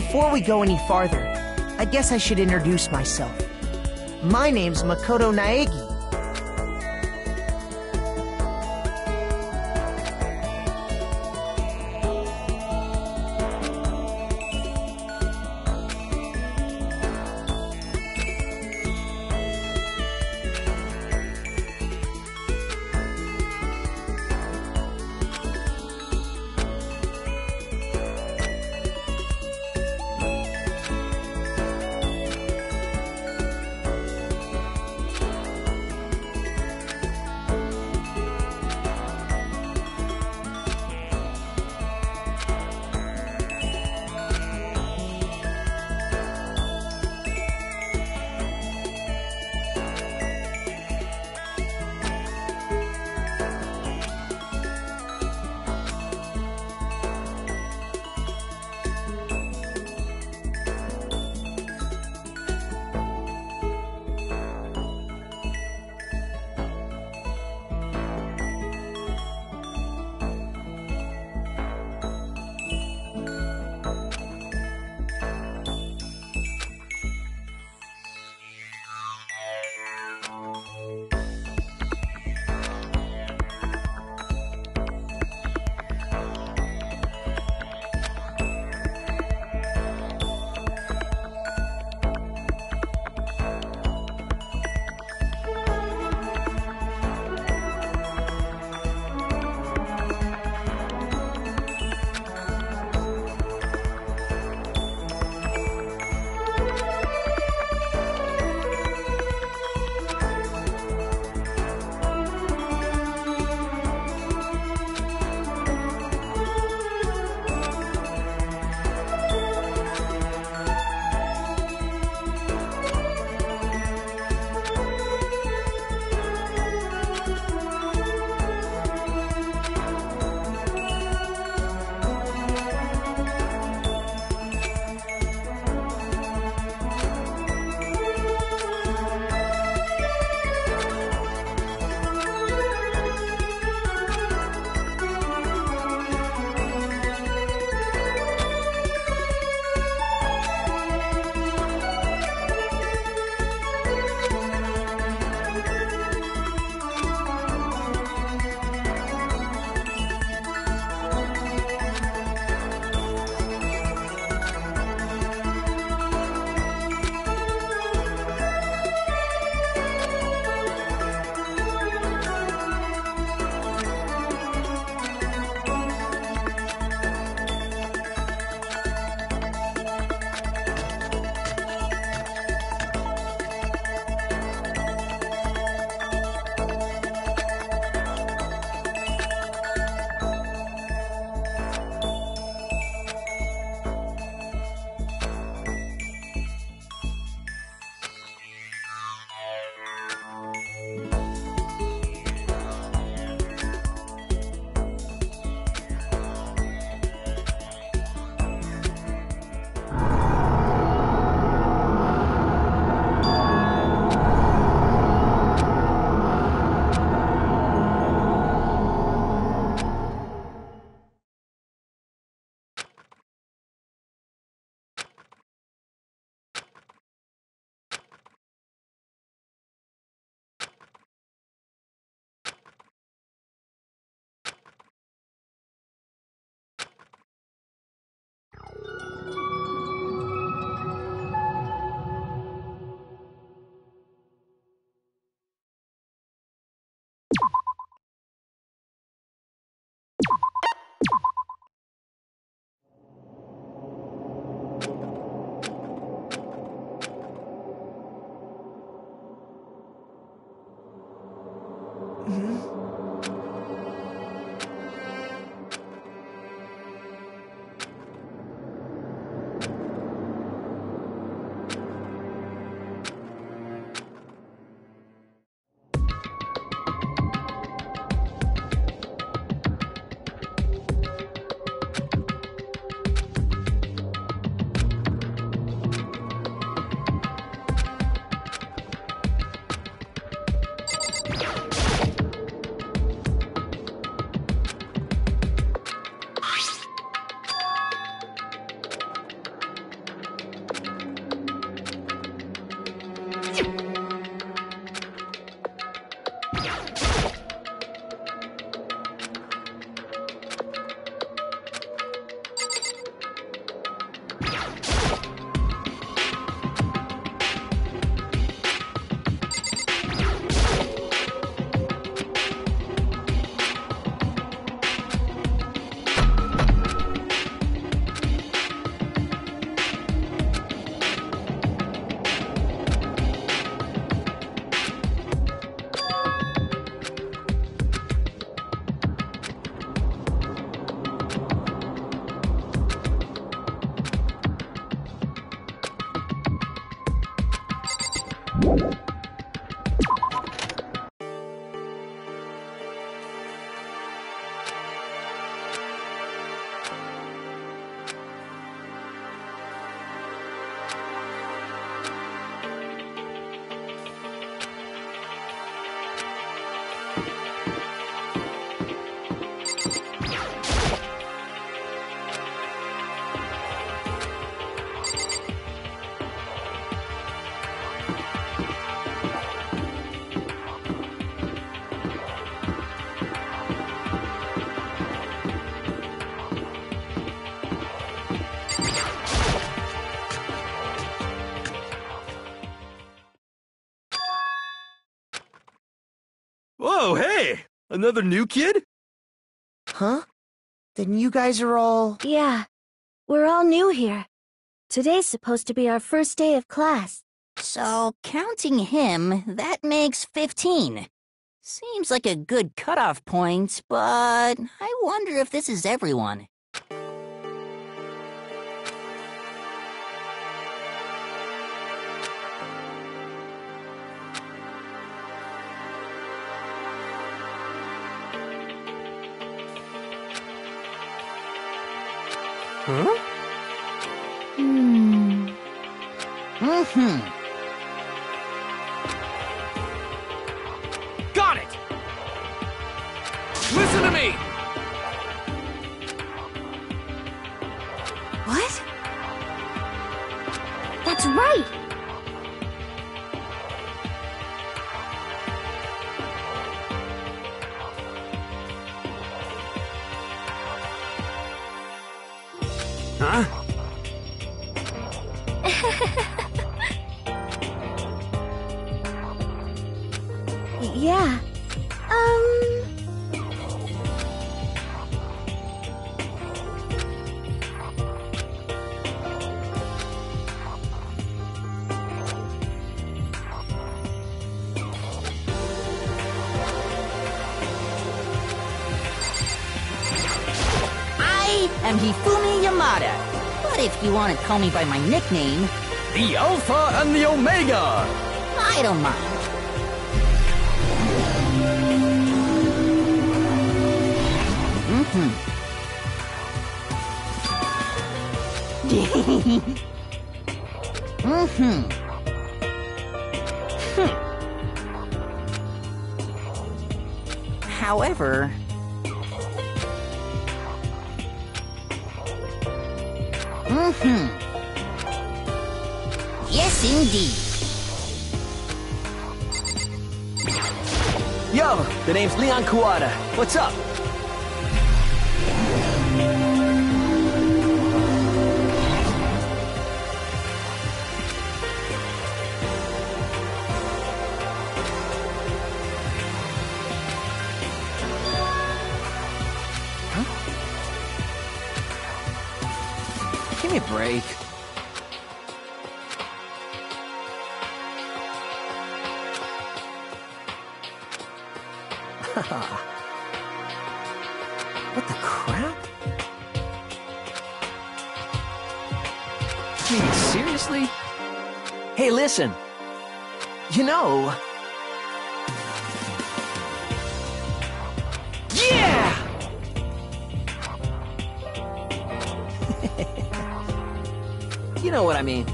Before we go any farther, I guess I should introduce myself. My name's Makoto Naegi. Whoa, hey! Another new kid? Huh? Then you guys are all... Yeah, we're all new here. Today's supposed to be our first day of class. So, counting him, that makes 15. Seems like a good cutoff point, but I wonder if this is everyone. Huh? Got it! Listen to me! What? That's right! Huh? Yeah. I am Hifumi Yamada, but if you want to call me by my nickname, The Alpha and the Omega! I don't mind. However... Yes, indeed. Yo, the name's Leon Kuwata. What's up? Give me a break. What the crap? I mean, seriously? Hey, listen. You know... Yeah! You know what I mean.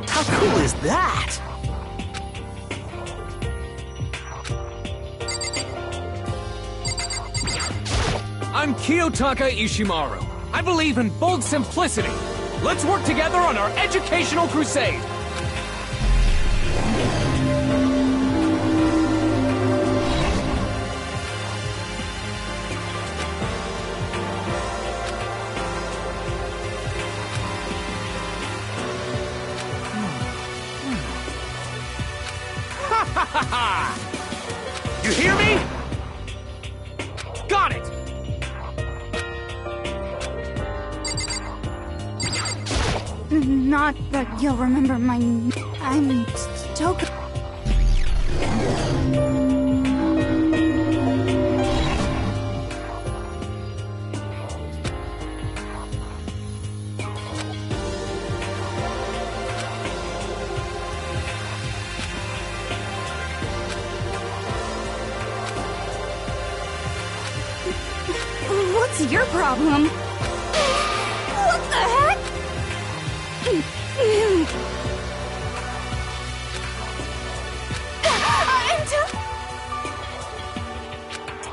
How cool is that? I'm Kiyotaka Ishimaru. I believe in bold simplicity. Let's work together on our educational crusade. You hear me? Got it! Not that you'll remember my... I'm Stoker. What's your problem? What the heck?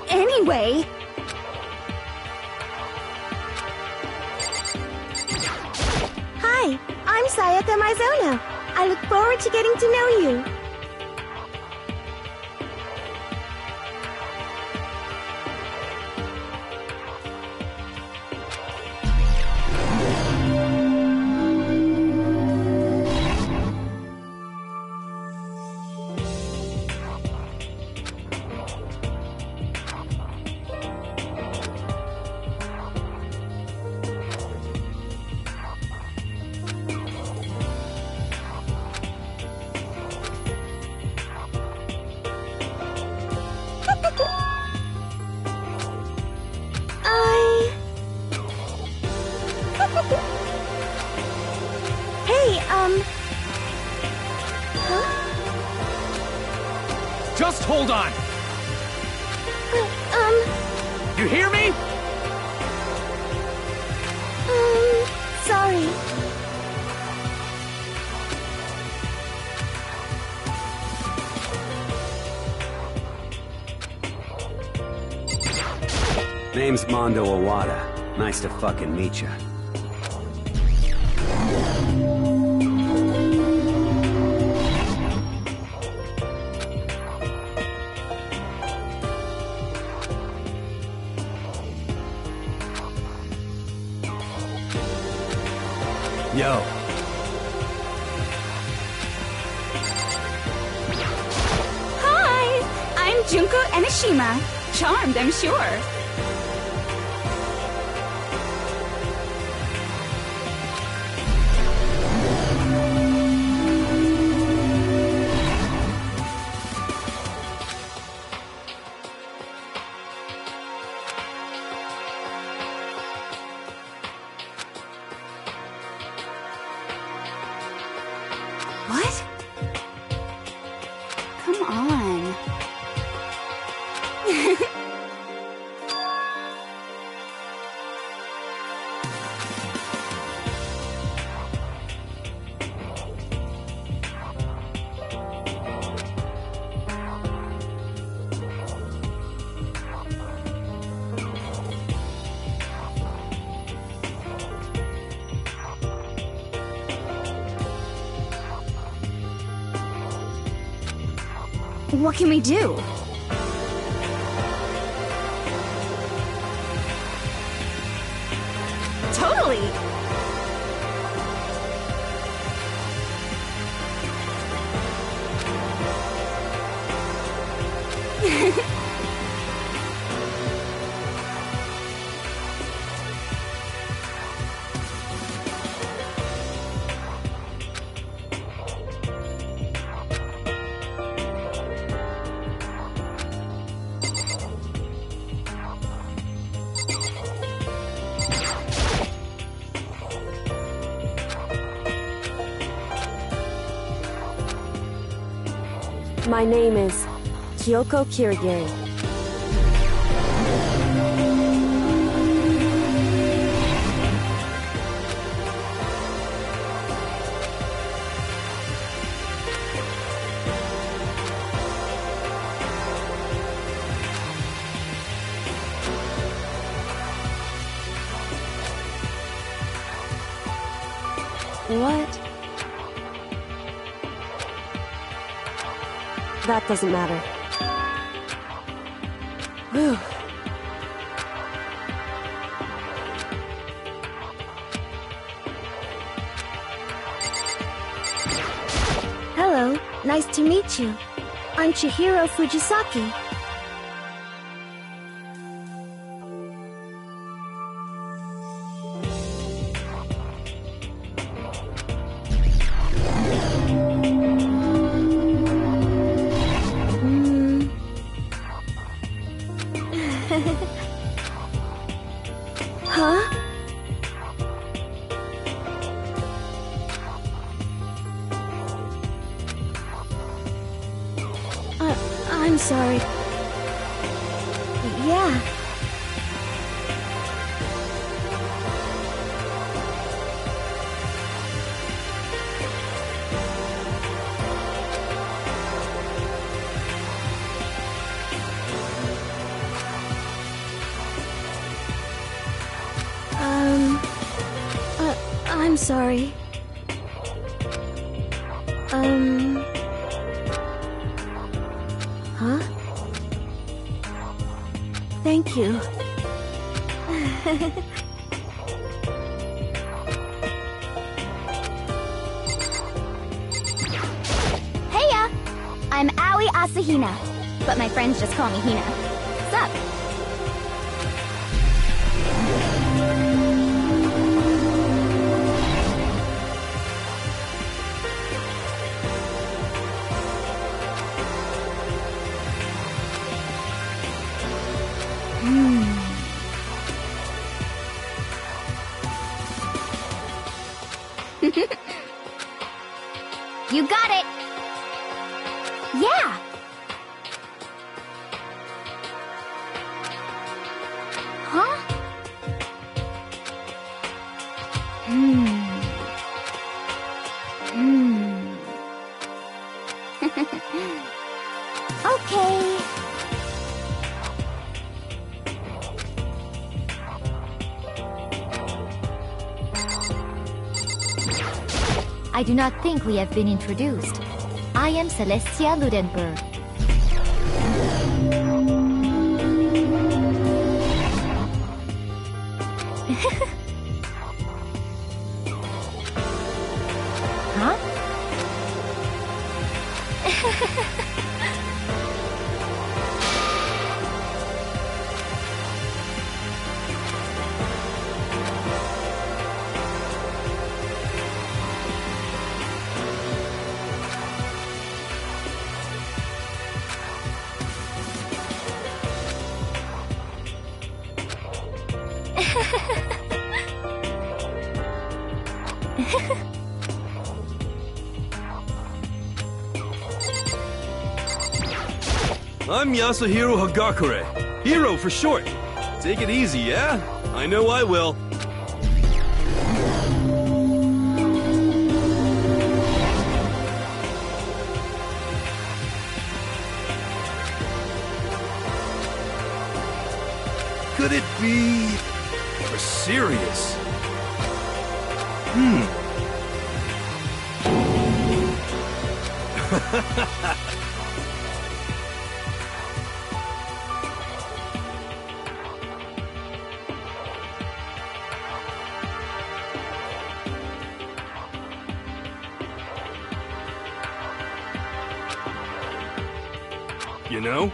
Anyway... Hi, I'm Sayaka Mizono. I look forward to getting to know you. Hey, Just hold on. You hear me? Sorry. Name's Mondo Owada. Nice to fucking meet ya. Yo. Hi! I'm Junko Enoshima. Charmed, I'm sure. What? Come on. What can we do? Totally! My name is Kyoko Kirigiri. What? That doesn't matter. Whew. Hello, nice to meet you. I'm Chihiro Fujisaki. Huh? I'm sorry. Yeah. I'm sorry. Huh? Thank you. Heya! I'm Aoi Asahina, but my friends just call me Hina. What's up? You got it! Yeah! Huh? Okay. I do not think we have been introduced. I am Celestia Ludenberg. Huh? I'm Yasuhiro Hagakure. Hero for short. Take it easy, yeah? I know I will. Could it be... for serious? You know?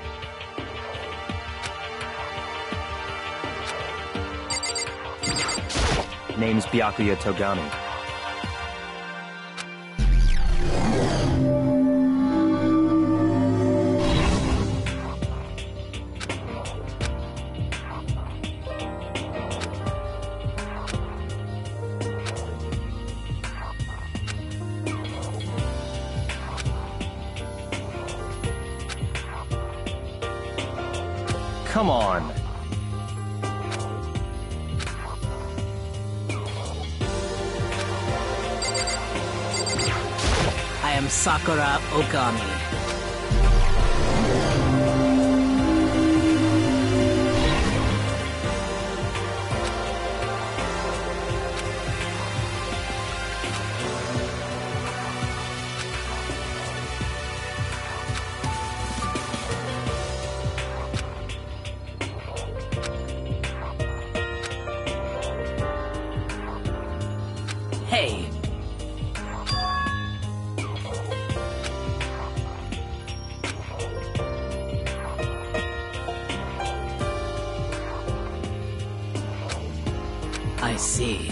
Name's Byakuya Togami. come on. I am Sakura Okami. Hey. I see.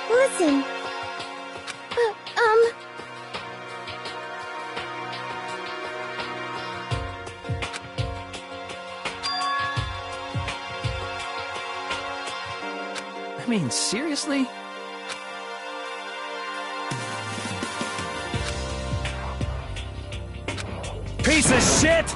Listen. I mean, seriously? Piece of shit!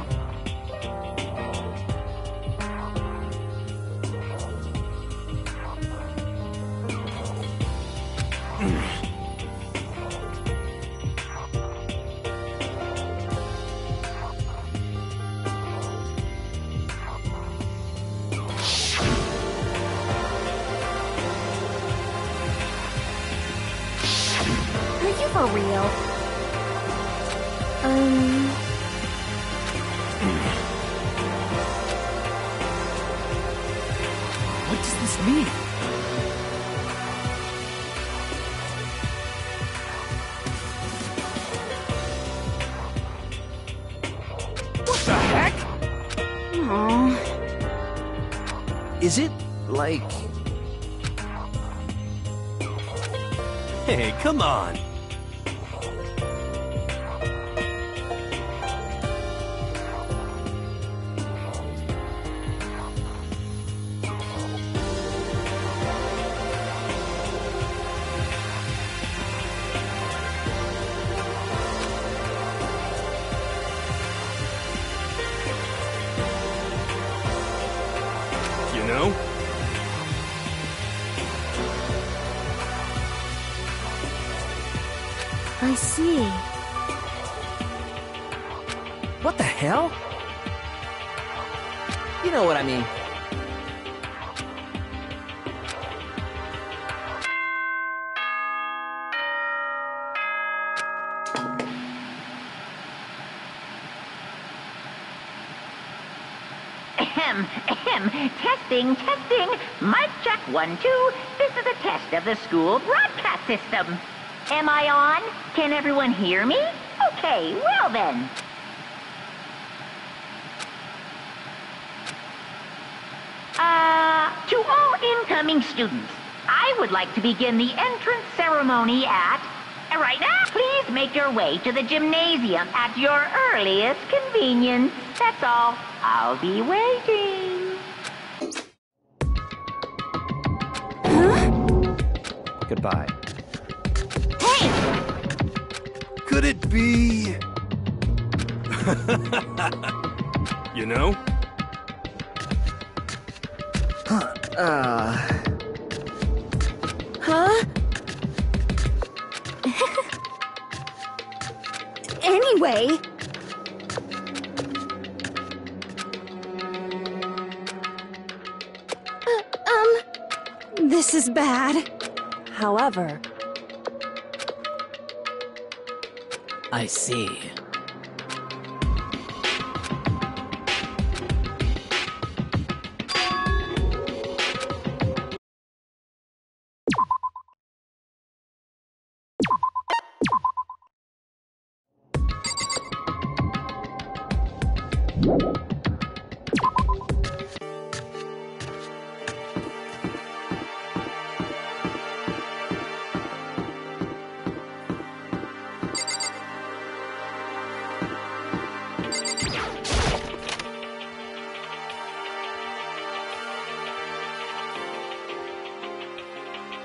Are you for real? What does this mean? What the heck? Aww. Is it, like... Hey, come on. You know? I see. What the hell? You know what I mean. Testing, testing. Mic check 1, 2. This is a test of the school broadcast system. Am I on? Can everyone hear me? Okay, well then. To all incoming students, I would like to begin the entrance ceremony at... Right now, please make your way to the gymnasium at your earliest convenience. That's all. I'll be waiting. Goodbye. Hey! Could it be... You know? Huh? Anyway... This is bad. However... I see.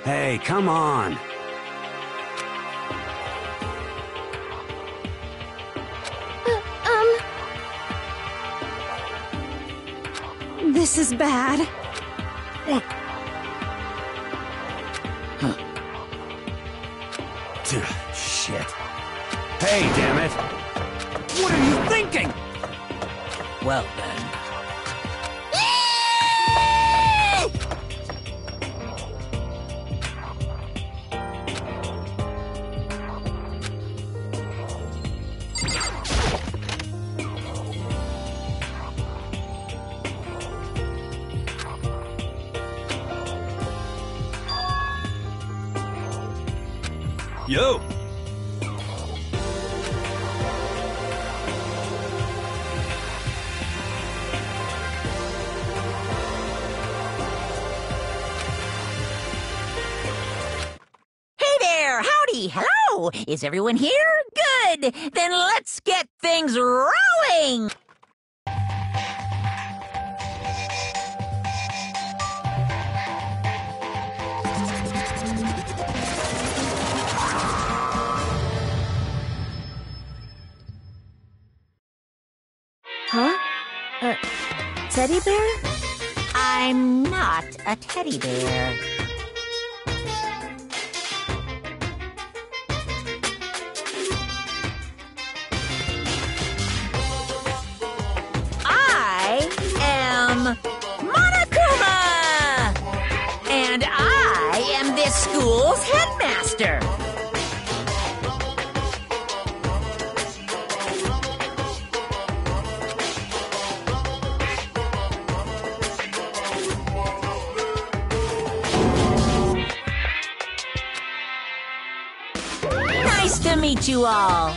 Hey, come on. This is bad. Shit. Hey, damn it. What are you thinking? Well then. Yo! Hey there! Howdy! Hello! Is everyone here? Good! Then let's get things rolling! Huh? Teddy bear? I'm not a teddy bear. I am Monokuma! And I am this school's headmaster. Nice to meet you all.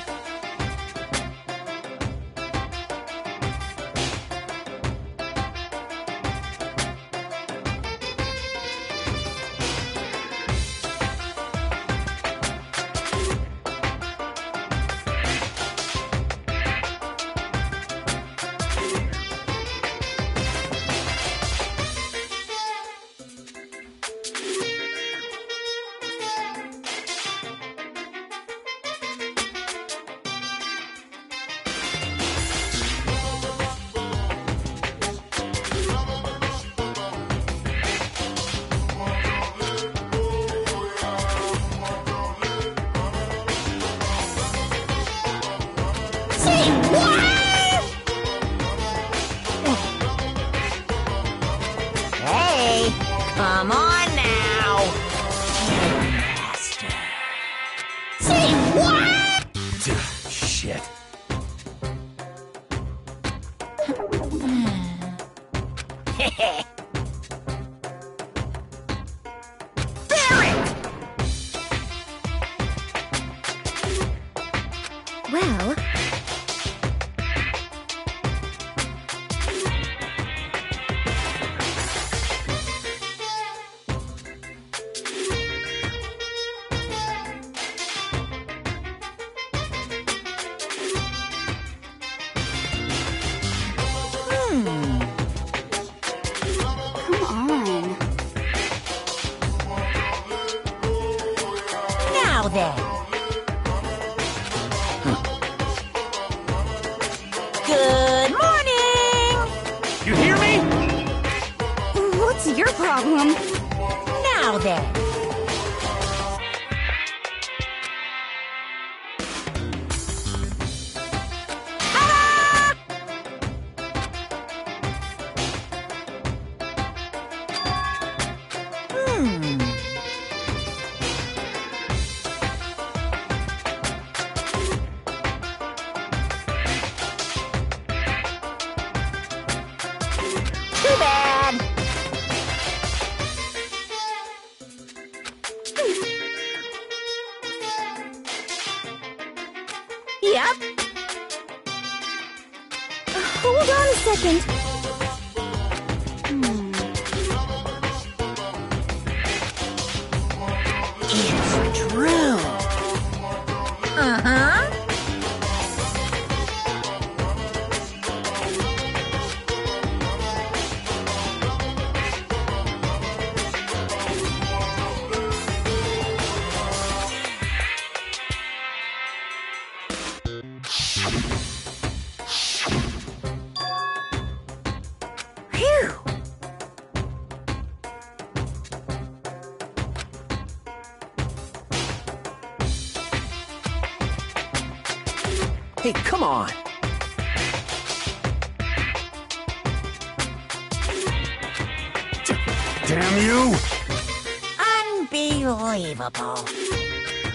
Hey, come on now. Master. Say what? Shit. Well... Come on. Now then. Good morning! You hear me? What's your problem? Now then. Too bad. Yep. Hold on a second. It's true. Uh-huh. Hey, come on. Damn you! Unbelievable.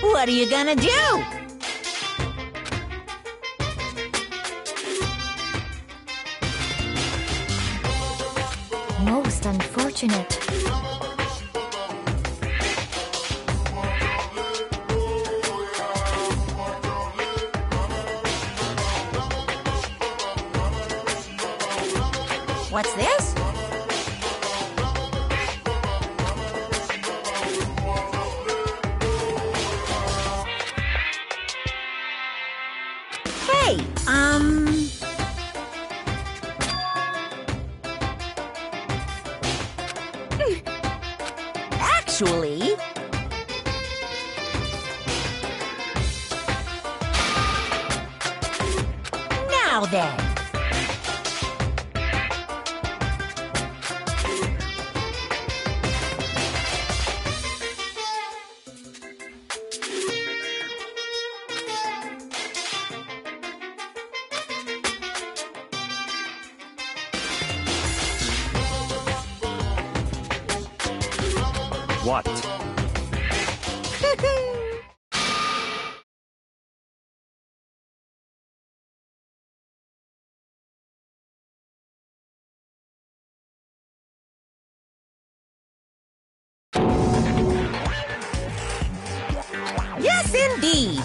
What are you gonna do? Most unfortunate. What's this? Hey, actually... Now then. What? Yes, indeed.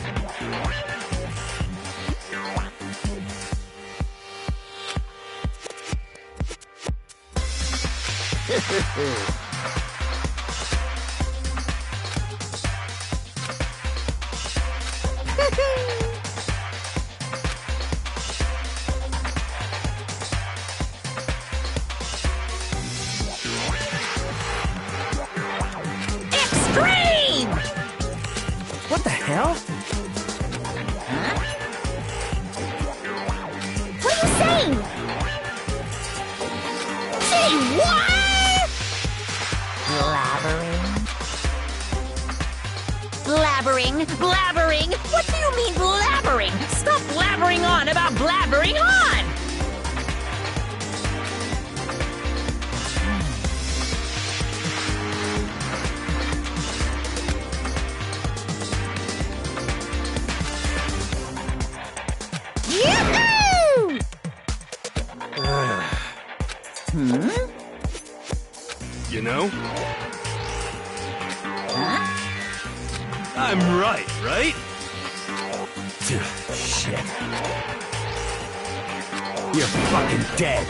Extreme! What the hell? Huh? What are you saying? Say what? Blabbering? Blabbering? What do you mean blabbering? Stop blabbering on about blabbering on! Yahoo! You know? Huh? I'm right? Shit. You're fucking dead.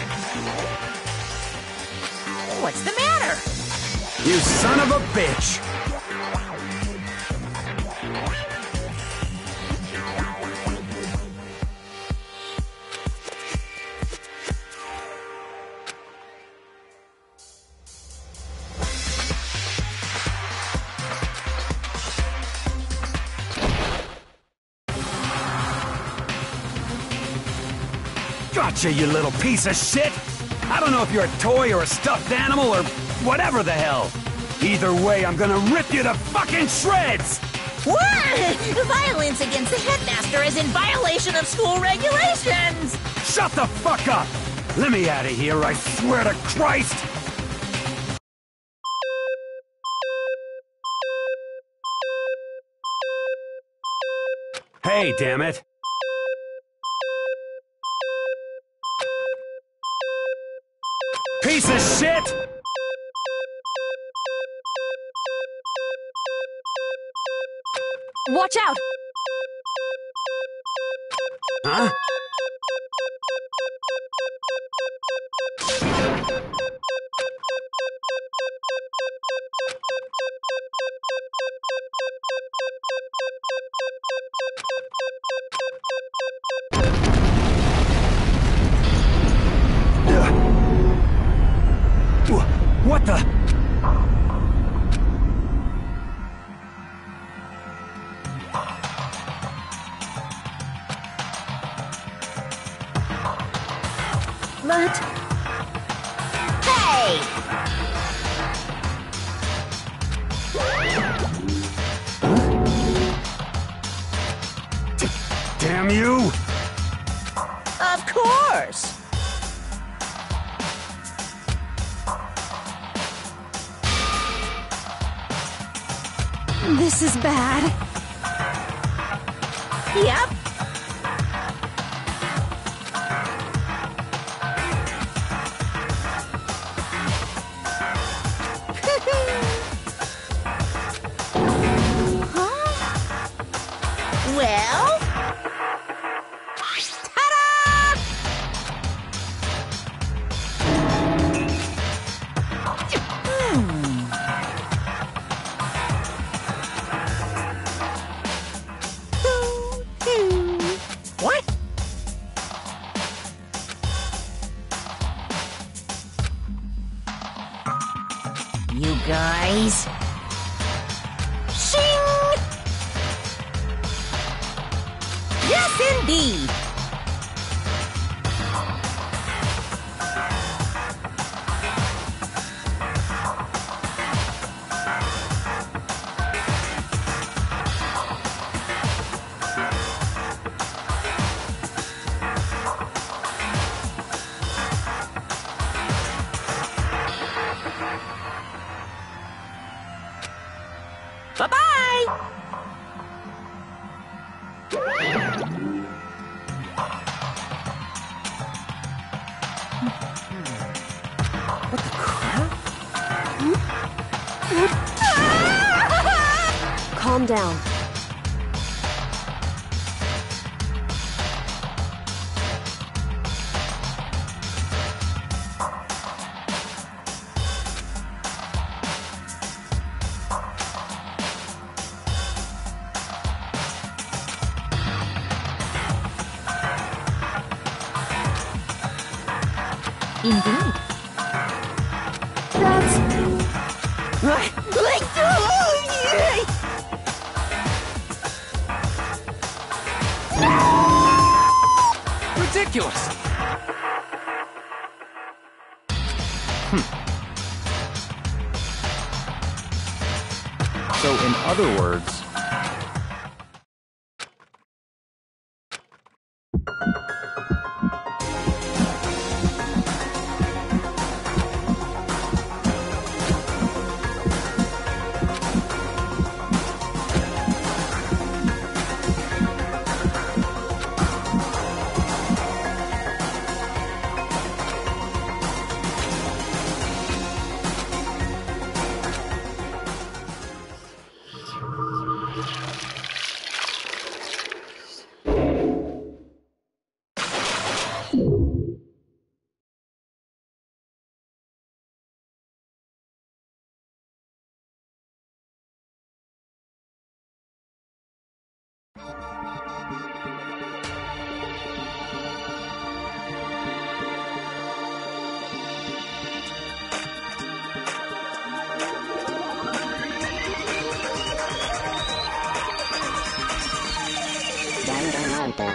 What's the matter? You son of a bitch! Gotcha, you little piece of shit! I don't know if you're a toy or a stuffed animal or whatever the hell. Either way, I'm gonna rip you to fucking shreds! What? Violence against the headmaster is in violation of school regulations! Shut the fuck up! Let me out of here, I swear to Christ! Hey, damn it! Piece of shit! Watch out! Huh? What the? But... Hey! Damn you! course. This is bad. Yep. Well? What? You guys? Shing! Yes, indeed! Bye-bye! What the crap? Calm down. Indeed. Ridiculous! So, in other words... Danaganronpa.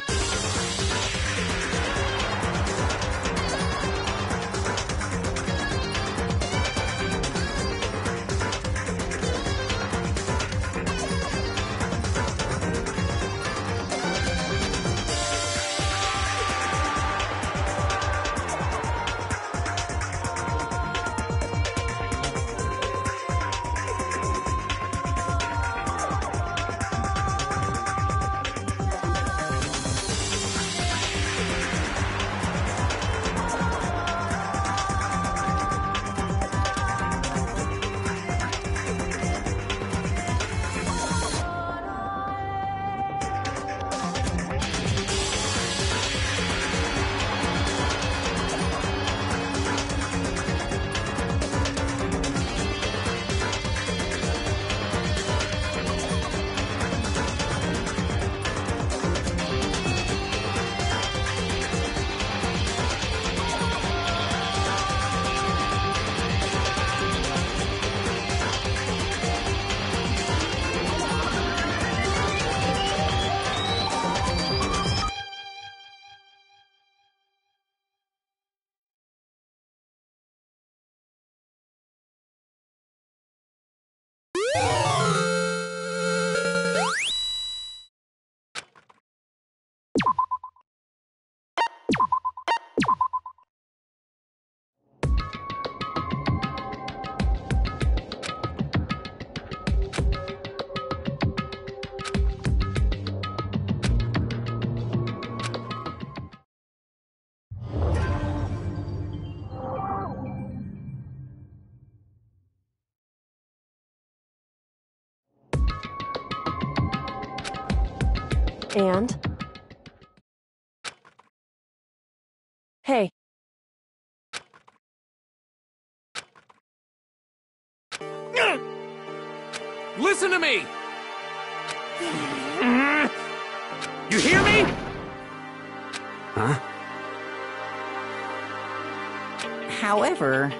And? Hey. Listen to me! You hear me? Huh? However...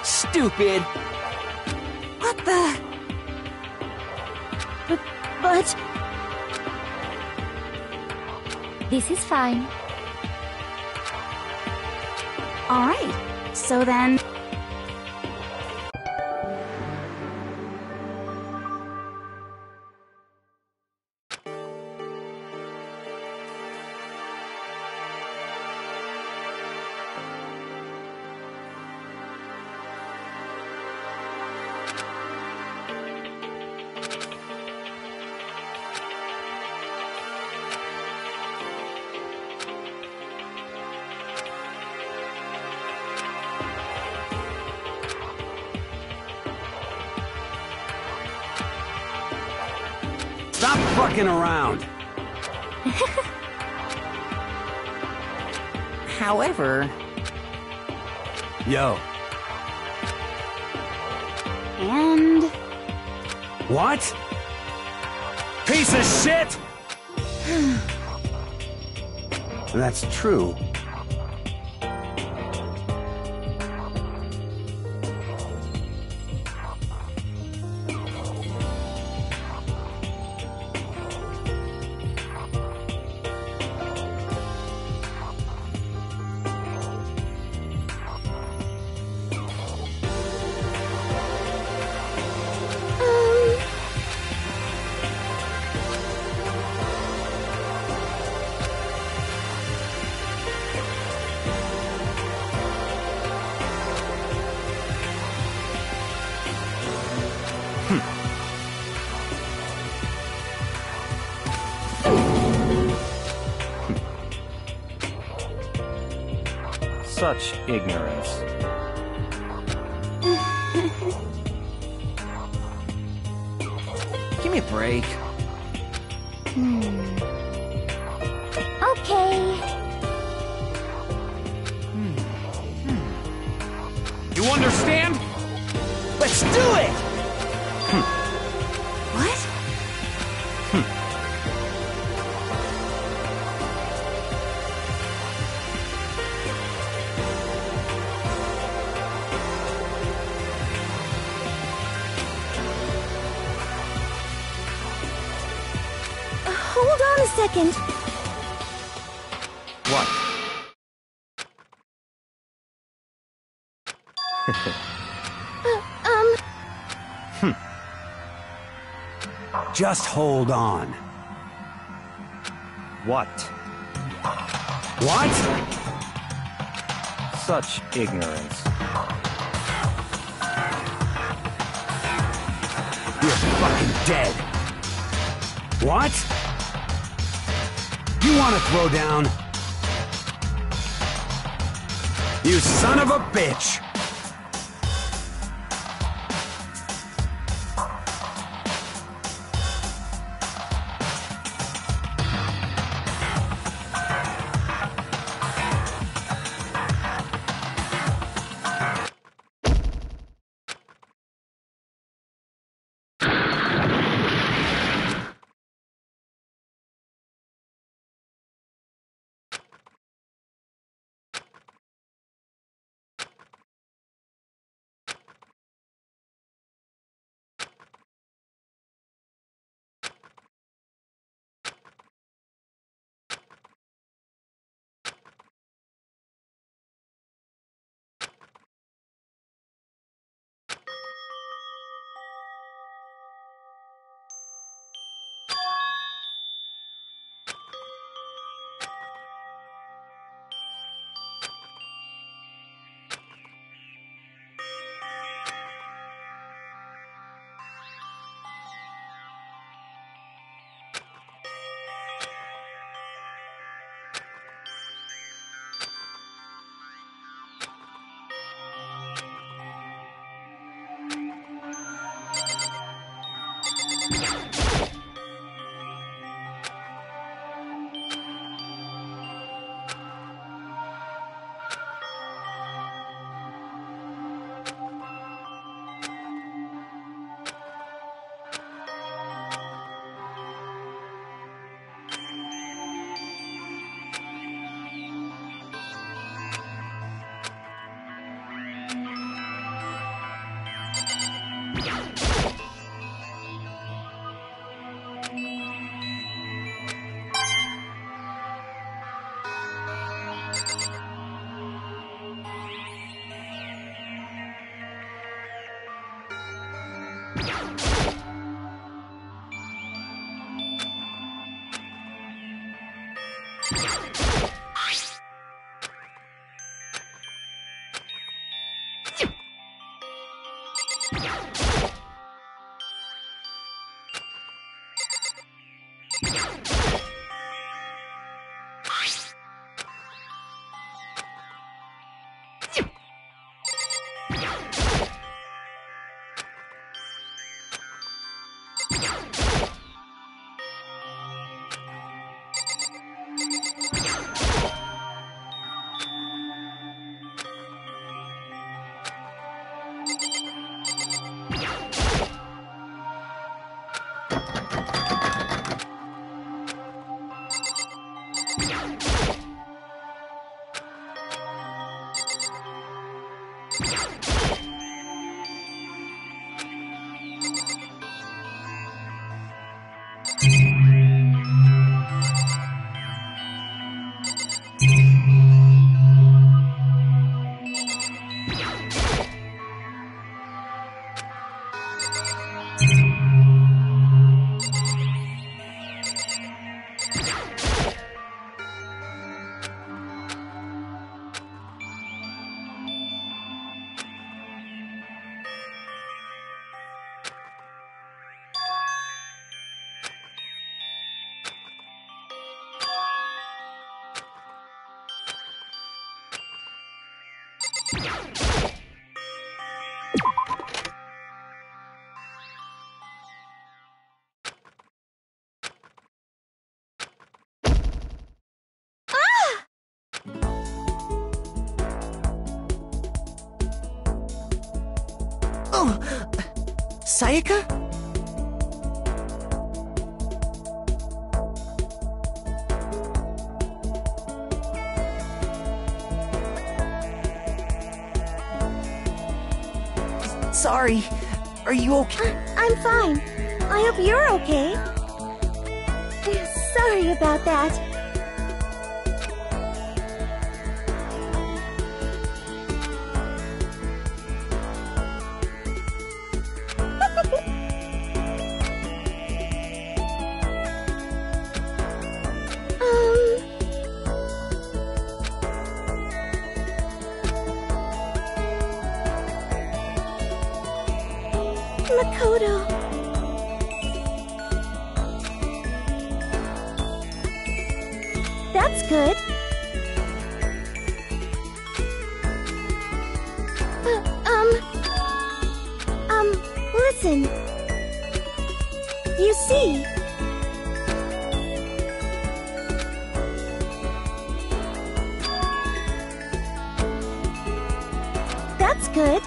Stupid! What the? But... This is fine. Alright, so then... Stop fucking around! However... Yo. And... What? Piece of shit! That's true. Such ignorance. Give me a break. Okay. You understand? Let's do it! What? Hold on a second. What? Just hold on. What? What? Such ignorance. You're fucking dead. What? You want to throw down? You son of a bitch! Oh, Sayaka? Sorry. Are you okay? I'm fine. I hope you're okay. Sorry about that. Makoto. That's good. Listen. You see... That's good.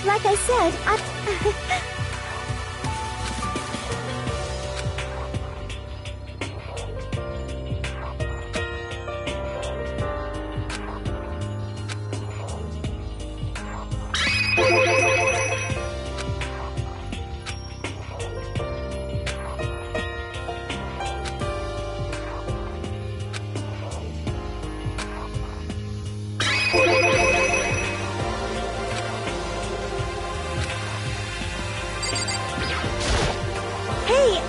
Like I said, Hey,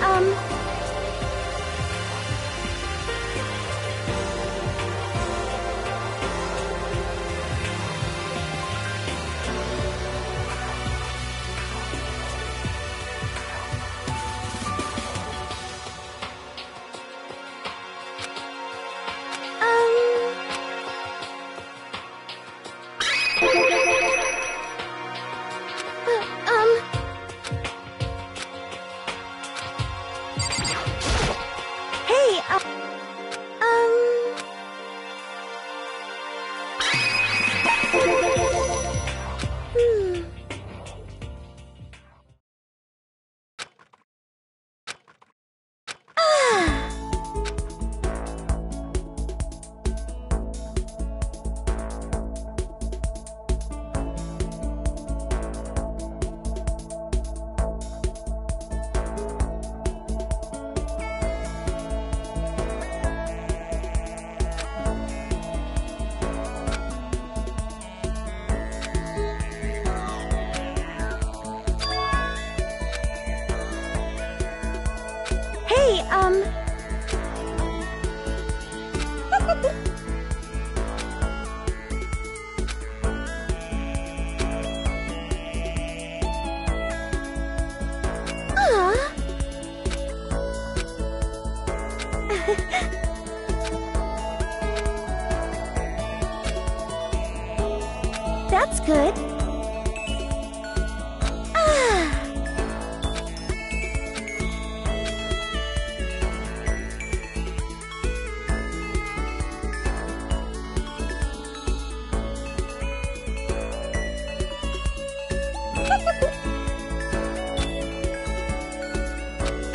that's good.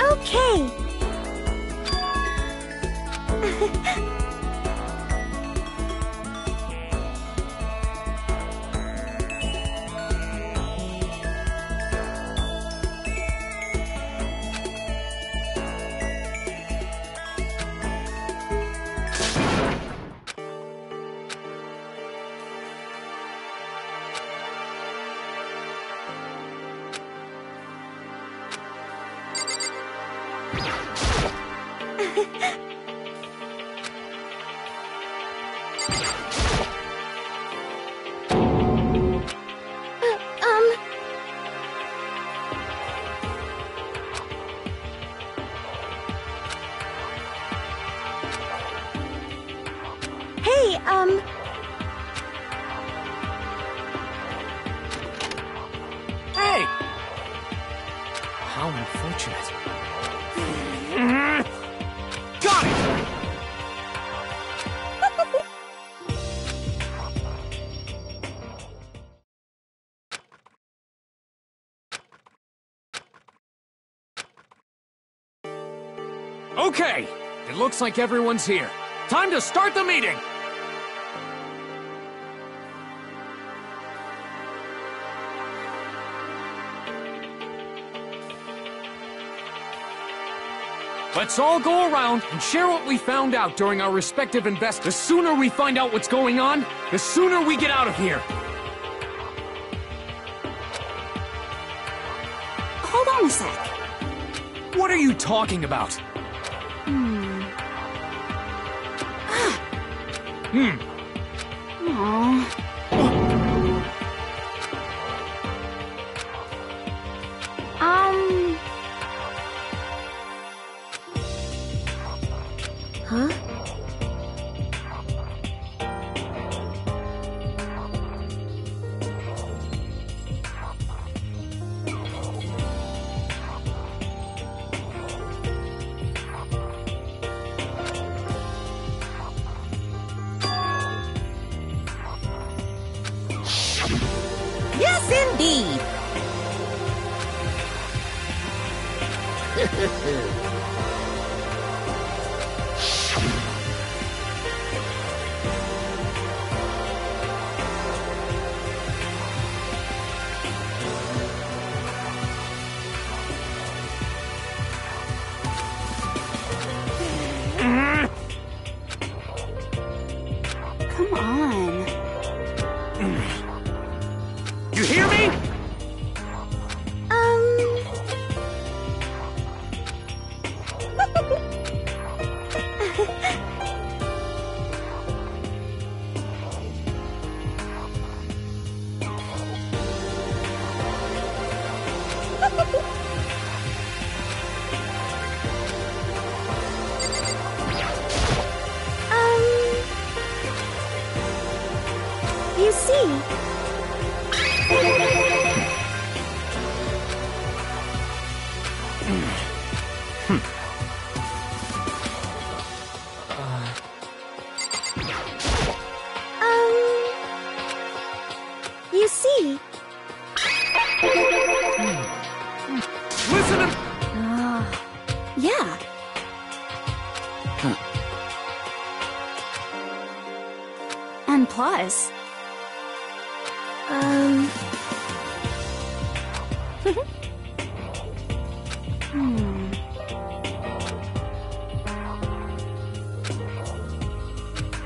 Okay. Hey, Hey! How unfortunate. Got it! Okay, it looks like everyone's here. Time to start the meeting! Let's all go around and share what we found out during our respective invests. The sooner we find out what's going on, the sooner we get out of here. Hold on a sec. What are you talking about? Huh? Yes, indeed. Come on. You hear me? You see... You see... Listen to... Yeah. And plus...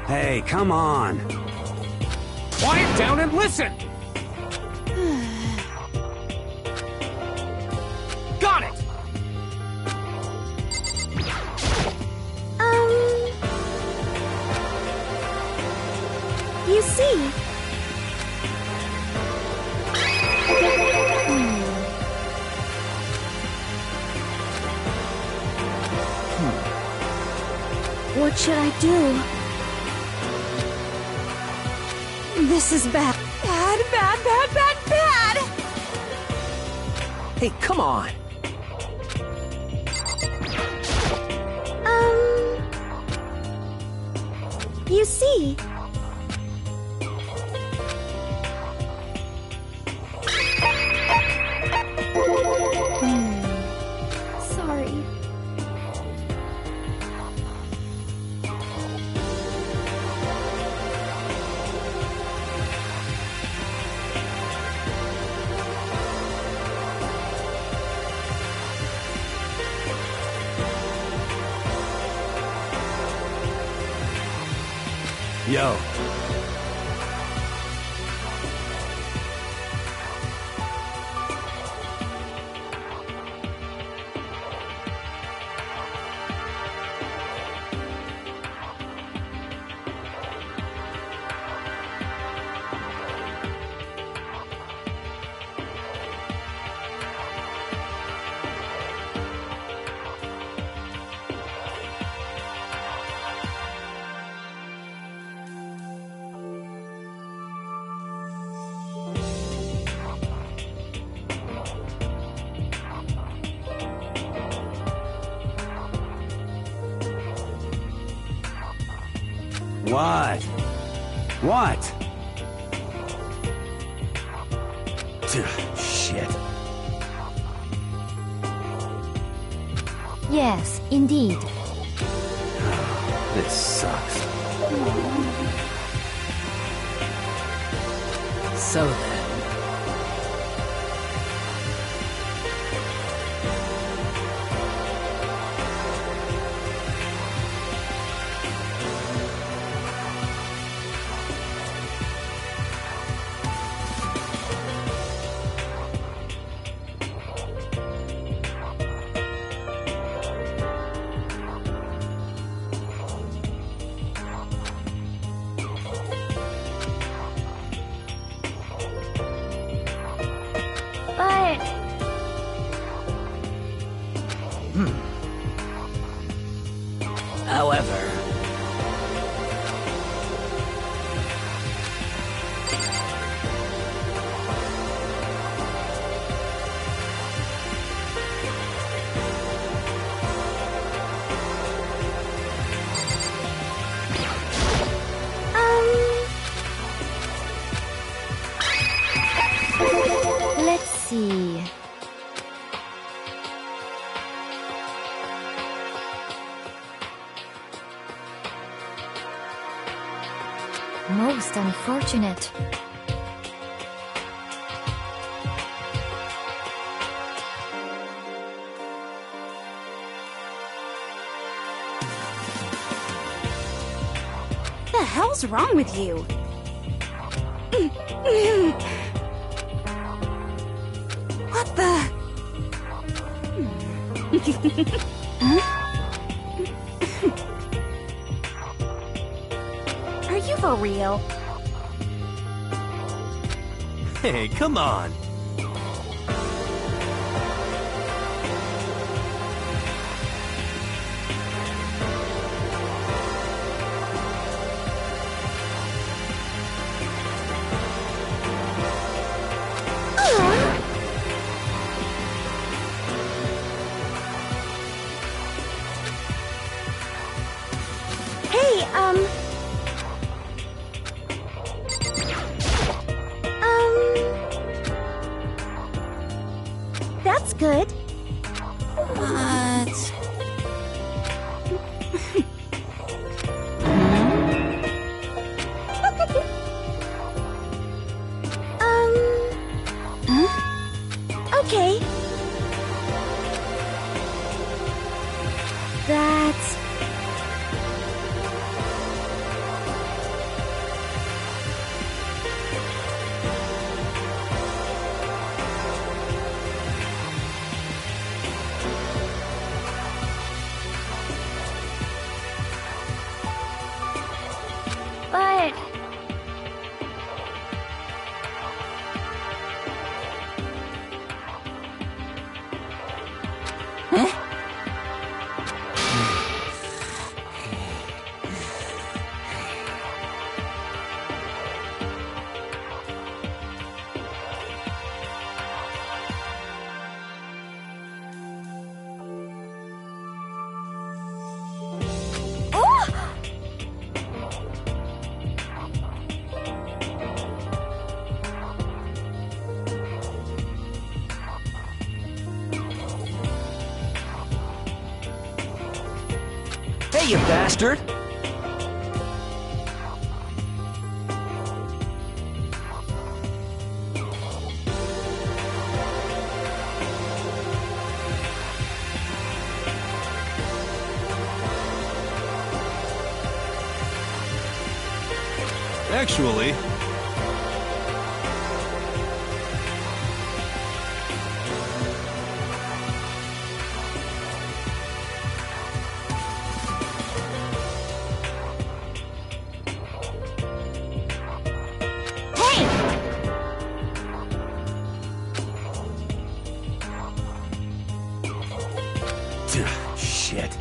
Hey, come on. Quiet down and listen! Got it! You see... What should I do? This is bad. Bad, bad, bad, bad, bad! Hey, come on. You see... Sorry. Yo. What? What? Shit. Yes, indeed. This sucks. So then... But... However... Let's see. Most unfortunate. What the hell's wrong with you? What the? Are you for real? Hey, come on. That's good. But... Okay. That's... But... Hey, you bastard! Actually... Shit.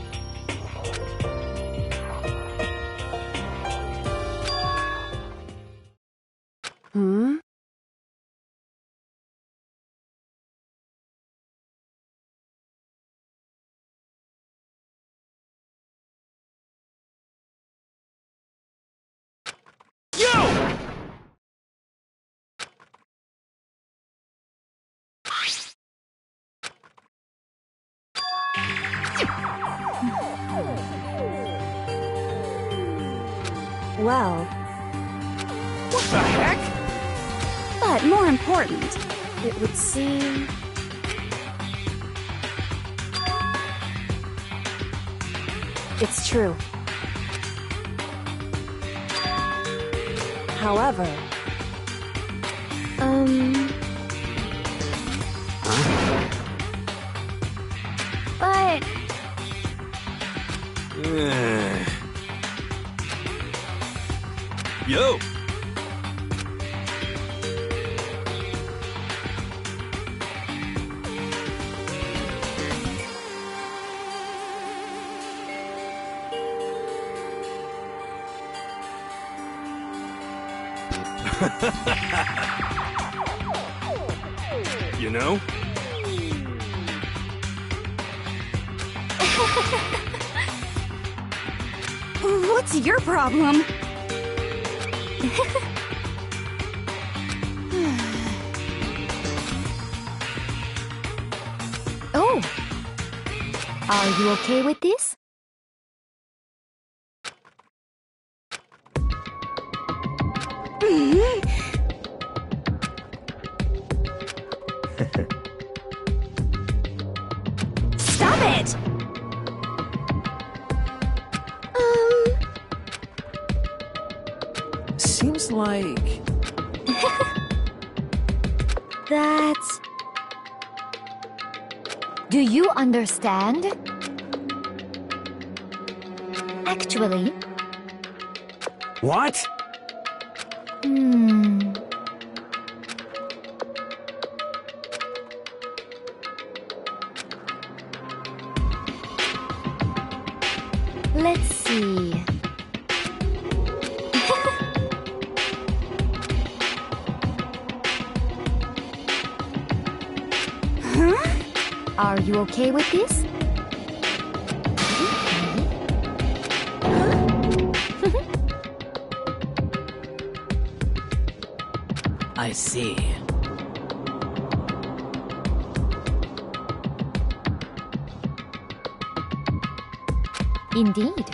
Well... What the heck? But more important, it would seem... It's true. However... But... Yo! You know? What's your problem? Oh! Are you okay with this? Stop it! Seems like... That's... Do you understand? Actually... What? Let's see... Are you okay with this? I see. Indeed.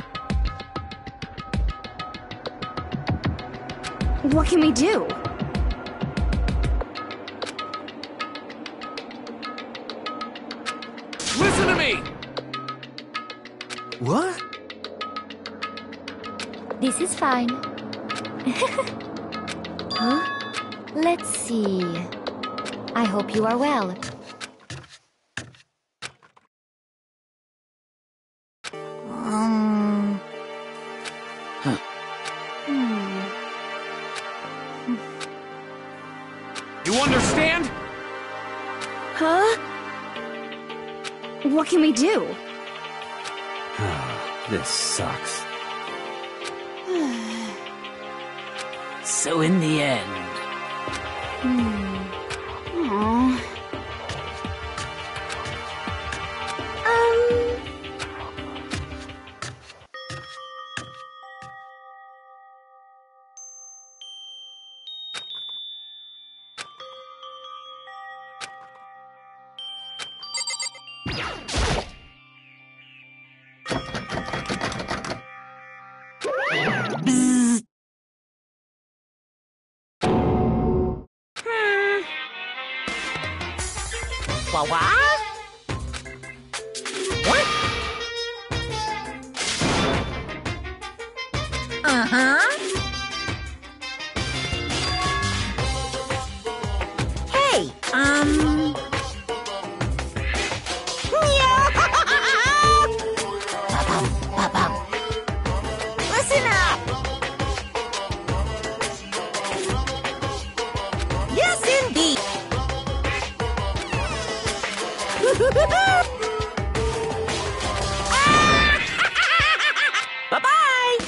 What can we do? Listen to me! What? This is fine. Huh? Let's see. I hope you are well. You understand? Huh? What can we do? This sucks. So in the end... Aww. What? What? Uh-huh. Hey, Listen up! Yes, indeed! Bye-bye!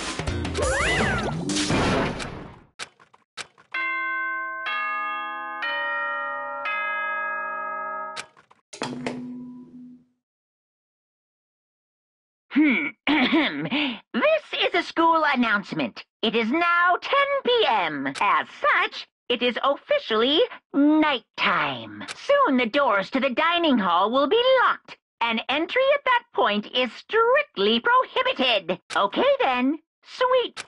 This is a school announcement. It is now 10 p.m. As such, it is officially nighttime. Soon the doors to the dining hall will be locked, and entry at that point is strictly prohibited. Okay then, sweet.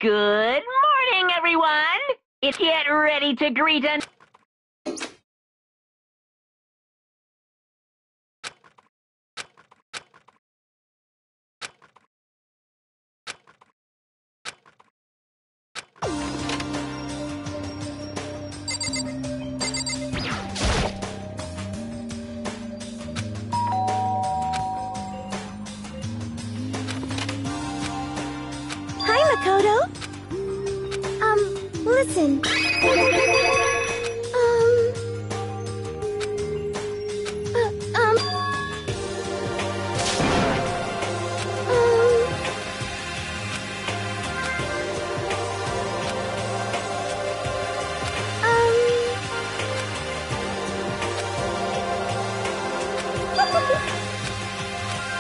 Good morning, everyone! Get ready to greet an... Hi, Makoto. Listen.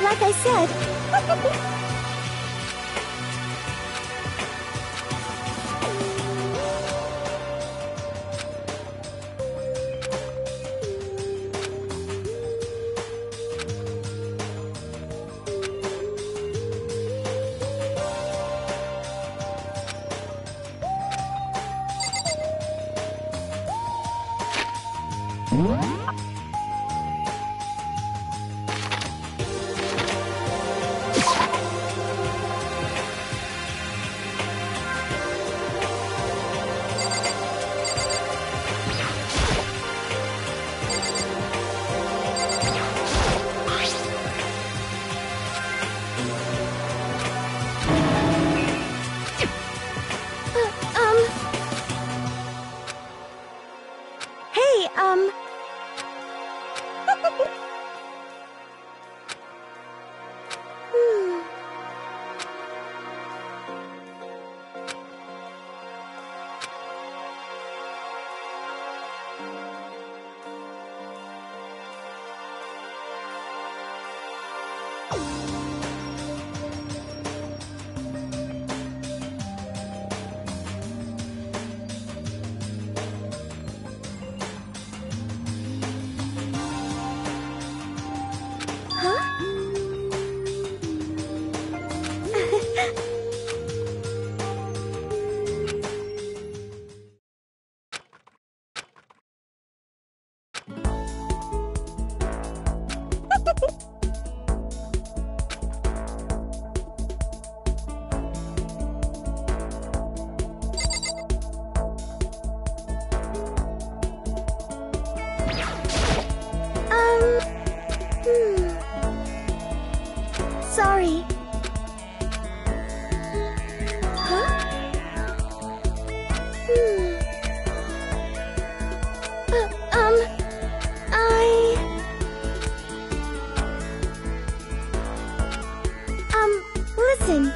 Like I said. Hey, sorry. Huh? Listen.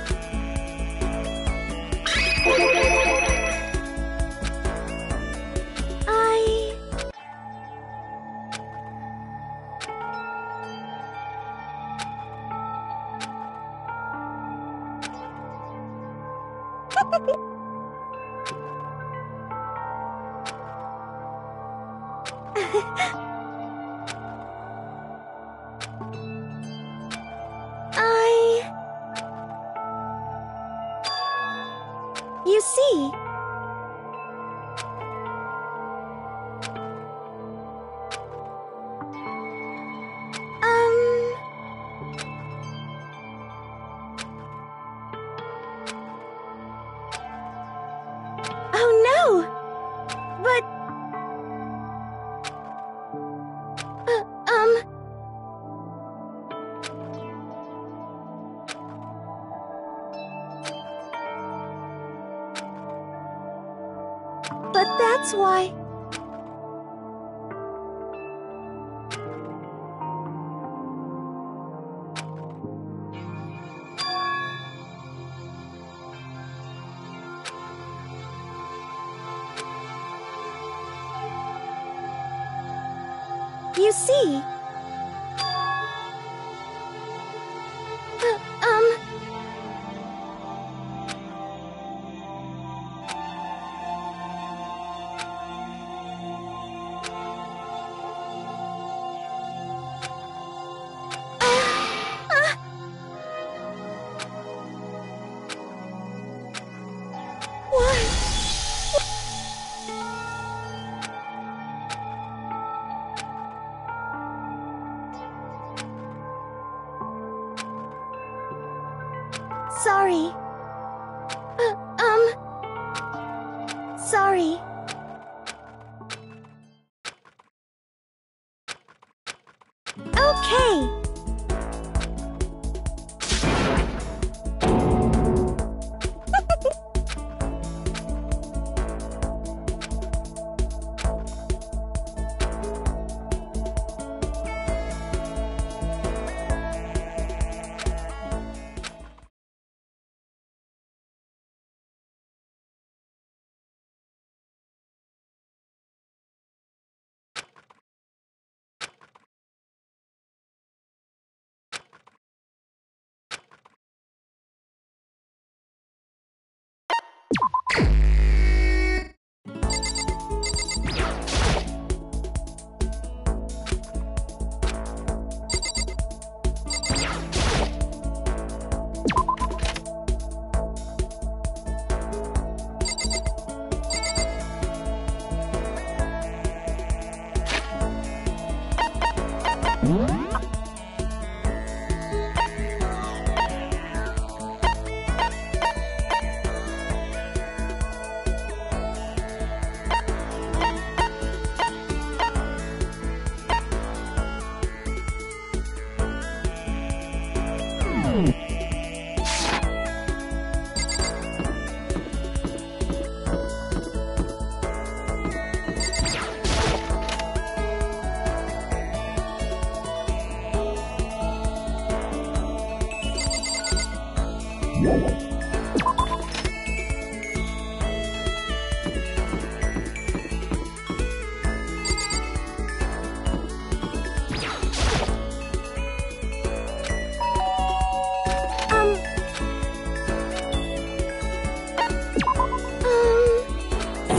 You see, oh no! But, but that's why. You see, sorry. Sorry. Okay.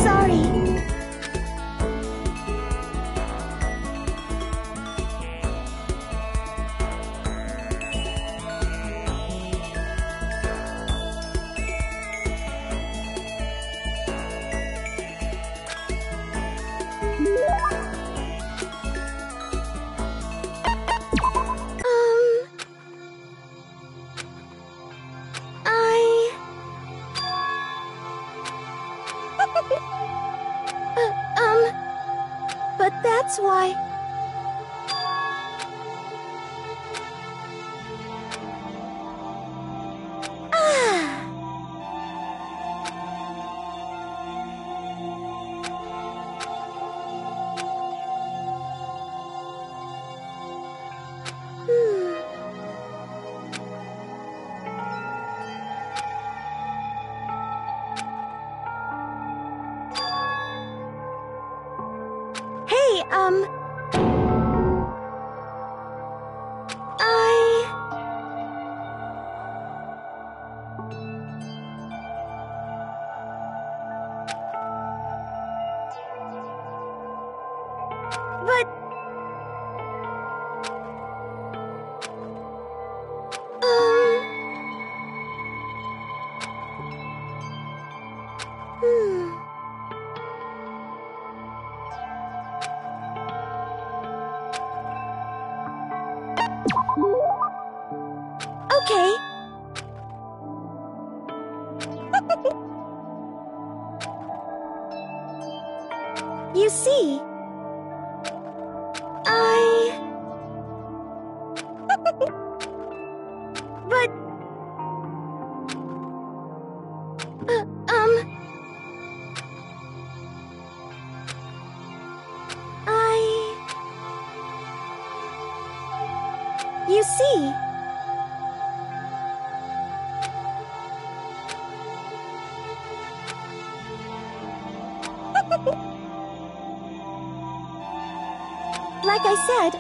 Sorry. But that's why... Hey, But... Okay. You see, But... You see... Like I said,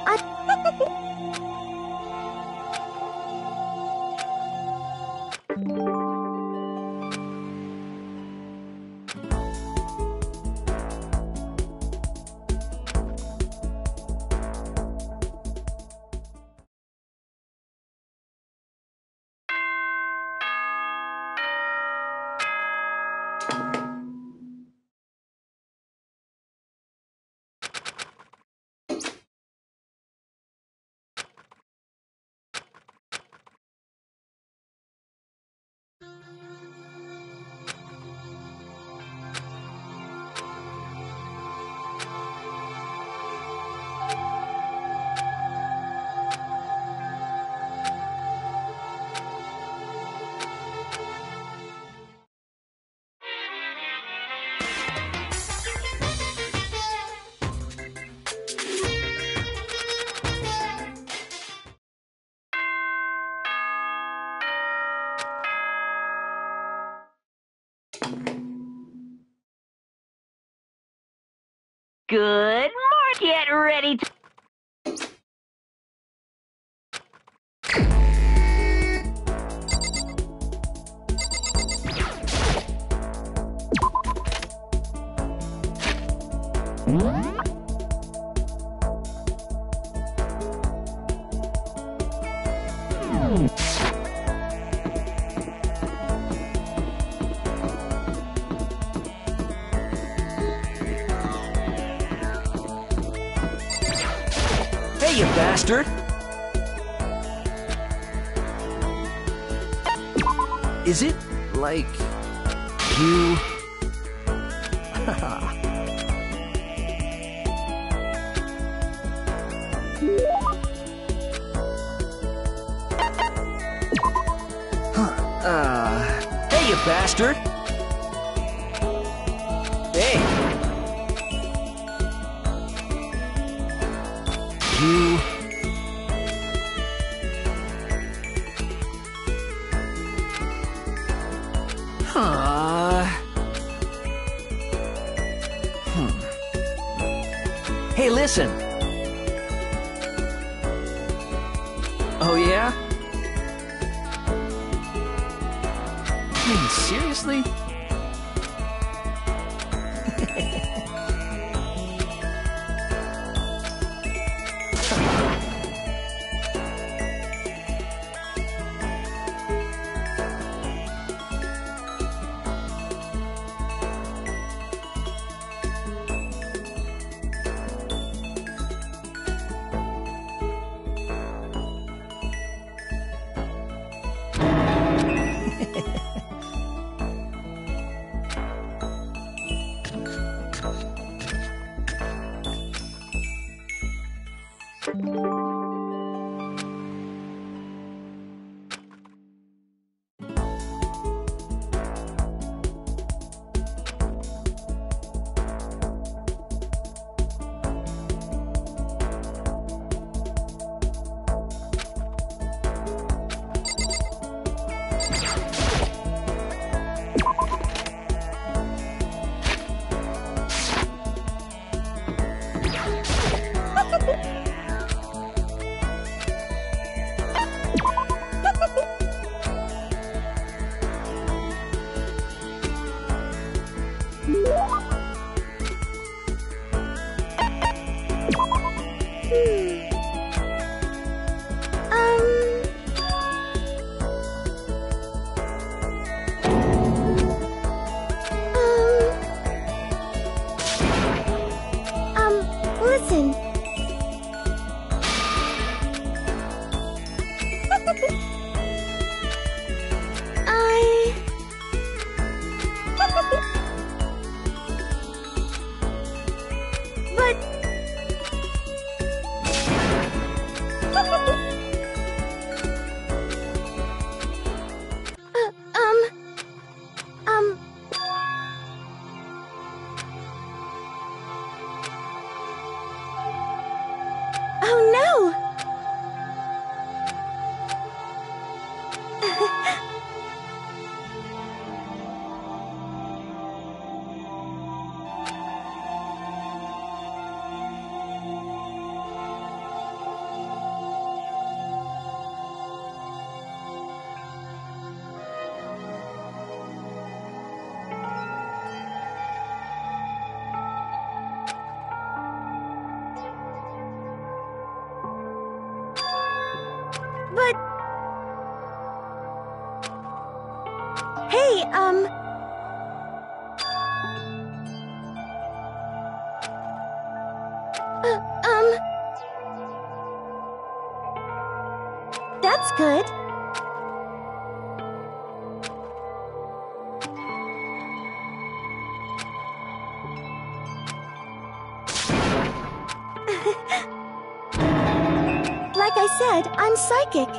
Good morning. Get ready to... Hey, you bastard! Is it, like, you... Hey, you bastard! Hey! You... Hey, listen. Oh, yeah? Seriously? Listen. Oh no! But... Hey, That's good. Like I said, I'm psychic.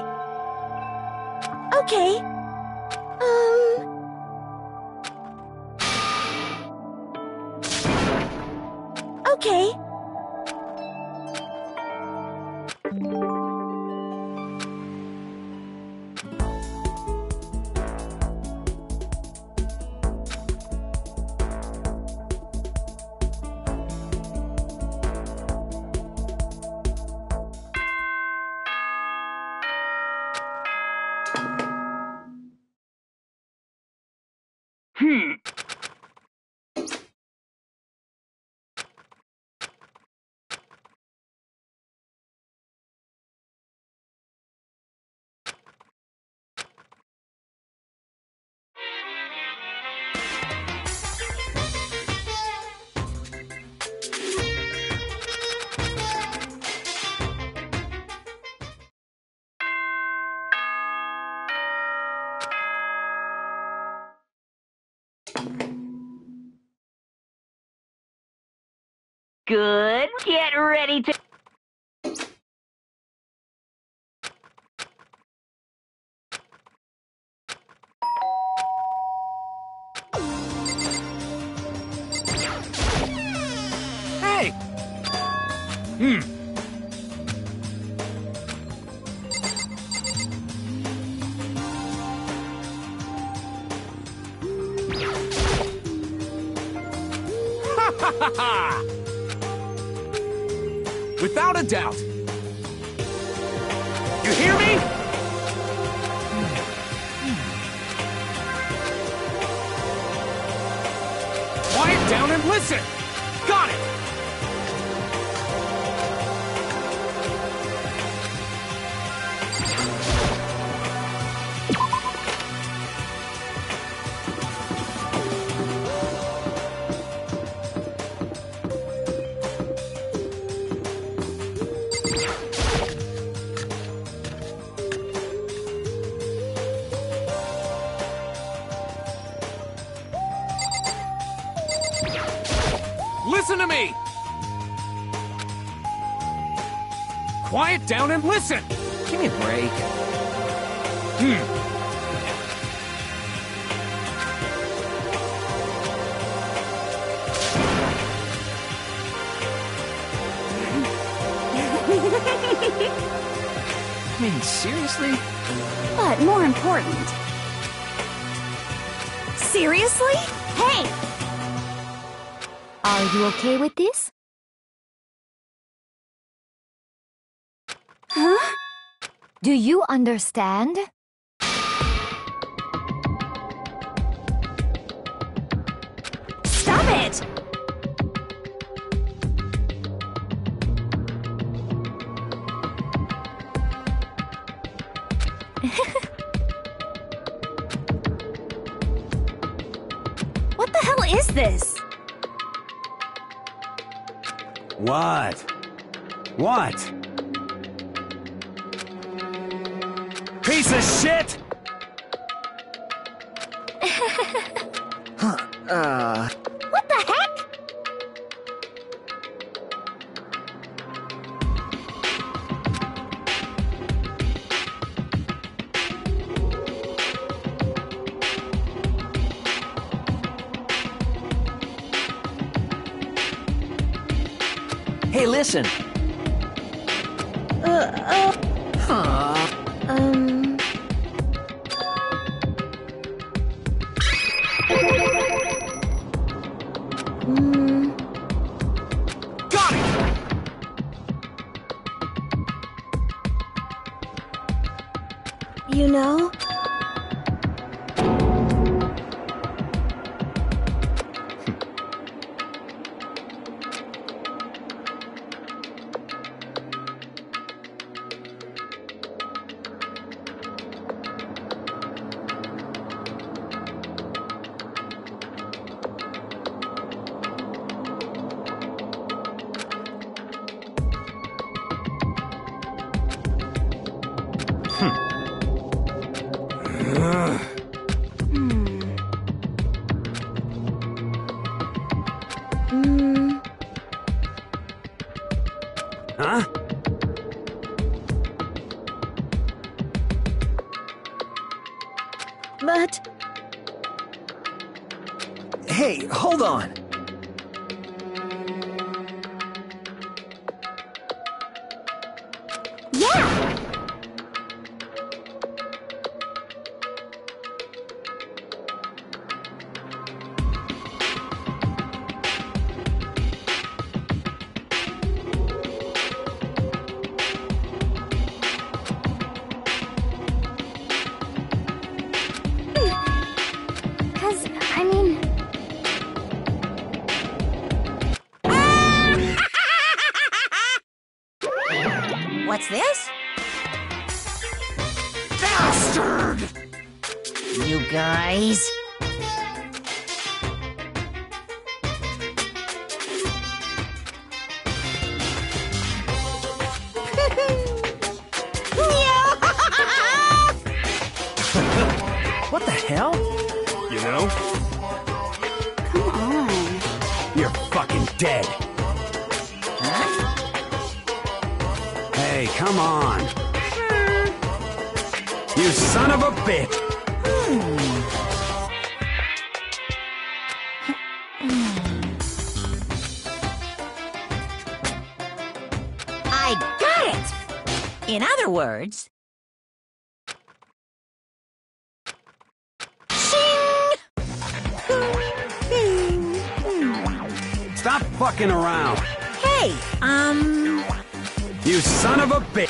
Okay. Okay. Good. Get ready to... Hey! Ha ha ha! Without a doubt. You hear me? Quiet down and listen! Got it! Listen to me! Quiet down and listen! Give me a break. I mean, seriously? But more important. Seriously? Hey! Are you okay with this? Huh? Do you understand? Stop it! What the hell is this? What? What? Piece of shit! What the heck? Hey, listen. Got it! You know? Huh? But... Hey, hold on. Yeah! What's this? Bastard! You guys... What the hell? You know? Come on. You're fucking dead. Huh? Hey, come on. You son of a bitch! I got it! In other words... Stop fucking around. Hey, You son of a bitch!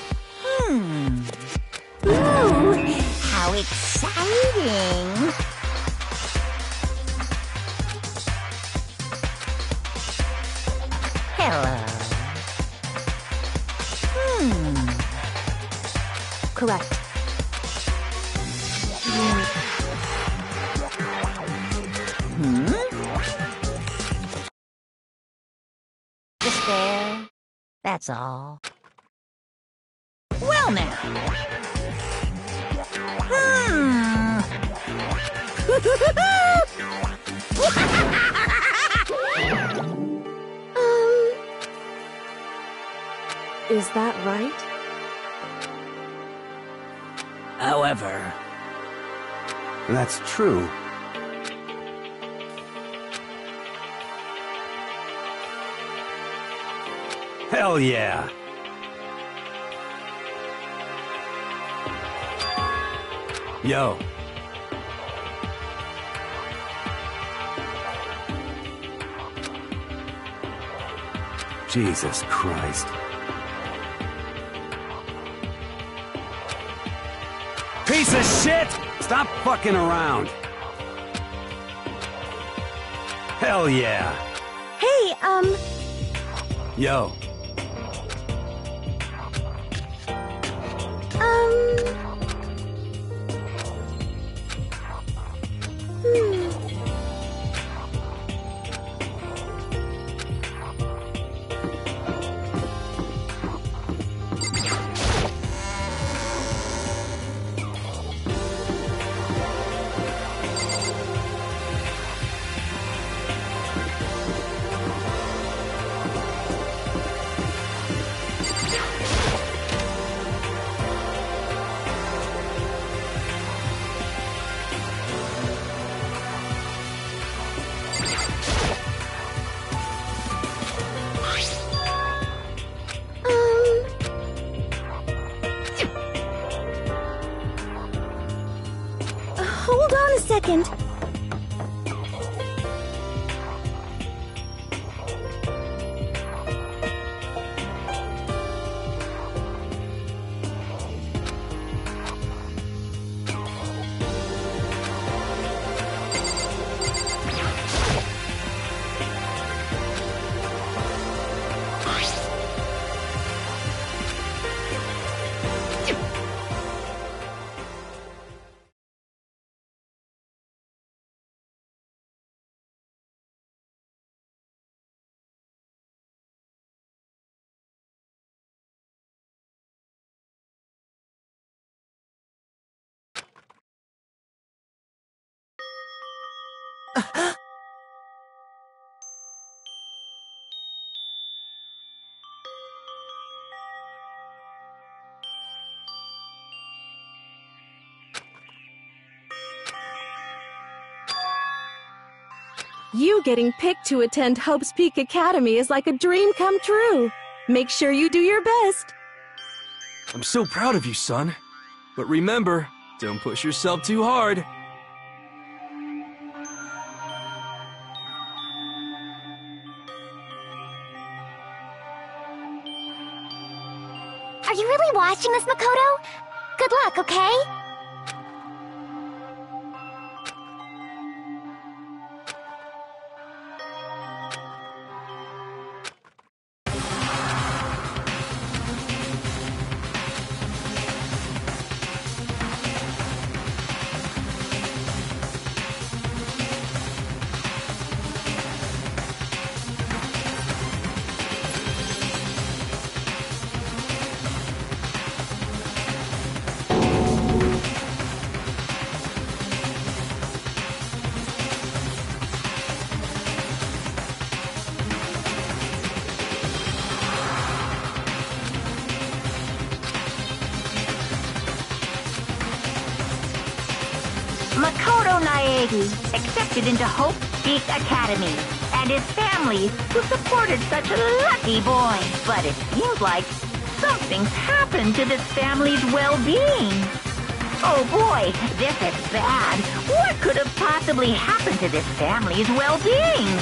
Ooh, how exciting! Hello. Correct. Just there. That's all. Well now. Is that right? However... That's true. Hell yeah! Yo. Jesus Christ. Piece of shit! Stop fucking around. Hell yeah. Hey, Yo. hold on a second. You getting picked to attend Hope's Peak Academy is like a dream come true. Make sure you do your best. I'm so proud of you, son. But remember, don't push yourself too hard. Are you really watching this, Makoto? Good luck, okay? Makoto Naegi accepted into Hope Peak Academy, and his family, who supported such a lucky boy. But it seems like something's happened to this family's well-being. Oh boy, this is bad. What could have possibly happened to this family's well-being?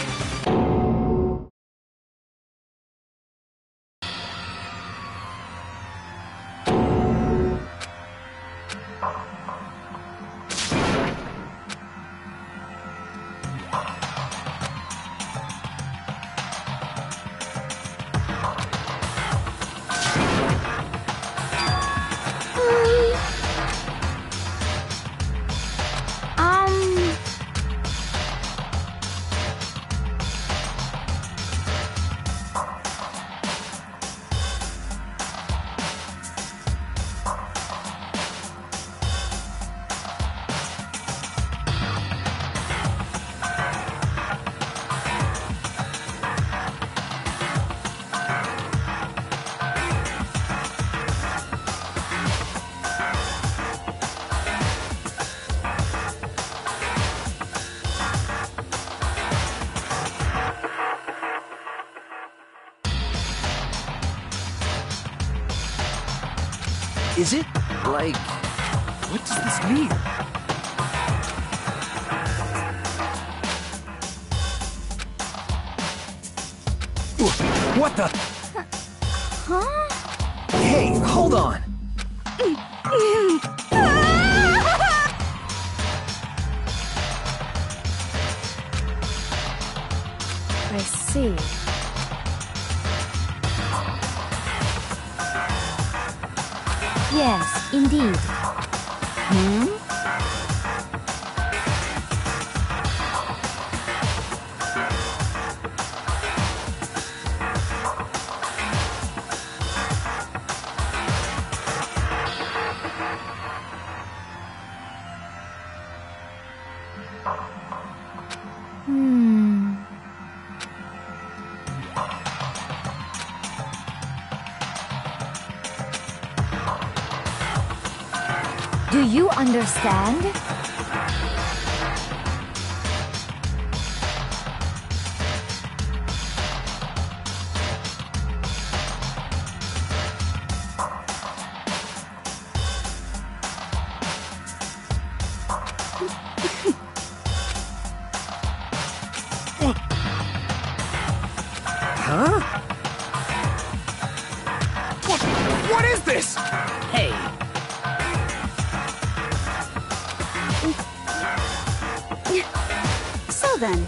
Is it, like... What does this mean? What the? Huh? Hey, hold on! I see. Yes, indeed. Do you understand? Huh? What is this? Hey! So then.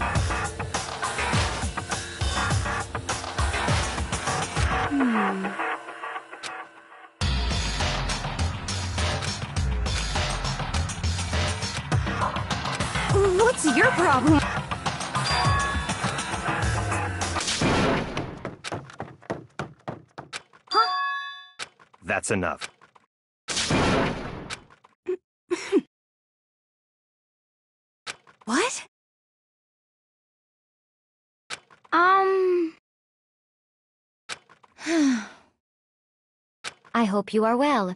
What's your problem? That's enough. What? I hope you are well.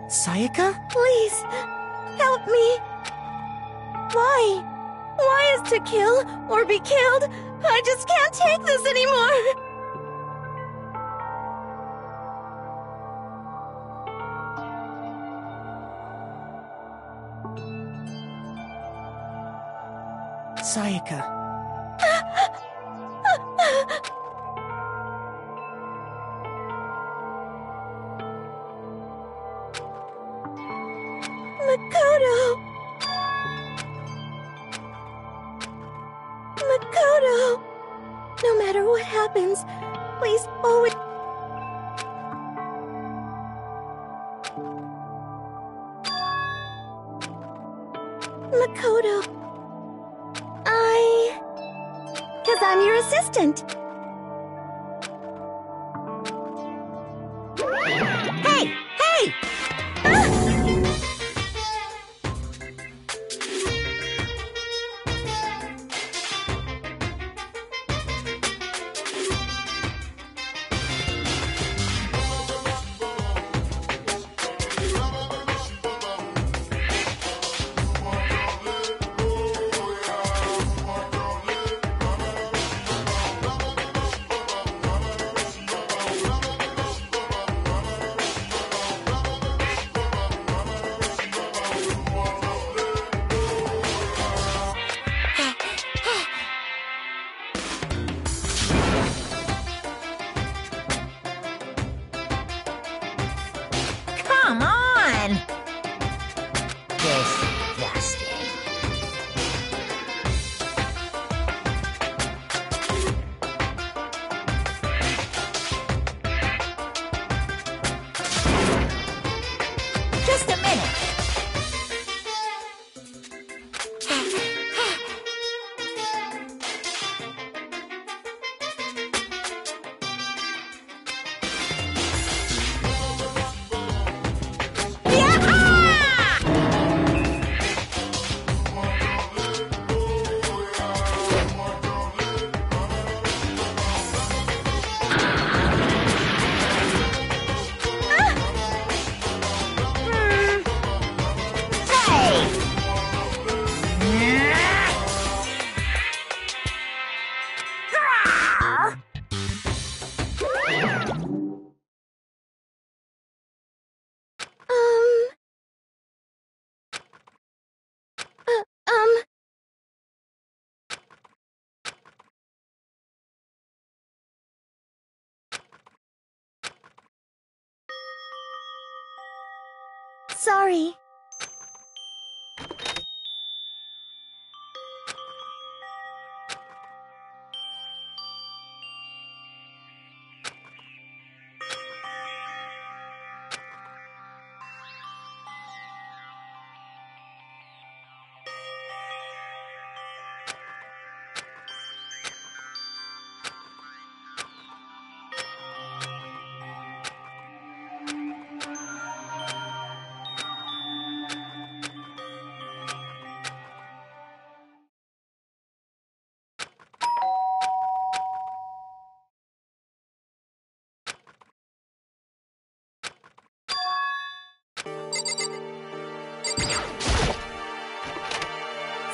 Sayaka? Please, help me. Why? Why is to kill or be killed? I just can't take this anymore. Sayaka. Makoto! Makoto! No matter what happens, please always... Makoto... Because I'm your assistant. Hey! Hey! Come on! Disgusting. Just a minute. Sorry.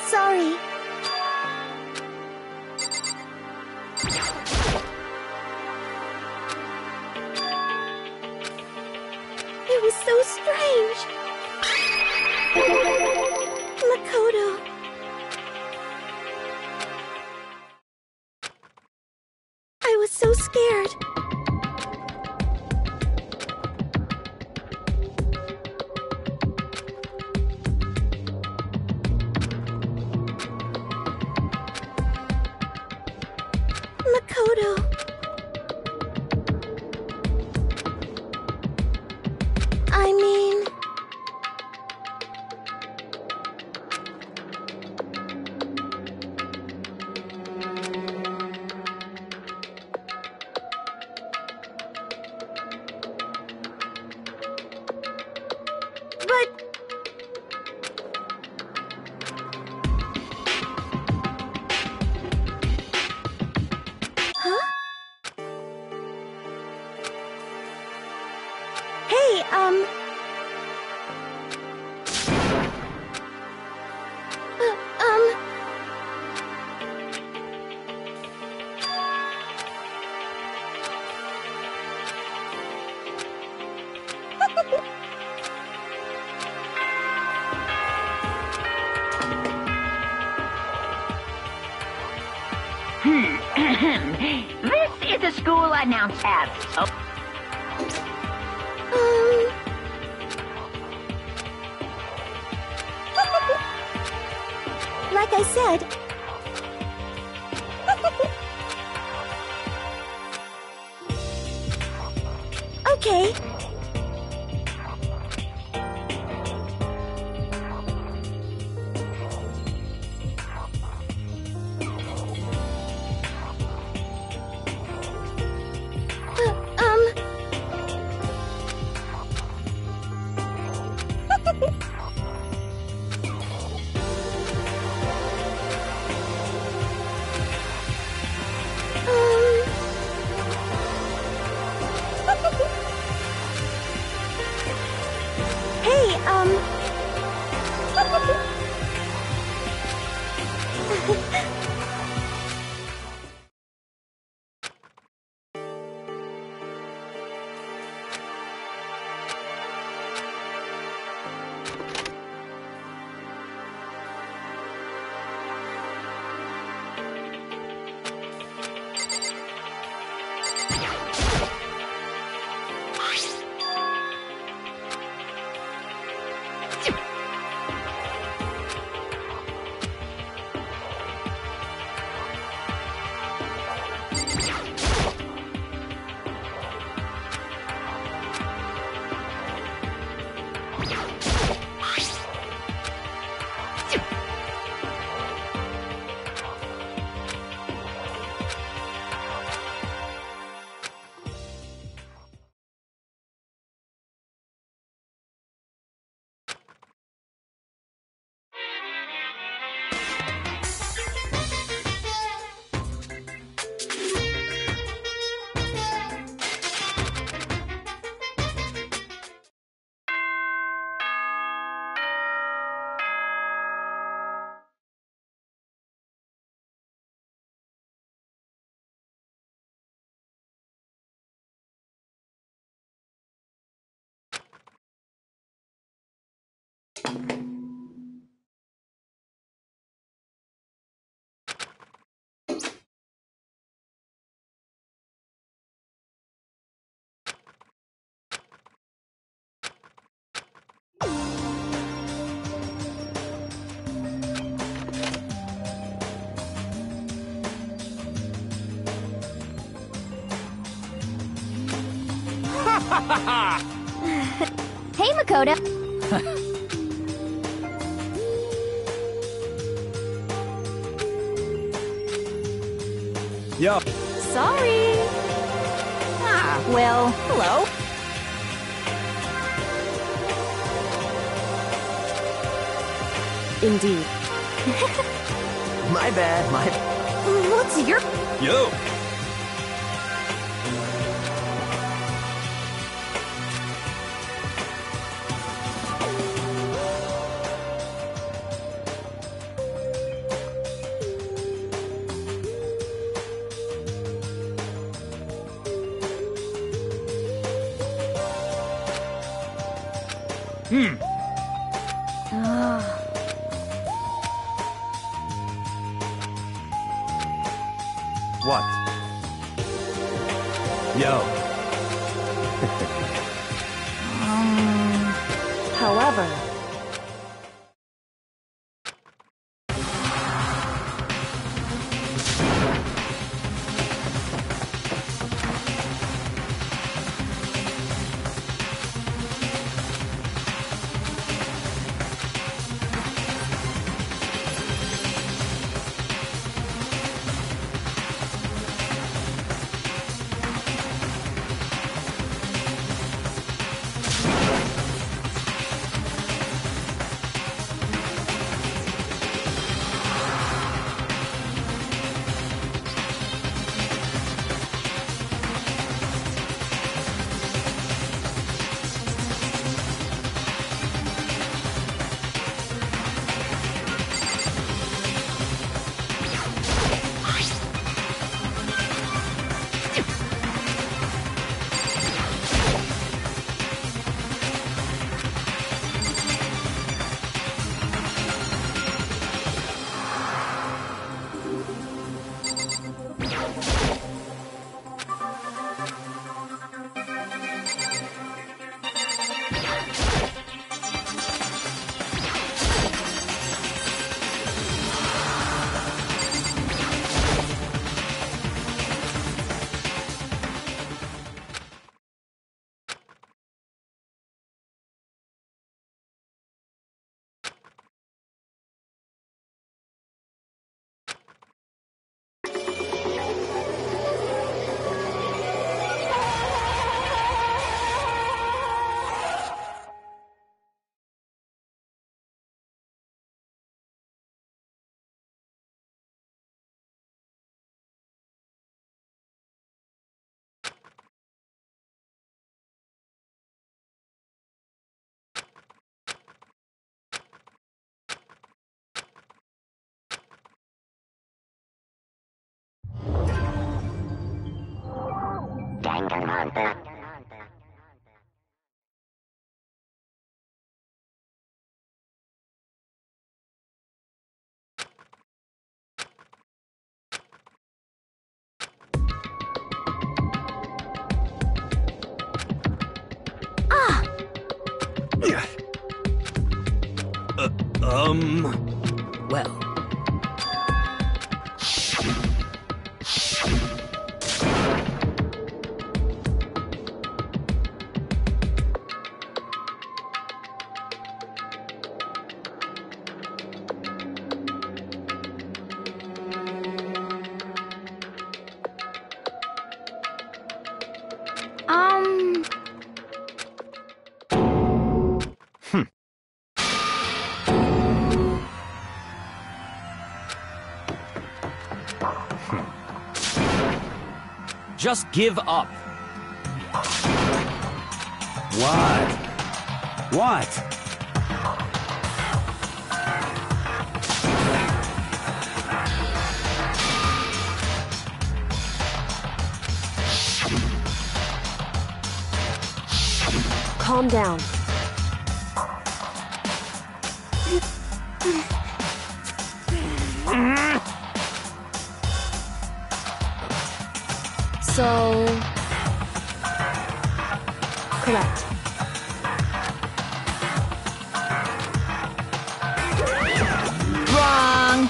Sorry. It was so strange. Makoto. I was so scared. Makoto. I mean... But... Huh? Hey, This is a school announced as... Like I said... Okay. Hey, Makoto. Yo. Sorry. Well, hello. Indeed. My bad, my... What's your... Yo. What? Yo. However... Danaganronpa. Well. Just give up. What? What? Calm down. So... correct. Wrong!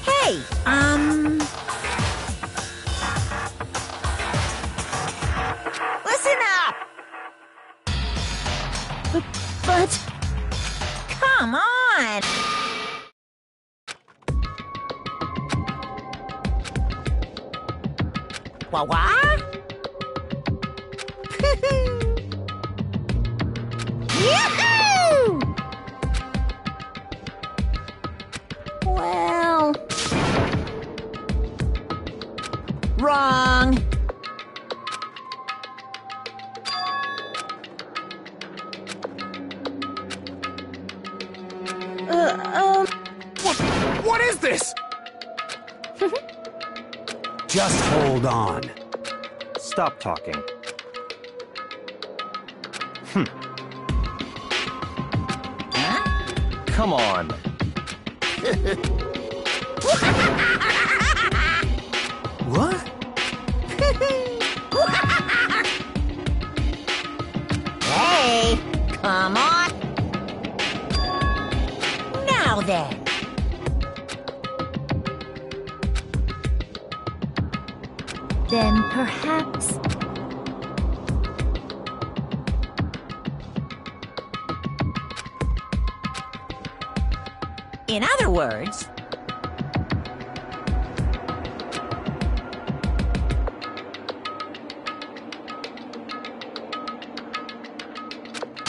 Hey, listen up! But... come on! What? Yahoo! Well... wrong. What is this? Just hold on. Stop talking. Come on. What? Hey, come on. Now then. Then perhaps... in other words...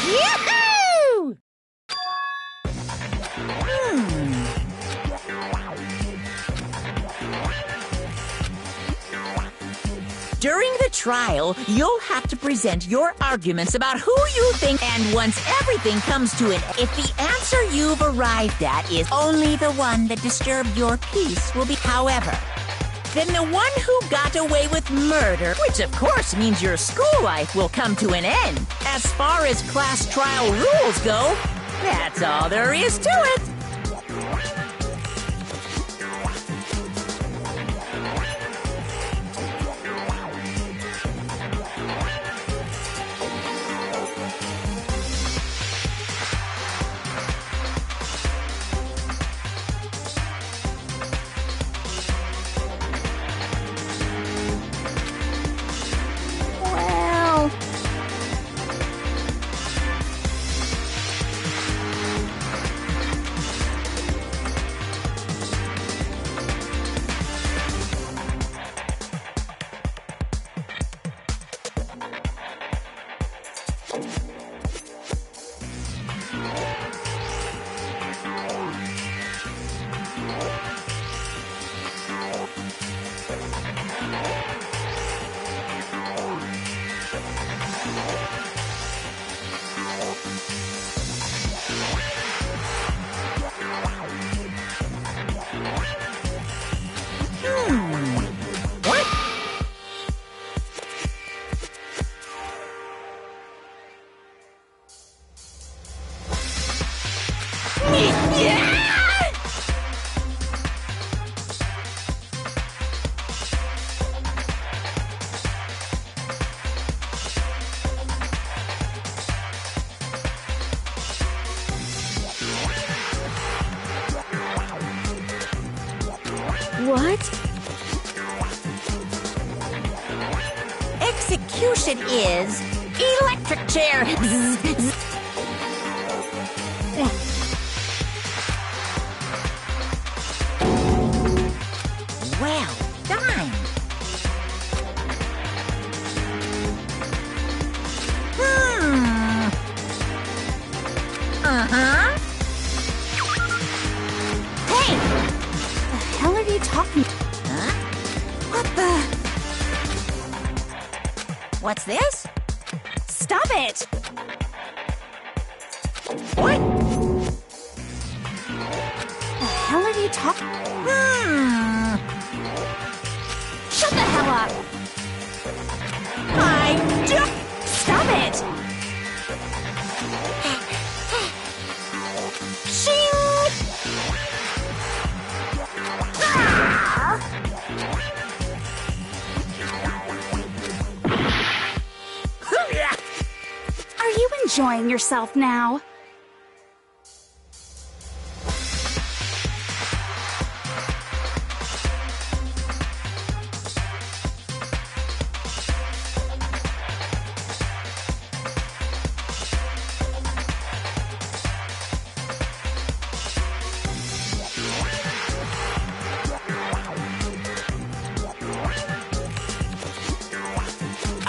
Yahoo! During the trial, you'll have to present your arguments about who you think, and once everything comes to an end, if the answer you've arrived at is only the one that disturbed your peace will be, however, then the one who got away with murder, which of course means your school life will come to an end. As far as class trial rules go, that's all there is to it. What? Execution is electric chair. Well done. Uh-huh. Hey! The hell are you talking? Huh? What the? What's this? Stop it! What? The hell are you talking? Shut the hell up! I just... Stop it! Are you enjoying yourself now?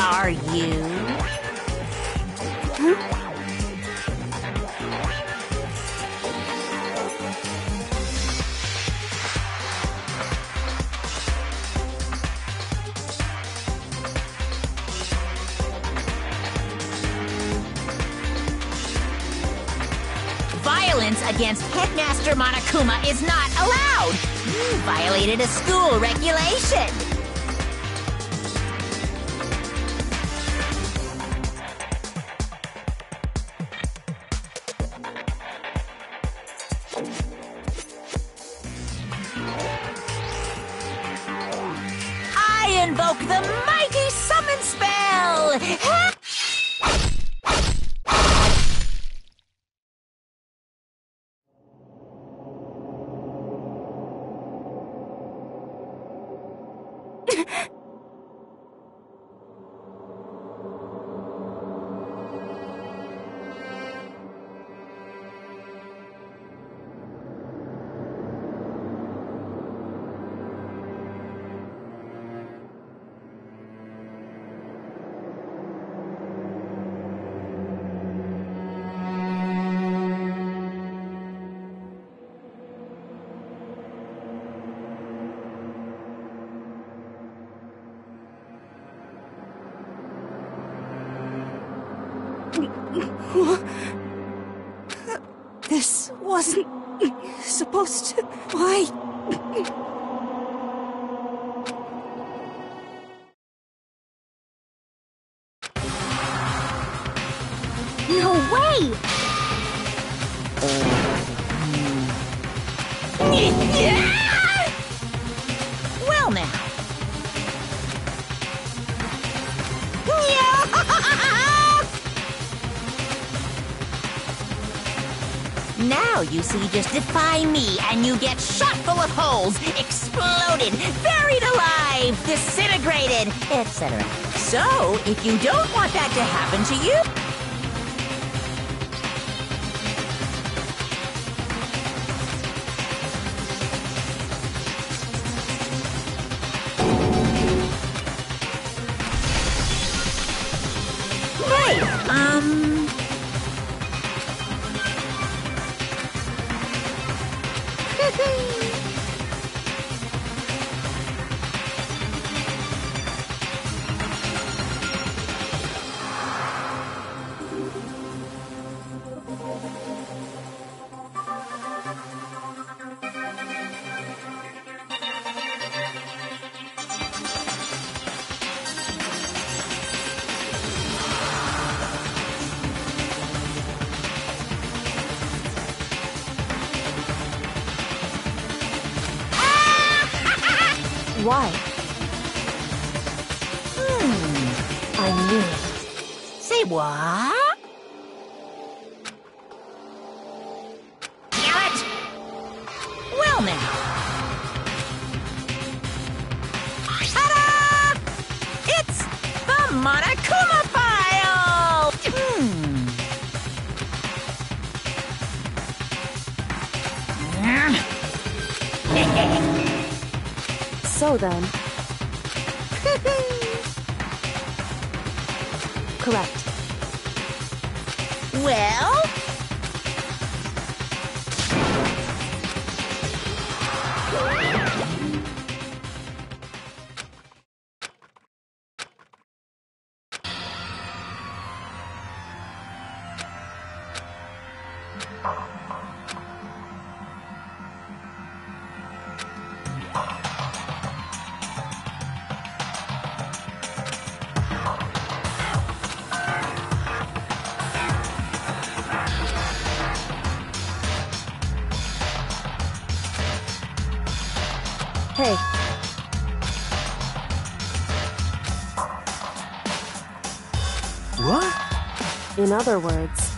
Are you? Violence against Headmaster Monokuma is not allowed! You violated a school regulation! I invoke the mighty summon spell! This wasn't supposed to... Why? No way! Well now. Now you see, just defy me and you get shot full of holes, exploded, buried alive, disintegrated, etc. So, if you don't want that to happen to you... Why? I knew it. Say what? Damn it! Well now. Monokuma file! So then... Correct. Well? Hey. What? In other words...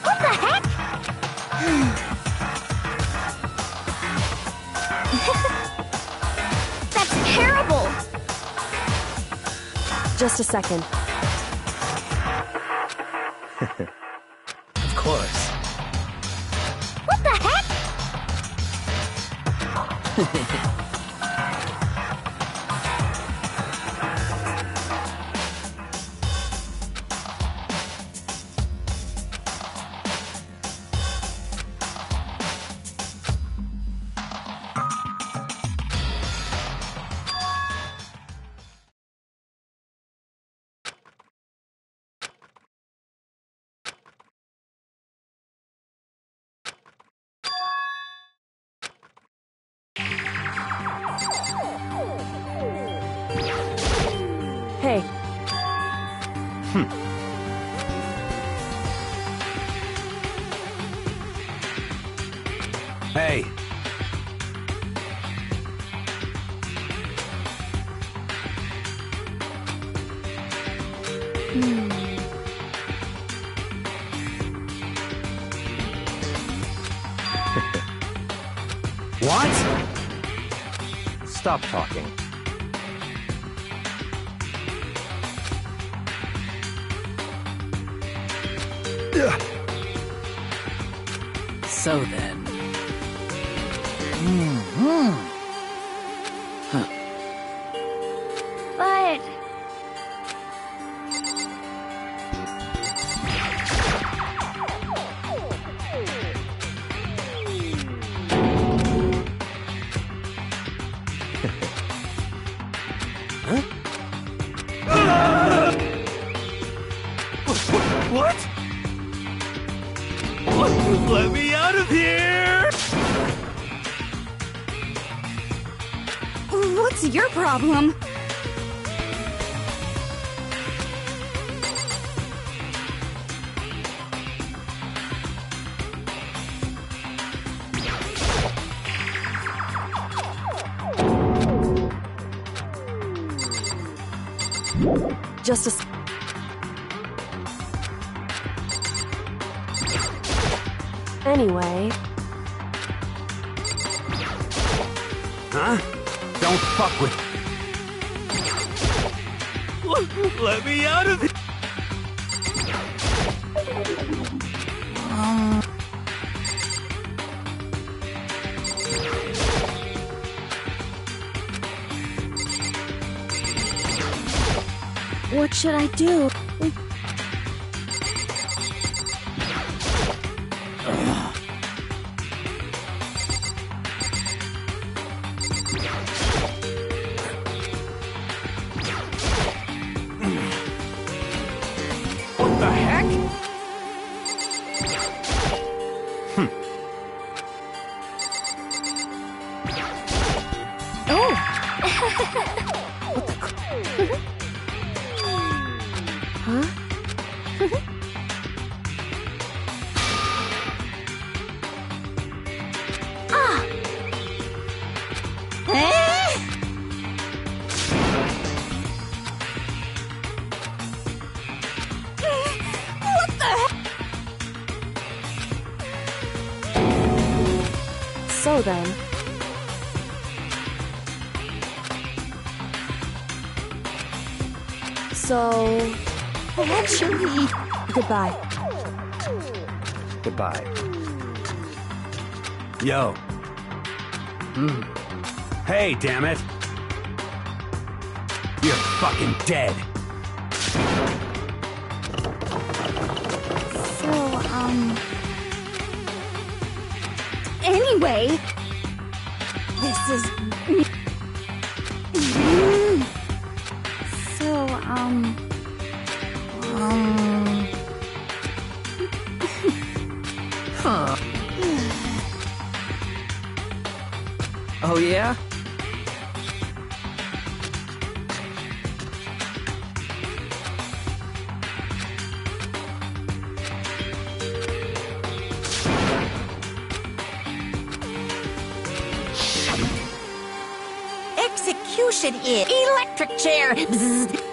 What the heck? That's terrible! Just a second. Of course. What the heck? Hey. Hey. What? Stop talking. So then... But... What? Let me out of here! What's your problem? Just a... Anyway... Huh? Don't fuck with... Let me out of here! What should I do? What the heck? What the So then... So... Actually... Goodbye. Goodbye. Yo. Hey, damn it. You're fucking dead. Anyway... This is... So, Huh. Oh, yeah? Execution is electric chair. Bzzz.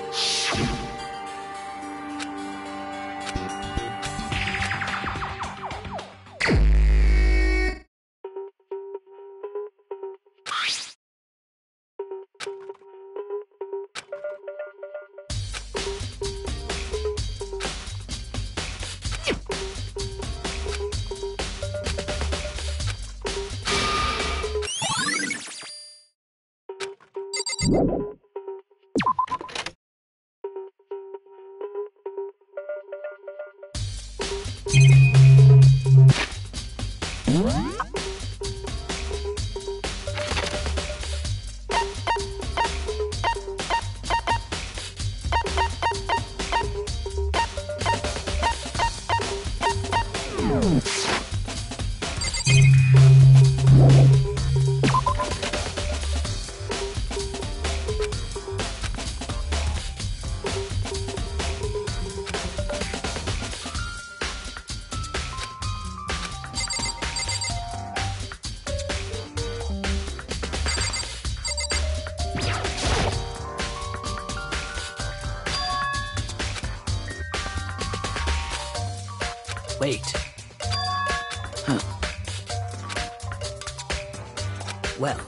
Wait. Huh. Well.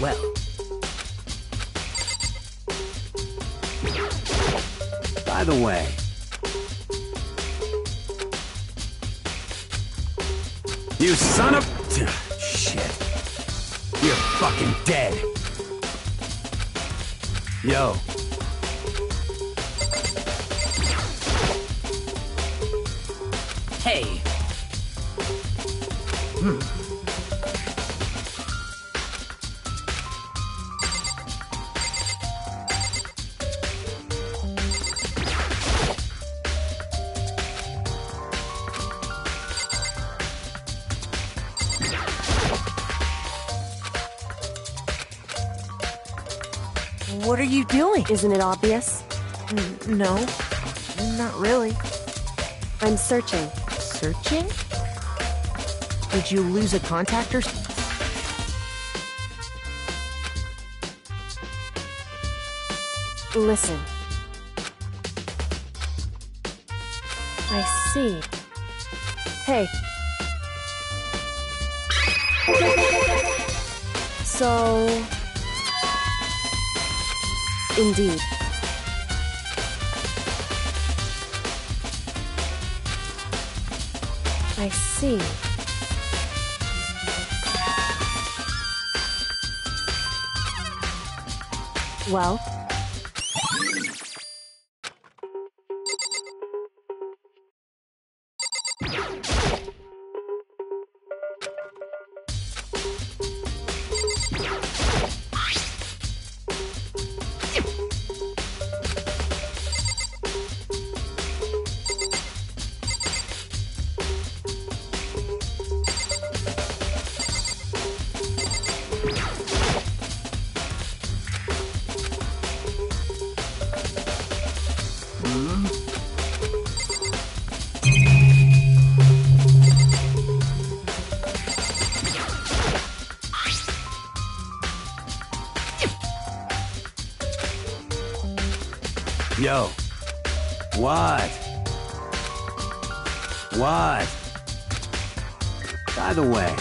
Well. By the way, you son of... Shit. You're fucking dead. Yo. Hey. What are you doing? Isn't it obvious? No, not really. I'm searching. Searching? Did you lose a contact or Listen, see. Hey. So... Indeed. I see. Well? Yo. What? What? By the way...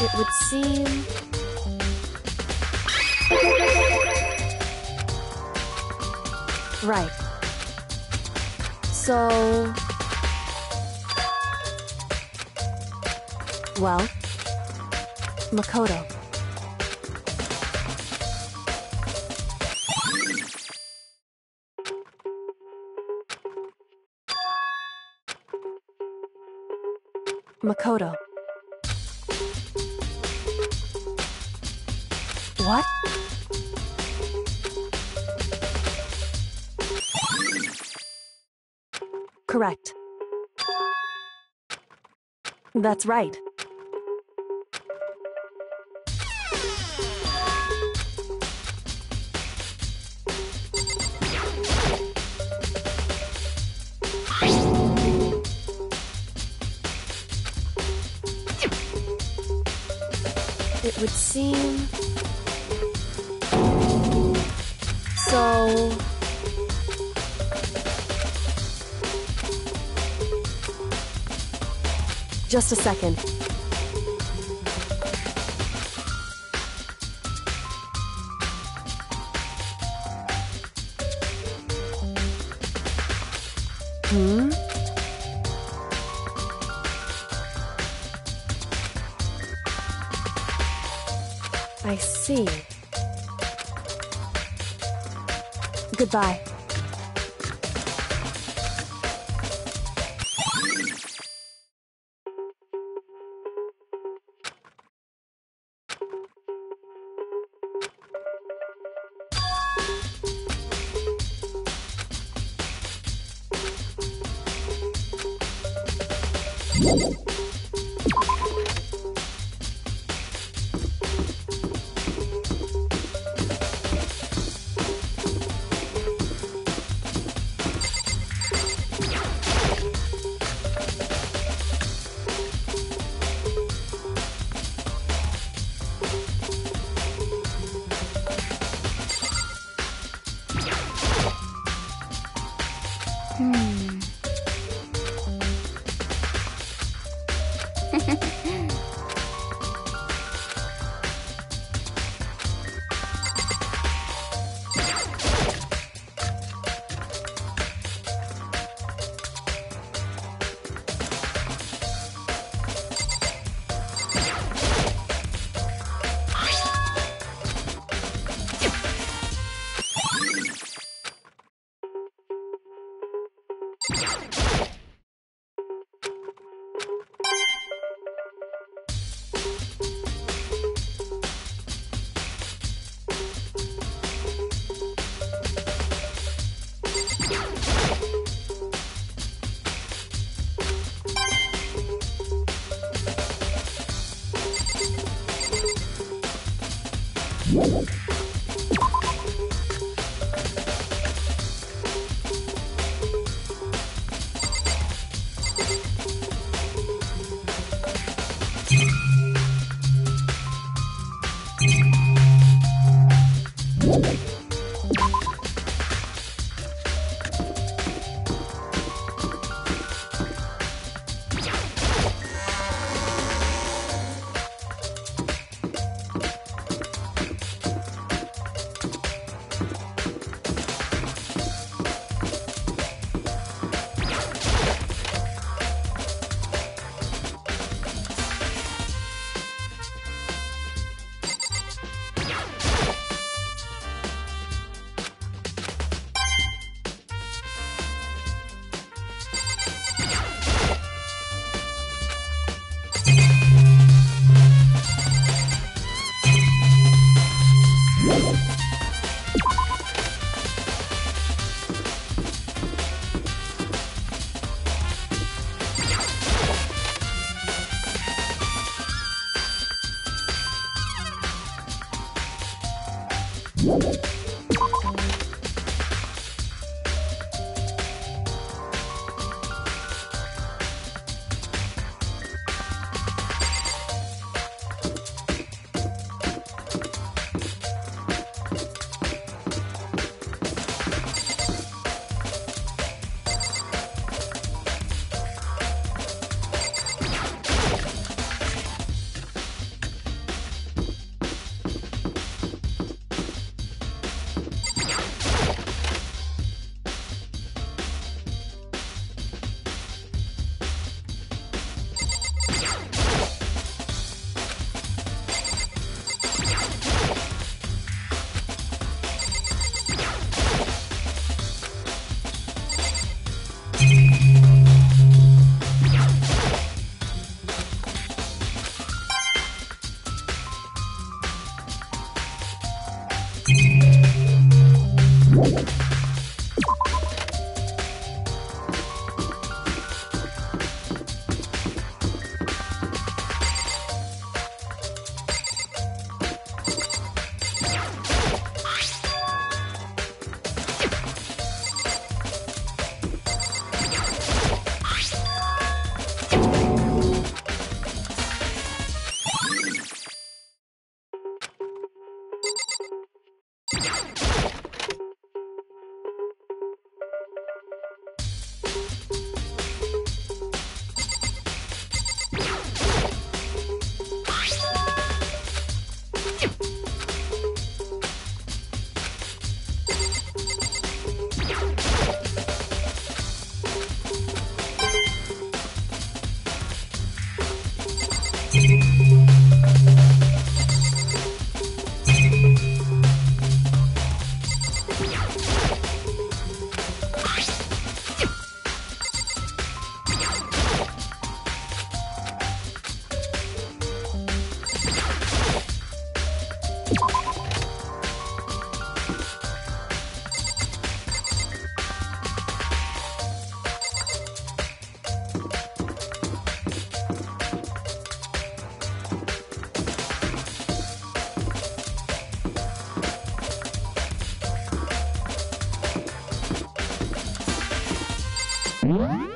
It would seem... Right. So... Well... Makoto. Makoto. What? Correct. That's right. It would seem... Just a second. Hmm? I see. Goodbye. Huh?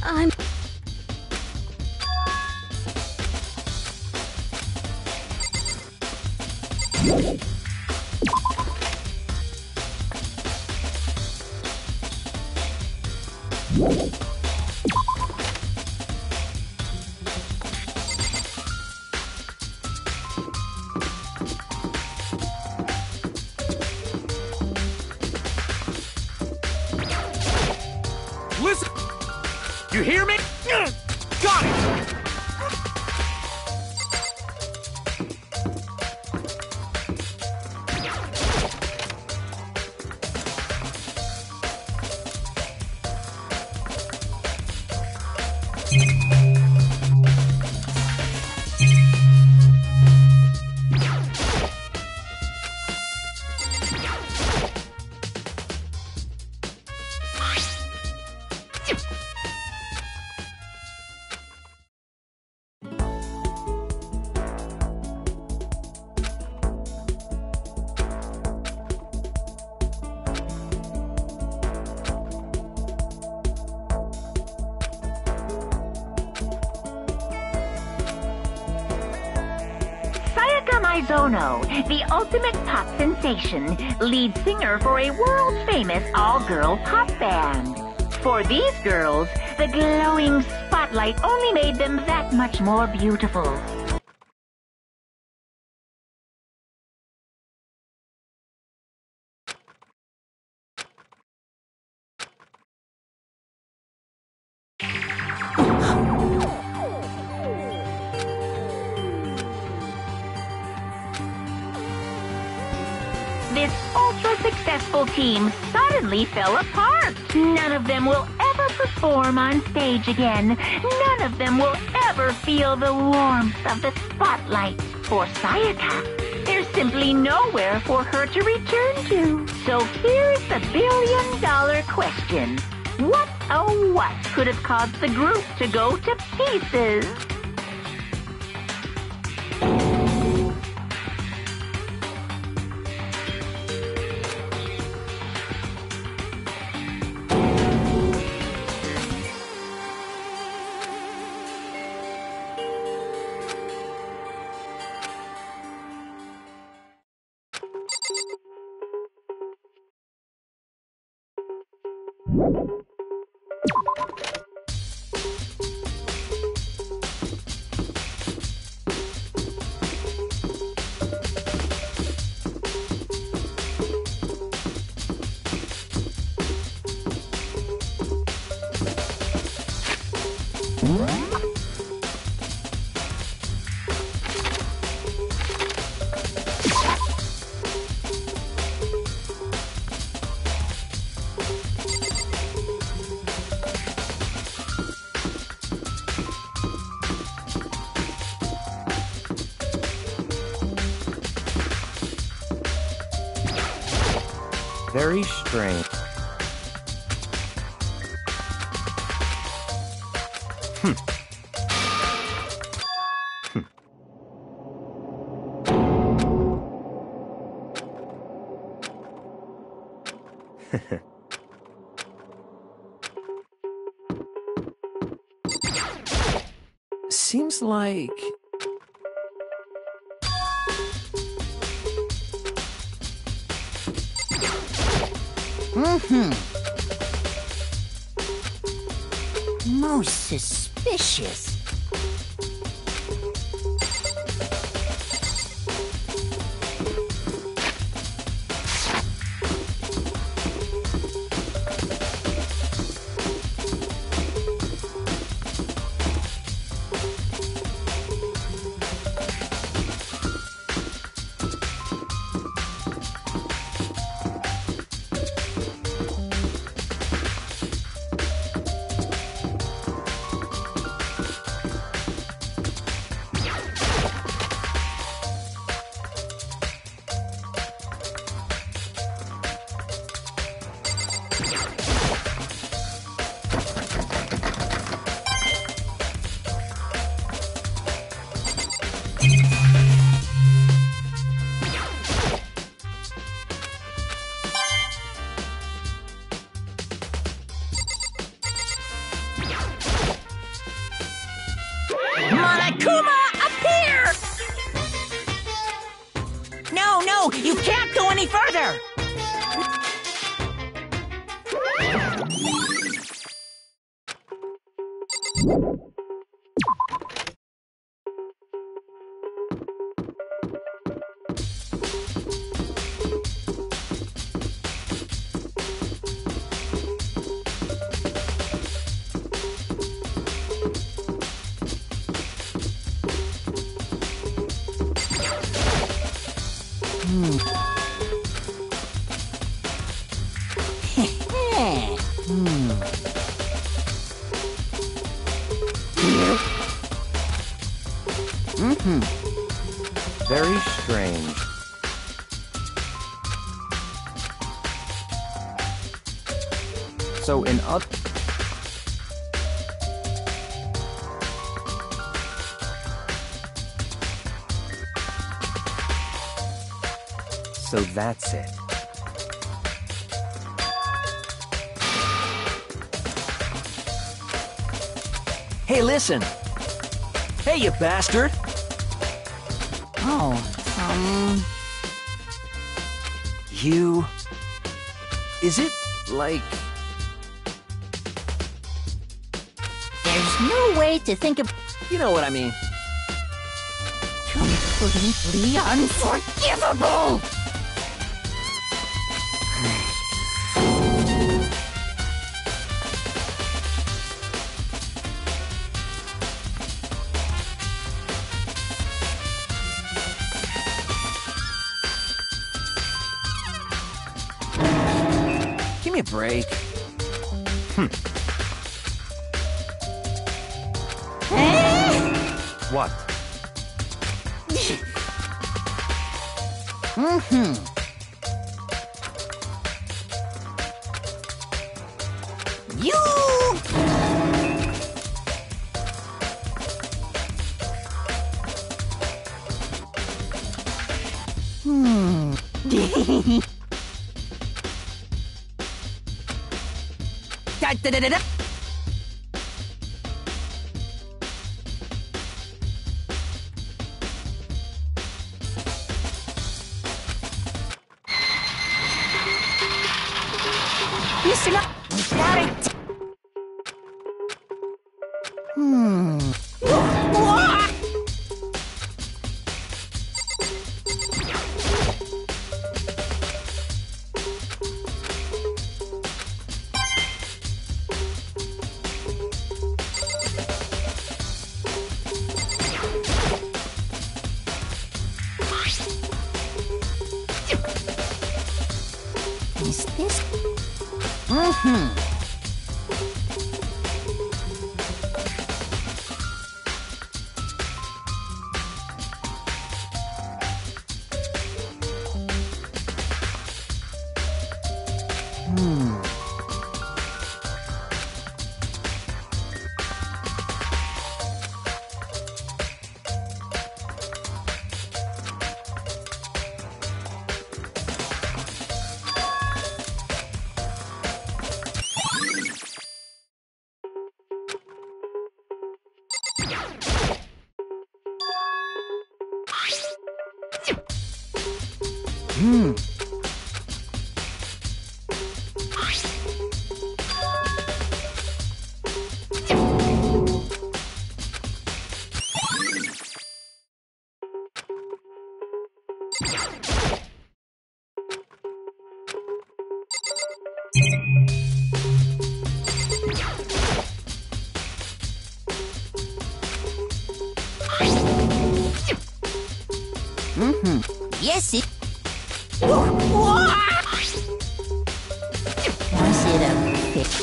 I'm... Listen! You hear me? Got it! Mizono, the ultimate pop sensation, lead singer for a world-famous all-girl pop band. For these girls, the glowing spotlight only made them that much more beautiful. This ultra-successful team suddenly fell apart. None of them will ever perform on stage again. None of them will ever feel the warmth of the spotlight. For Sayaka, there's simply nowhere for her to return to. So here's the billion-dollar question. What, oh what, could have caused the group to go to pieces? Very strange. seems like... Most suspicious. Monokuma, appear! No, you can't go any further! Very strange. So in So that's it. Hey, listen! Hey, you bastard! Oh, You... Is it, like... There's no way to think of... You know what I mean. Completely unforgivable! Give me a break. What? You... Da-da-da-da-da. Listen up. Got it. Is this? Yes, it... Was it a fish?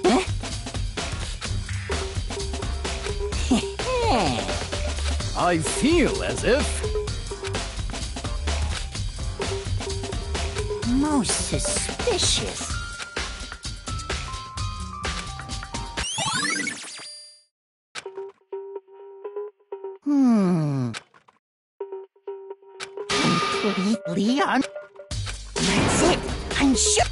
Huh? I feel as if... Most suspicious. Leon? That's it. I'm sure.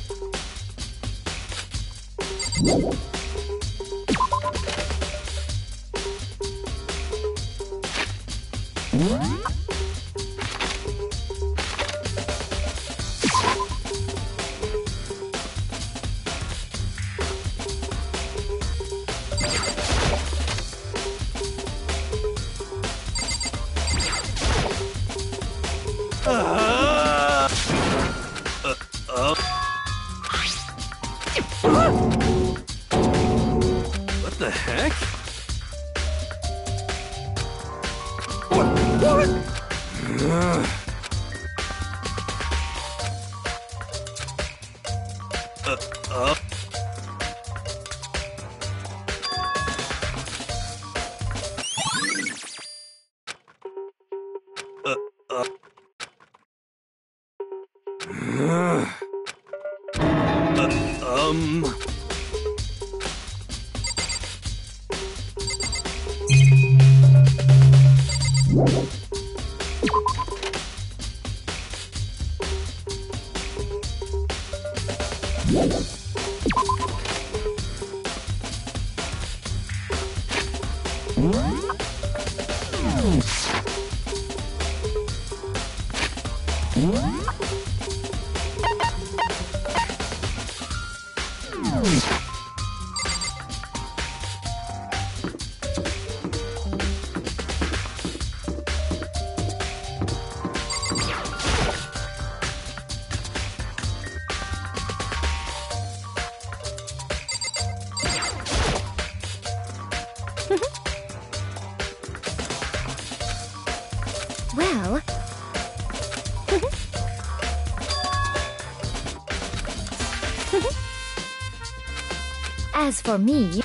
What the heck? Well... As for me...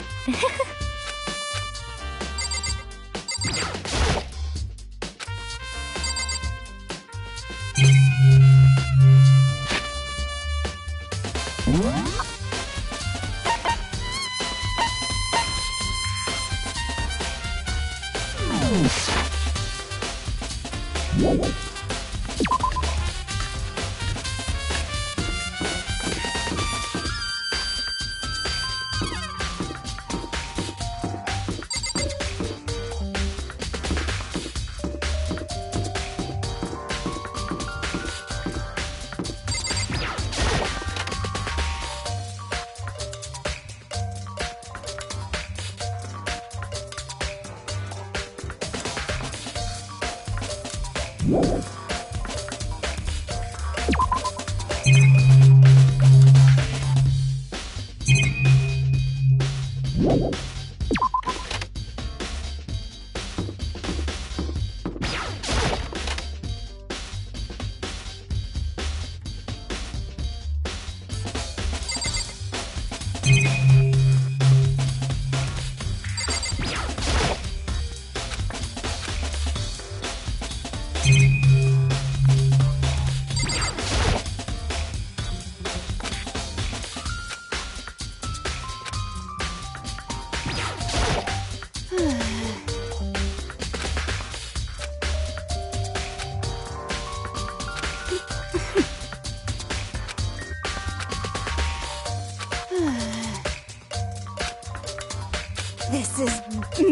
This is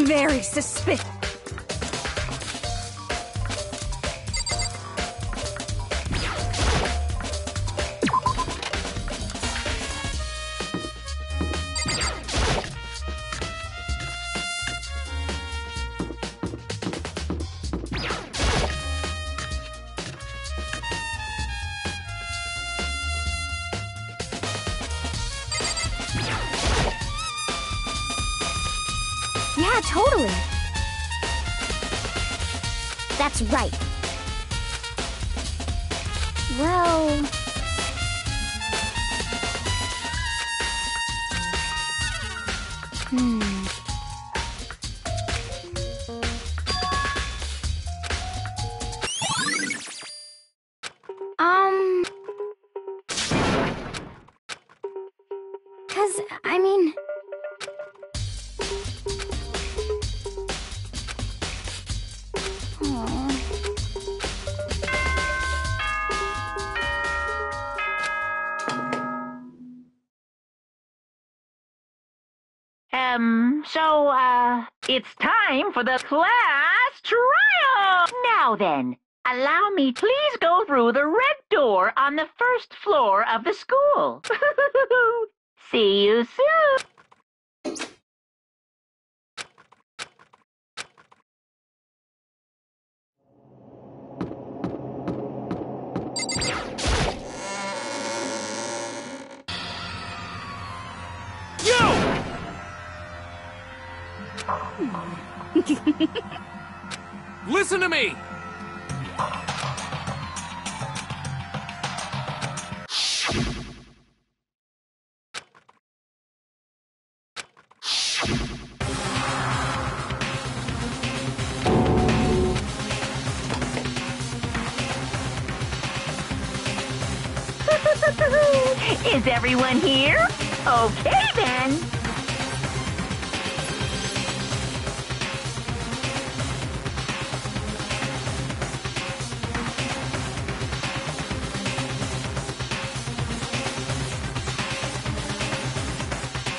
very suspicious. Totally. That's right. Well... I mean... It's time for the class trial! Now then, allow me please go through the red door on the first floor of the school. See you soon! Listen to me! Is everyone here? Okay then.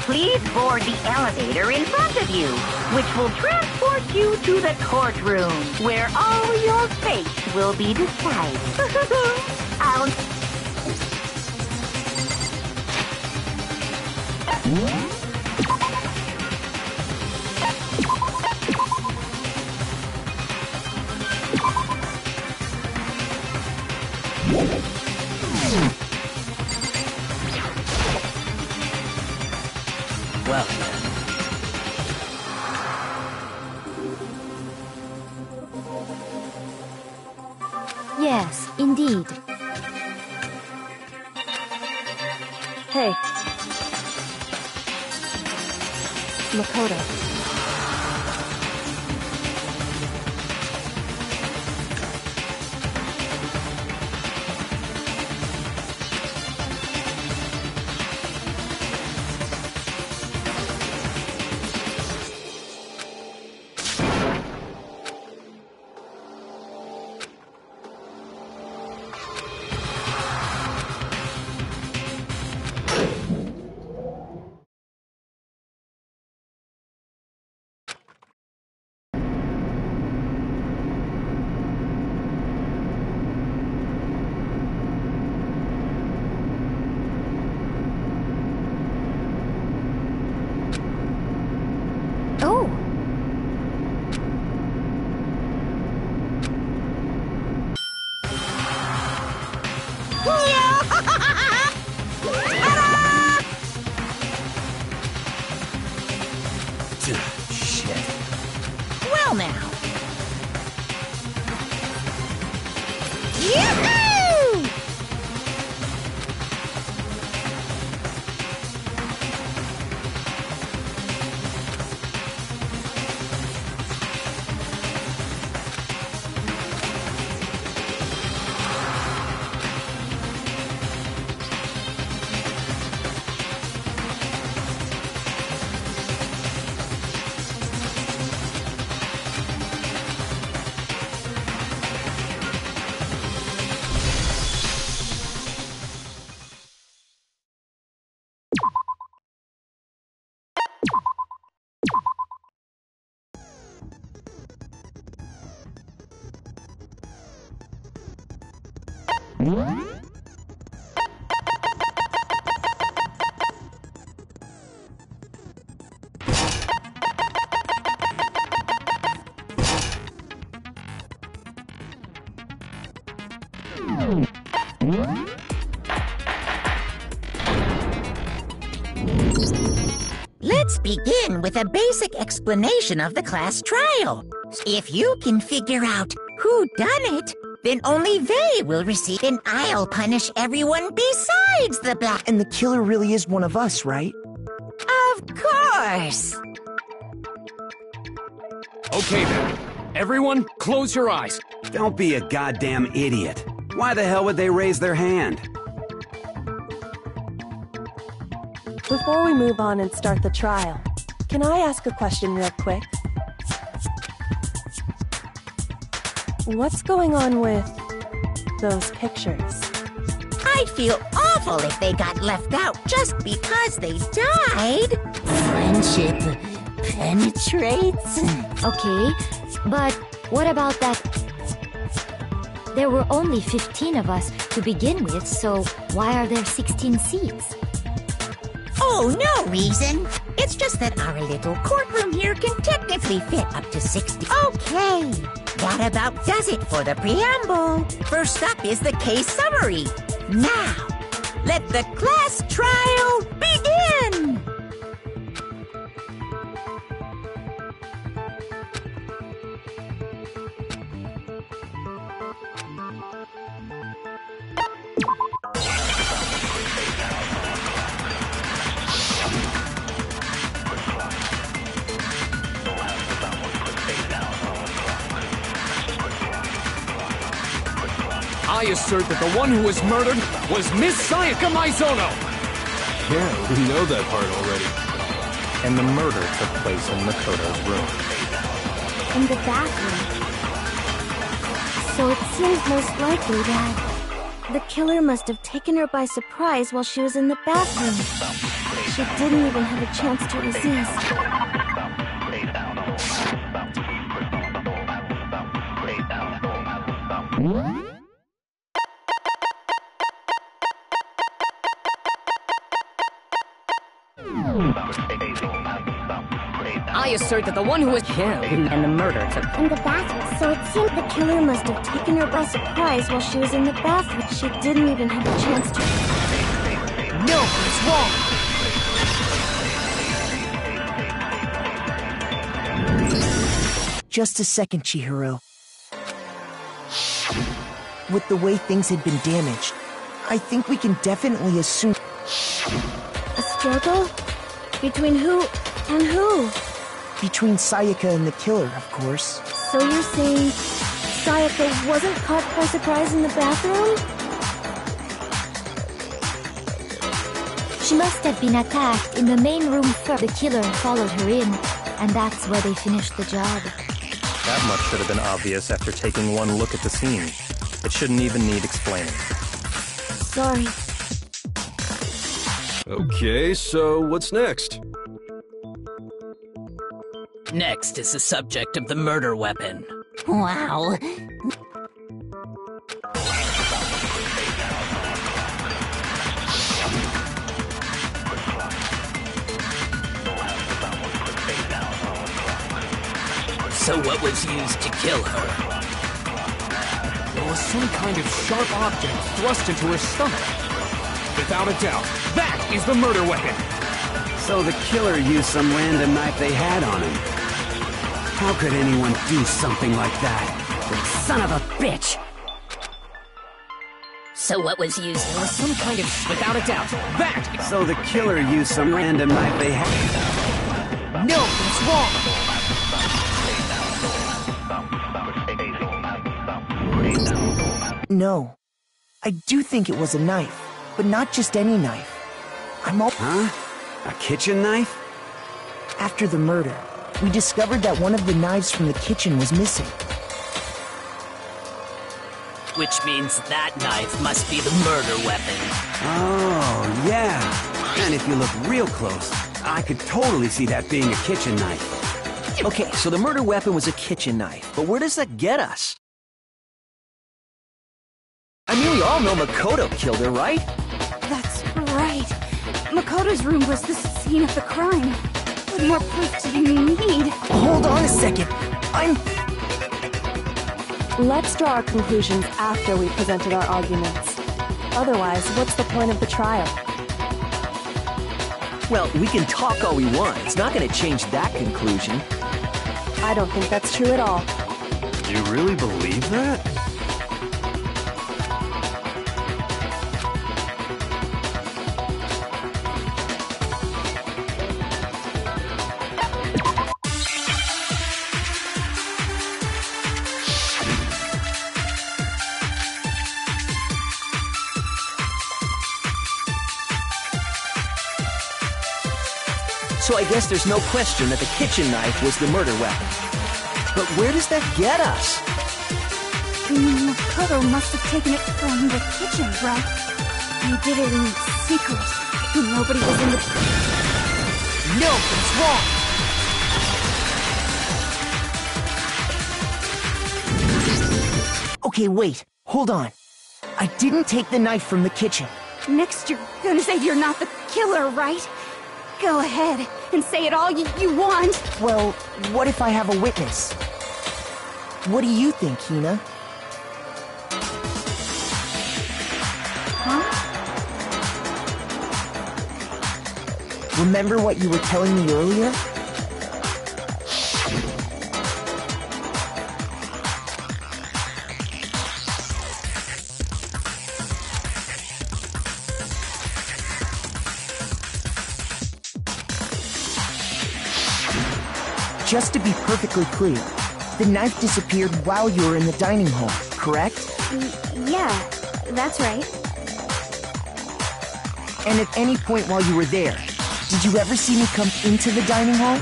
Please board the elevator in front of you, which will transport you to the courtroom, where all your fates will be decided. Well, yes, indeed. Hey. Makoto. Well now. Yoo-hoo! Let's begin with a basic explanation of the class trial. If you can figure out who done it, then only they will receive, and I'll punish everyone besides the black. And the killer really is one of us, right? Of course! Okay then. Everyone, close your eyes. Don't be a goddamn idiot. Why the hell would they raise their hand? Before we move on and start the trial, can I ask a question real quick? What's going on with those pictures? I'd feel awful if they got left out just because they died. Friendship penetrates. Okay, but what about that? There were only 15 of us to begin with, so why are there 16 seats? Oh, no reason. It's just that our little courtroom here can technically fit up to 60. Okay, that about does it for the preamble. First up is the case summary. Now, let the class trial begin! I assert that the one who was murdered was Miss Sayaka Maizono! Yeah, we know that part already. And the murder took place in Makoto's room. In the bathroom. So it seems most likely that the killer must have taken her by surprise while she was in the bathroom. She didn't even have a chance to resist. I assert that the one who was killed and the murder took in the bathroom. So it seemed the killer must have taken her by surprise while she was in the bathroom. She didn't even have a chance to... No, it's wrong! Just a second, Chihiro. With the way things had been damaged, I think we can definitely assume... A struggle? Between who and who? Between Sayaka and the killer, of course. So you're saying Sayaka wasn't caught by surprise in the bathroom? She must have been attacked in the main room first. The killer followed her in, and that's where they finished the job. That much should have been obvious after taking one look at the scene. It shouldn't even need explaining. Sorry. Okay, so what's next? Next is the subject of the murder weapon. Wow. So what was used to kill her? There was some kind of sharp object thrust into her stomach. Without a doubt, that is the murder weapon! So the killer used some random knife they had on him. How could anyone do something like that? Son of a bitch! So what was used? There was some kind of... Without a doubt, that! So the killer used some random knife they had... No, it's wrong! No. I do think it was a knife, but not just any knife. I'm all... Huh? A kitchen knife? After the murder, we discovered that one of the knives from the kitchen was missing. Which means that knife must be the murder weapon. Oh, yeah. And if you look real close, I could totally see that being a kitchen knife. Okay, so the murder weapon was a kitchen knife, but where does that get us? I mean, we all know Makoto killed her, right? That's right. Makoto's room was the scene of the crime. What more proof do you need? Hold on a second. Let's draw our conclusions after we've presented our arguments. Otherwise, what's the point of the trial? Well, we can talk all we want. It's not gonna change that conclusion. I don't think that's true at all. You really believe that? So I guess there's no question that the kitchen knife was the murder weapon. But where does that get us? Makoto must have taken it from the kitchen, right? He did it in secret. Nobody was in the... No, it's wrong! Okay, wait. Hold on. I didn't take the knife from the kitchen. Next you're gonna say you're not the killer, right? Go ahead and say it all you want. Well, what if I have a witness? What do you think, Hina? Huh? Remember what you were telling me earlier? Just to be perfectly clear, the knife disappeared while you were in the dining hall, correct? Yeah, that's right. And at any point while you were there, did you ever see me come into the dining hall?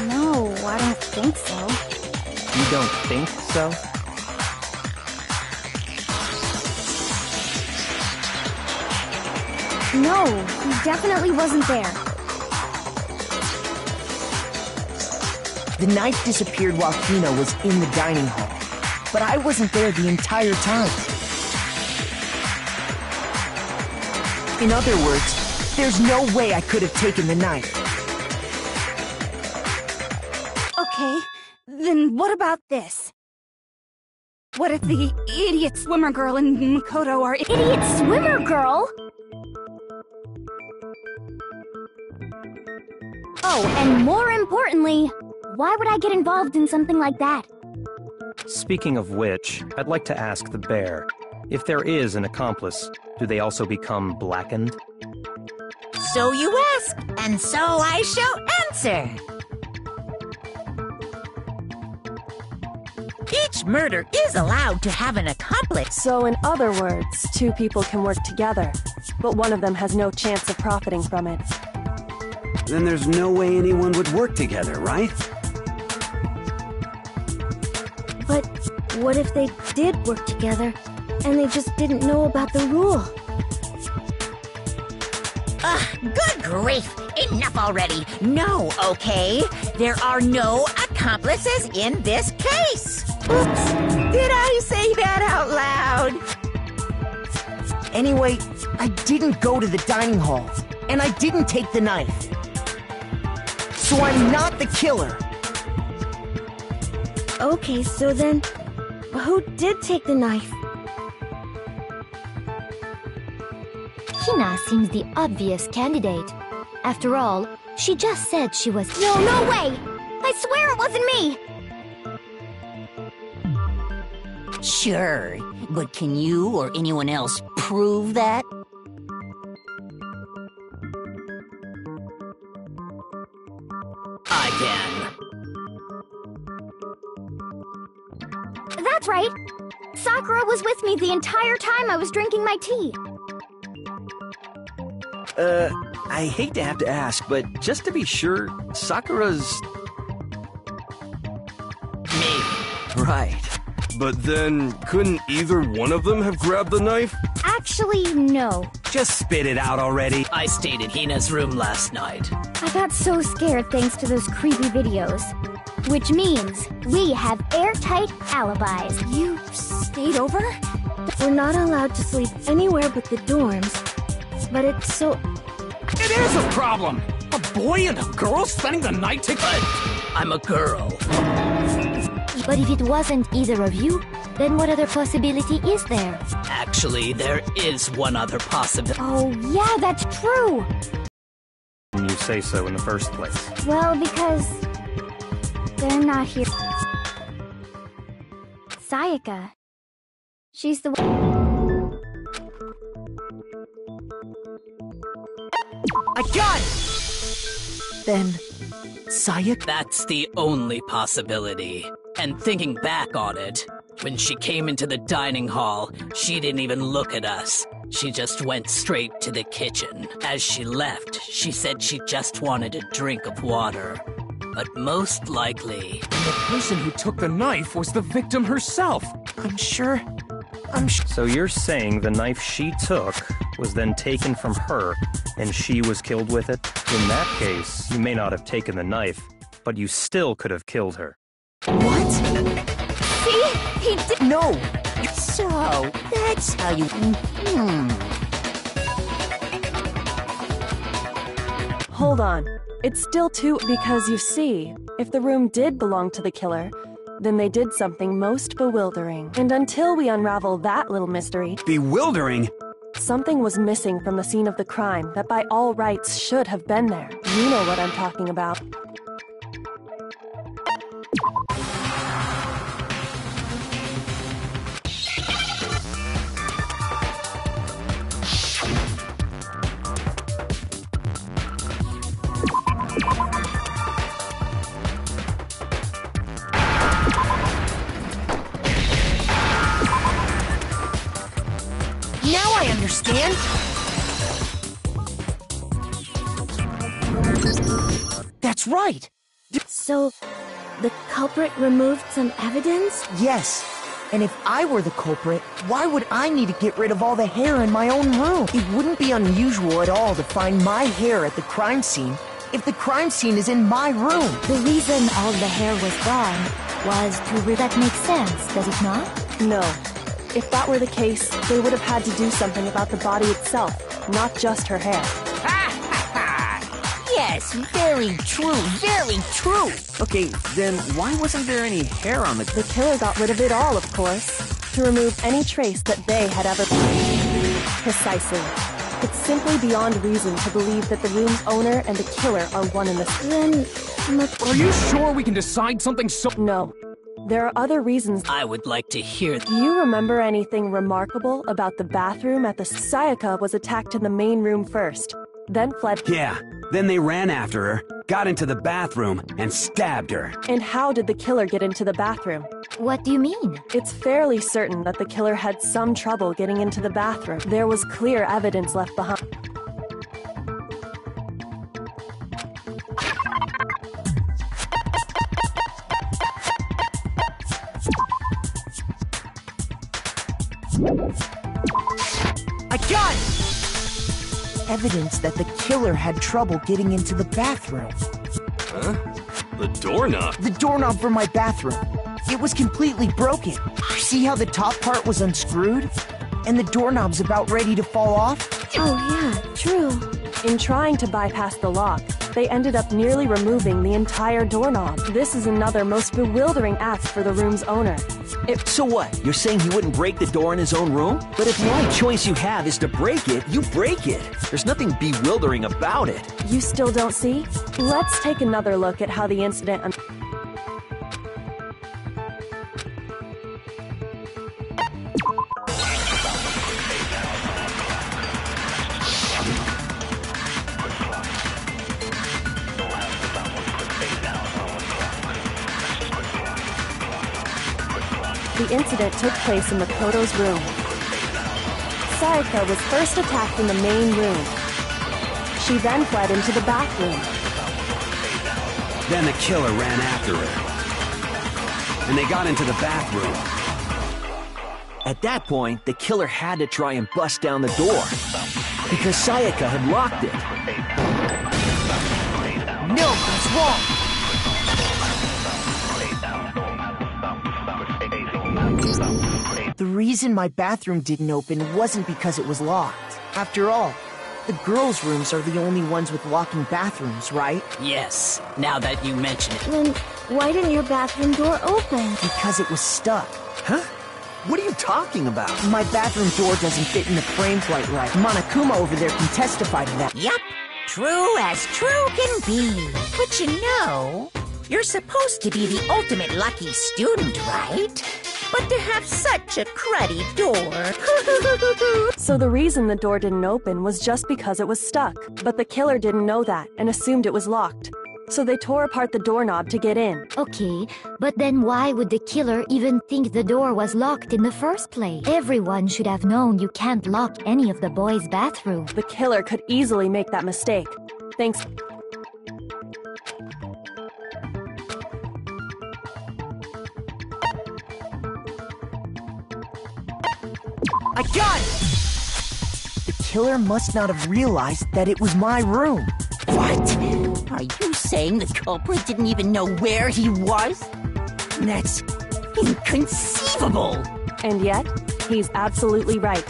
No, I don't think so. You don't think so? No, he definitely wasn't there. The knife disappeared while Hina was in the dining hall, but I wasn't there the entire time. In other words, there's no way I could have taken the knife. Okay, then what about this? What if the idiot swimmer girl and Makoto are... Idiot swimmer girl? Oh, and more importantly, why would I get involved in something like that? Speaking of which, I'd like to ask the bear, if there is an accomplice, do they also become blackened? So you ask, and so I shall answer. Each murder is allowed to have an accomplice. So in other words, two people can work together, but one of them has no chance of profiting from it. Then there's no way anyone would work together, right? But what if they did work together, and they just didn't know about the rule? Good grief! Enough already! No, okay? There are no accomplices in this case! Oops! Did I say that out loud? Anyway, I didn't go to the dining hall, and I didn't take the knife. So I'm not the killer! Okay, so then, who did take the knife? Hina seems the obvious candidate. After all, she just said she was... No way! I swear it wasn't me! Sure, but can you or anyone else prove that? I can. That's right. Sakura was with me the entire time I was drinking my tea. I hate to have to ask, but just to be sure, Sakura's... Me. Right. But then, couldn't either one of them have grabbed the knife? Actually, no. Just spit it out already. I stayed in Hina's room last night. I got so scared thanks to those creepy videos. Which means we have airtight alibis. You stayed over? We're not allowed to sleep anywhere but the dorms. But it's so... It is a problem! A boy and a girl spending the night together? I'm a girl. But if it wasn't either of you, then what other possibility is there? Actually, there is one other possibility. Oh, yeah, that's true. You say so in the first place. Well, because they're not here. Sayaka. She's the one. I got it! Then, Sayaka? That's the only possibility. And thinking back on it, when she came into the dining hall, she didn't even look at us. She just went straight to the kitchen. As she left, she said she just wanted a drink of water. But most likely... The person who took the knife was the victim herself. I'm sure. So you're saying the knife she took was then taken from her, and she was killed with it? In that case, you may not have taken the knife, but you still could have killed her. What? See? He did. No! So, that's how you... Hold on. It's still too... Because you see, if the room did belong to the killer, then they did something most bewildering. And until we unravel that little mystery... Bewildering? Something was missing from the scene of the crime that by all rights should have been there. You know what I'm talking about. Now I understand! That's right! So, the culprit removed some evidence? Yes. And if I were the culprit, why would I need to get rid of all the hair in my own room? It wouldn't be unusual at all to find my hair at the crime scene if the crime scene is in my room. The reason all the hair was gone was to... That makes sense, does it not? No. If that were the case, they would have had to do something about the body itself, not just her hair. Yes, very true, very true. Okay, then why wasn't there any hair on the... The killer got rid of it all, of course, to remove any trace that they had ever... Precisely. It's simply beyond reason to believe that the room's owner and the killer are one and the same. Then... Are you sure we can decide something so... No. There are other reasons. I would like to hear... Do you remember anything remarkable about the bathroom at the... Sayaka was attacked in the main room first, then fled... Yeah, then they ran after her, got into the bathroom, and stabbed her. And how did the killer get into the bathroom? What do you mean? It's fairly certain that the killer had some trouble getting into the bathroom. There was clear evidence left behind. I got it! Evidence that the killer had trouble getting into the bathroom. Huh? The doorknob? The doorknob for my bathroom. It was completely broken. See how the top part was unscrewed? And the doorknob's about ready to fall off? Oh yeah, true. In trying to bypass the lock, they ended up nearly removing the entire doorknob. This is another most bewildering act for the room's owner. So what? You're saying he wouldn't break the door in his own room? But if the only choice you have is to break it, you break it. There's nothing bewildering about it. You still don't see? Let's take another look at how the incident... The incident took place in Makoto's room. Sayaka was first attacked in the main room. She then fled into the bathroom. Then the killer ran after her. And they got into the bathroom. At that point, the killer had to try and bust down the door, because Sayaka had locked it. No, that's wrong! The reason my bathroom didn't open wasn't because it was locked. After all, the girls' rooms are the only ones with locking bathrooms, right? Yes, now that you mention it. Then why didn't your bathroom door open? Because it was stuck. Huh? What are you talking about? My bathroom door doesn't fit in the frame quite right. Monokuma over there can testify to that. Yup, true as true can be. But you know, you're supposed to be the ultimate lucky student, right? But to have such a cruddy door. So the reason the door didn't open was just because it was stuck. But the killer didn't know that and assumed it was locked. So they tore apart the doorknob to get in. Okay, but then why would the killer even think the door was locked in the first place? Everyone should have known you can't lock any of the boys' bathroom. The killer could easily make that mistake. Thanks. I got it! The killer must not have realized that it was my room. What? Are you saying the culprit didn't even know where he was? That's inconceivable! And yet, he's absolutely right.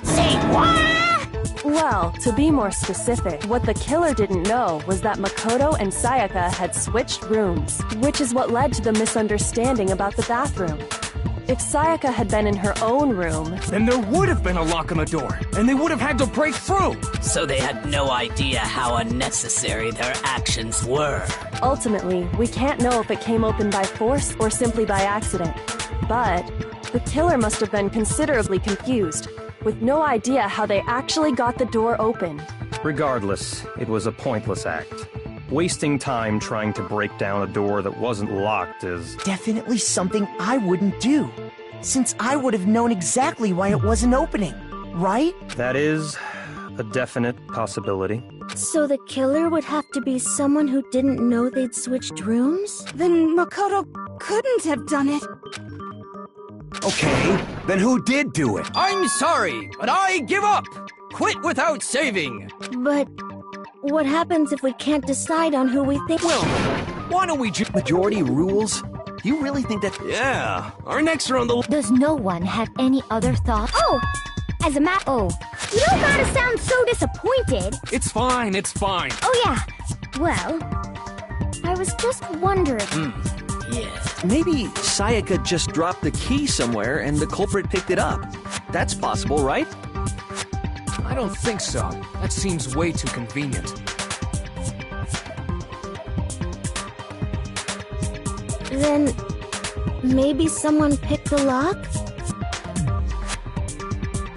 Say what? Well, to be more specific, what the killer didn't know was that Makoto and Sayaka had switched rooms, which is what led to the misunderstanding about the bathroom. If Sayaka had been in her own room, then there would have been a lock on the door, and they would have had to break through. So they had no idea how unnecessary their actions were. Ultimately, we can't know if it came open by force or simply by accident. But the killer must have been considerably confused, with no idea how they actually got the door open. Regardless, it was a pointless act. Wasting time trying to break down a door that wasn't locked is... definitely something I wouldn't do, since I would have known exactly why it wasn't opening, right? That is a definite possibility. So the killer would have to be someone who didn't know they'd switched rooms? Then Makoto couldn't have done it. Okay, then who did do it? I'm sorry, but I give up! Quit without saving! But what happens if we can't decide on who we think? Well, why don't we just... Majority rules? Do you really think that... Yeah, our necks are on the... Does no one have any other thoughts? Oh! As a matter... Oh. You don't gotta sound so disappointed. It's fine, it's fine. Oh yeah. Well, I was just wondering... Yeah. Maybe Sayaka just dropped the key somewhere and the culprit picked it up. That's possible, right? I don't think so. That seems way too convenient. Then maybe someone picked the lock?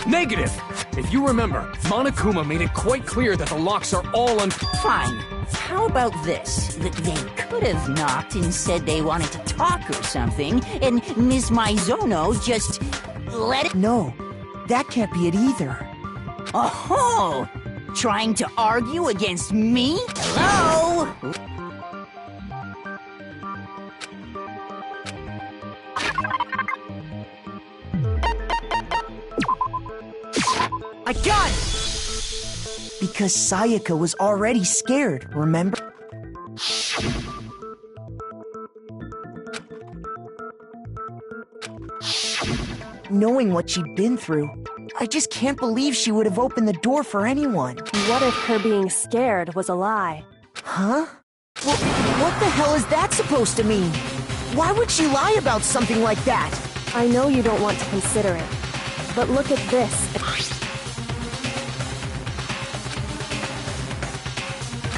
Negative! If you remember, Monokuma made it quite clear that the locks are all Fine. How about this? That they could have knocked and said they wanted to talk or something, and Ms. Maizono just let it... No, that can't be it either. Oh! Trying to argue against me? Hello? I got it! Because Sayaka was already scared, remember? Knowing what she'd been through, I just can't believe she would have opened the door for anyone. What if her being scared was a lie? Huh? Well, what the hell is that supposed to mean? Why would she lie about something like that? I know you don't want to consider it, but look at this.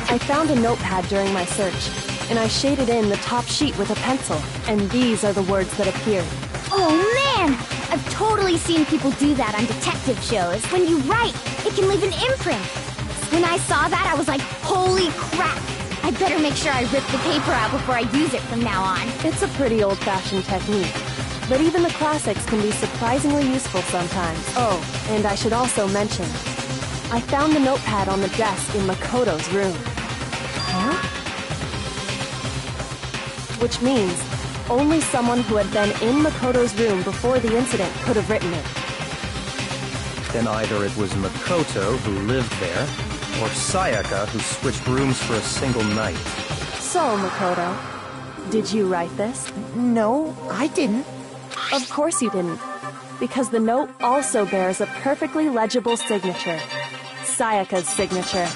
I found a notepad during my search, and I shaded in the top sheet with a pencil, and these are the words that appeared. Oh man! I've totally seen people do that on detective shows. When you write, it can leave an imprint. When I saw that, I was like, holy crap! I better make sure I rip the paper out before I use it from now on. It's a pretty old-fashioned technique, but even the classics can be surprisingly useful sometimes. Oh, and I should also mention, I found the notepad on the desk in Makoto's room. Huh? Which means only someone who had been in Makoto's room before the incident could have written it. Then either it was Makoto who lived there, or Sayaka who switched rooms for a single night. So, Makoto, did you write this? No, I didn't. Of course you didn't, because the note also bears a perfectly legible signature. Sayaka's signature.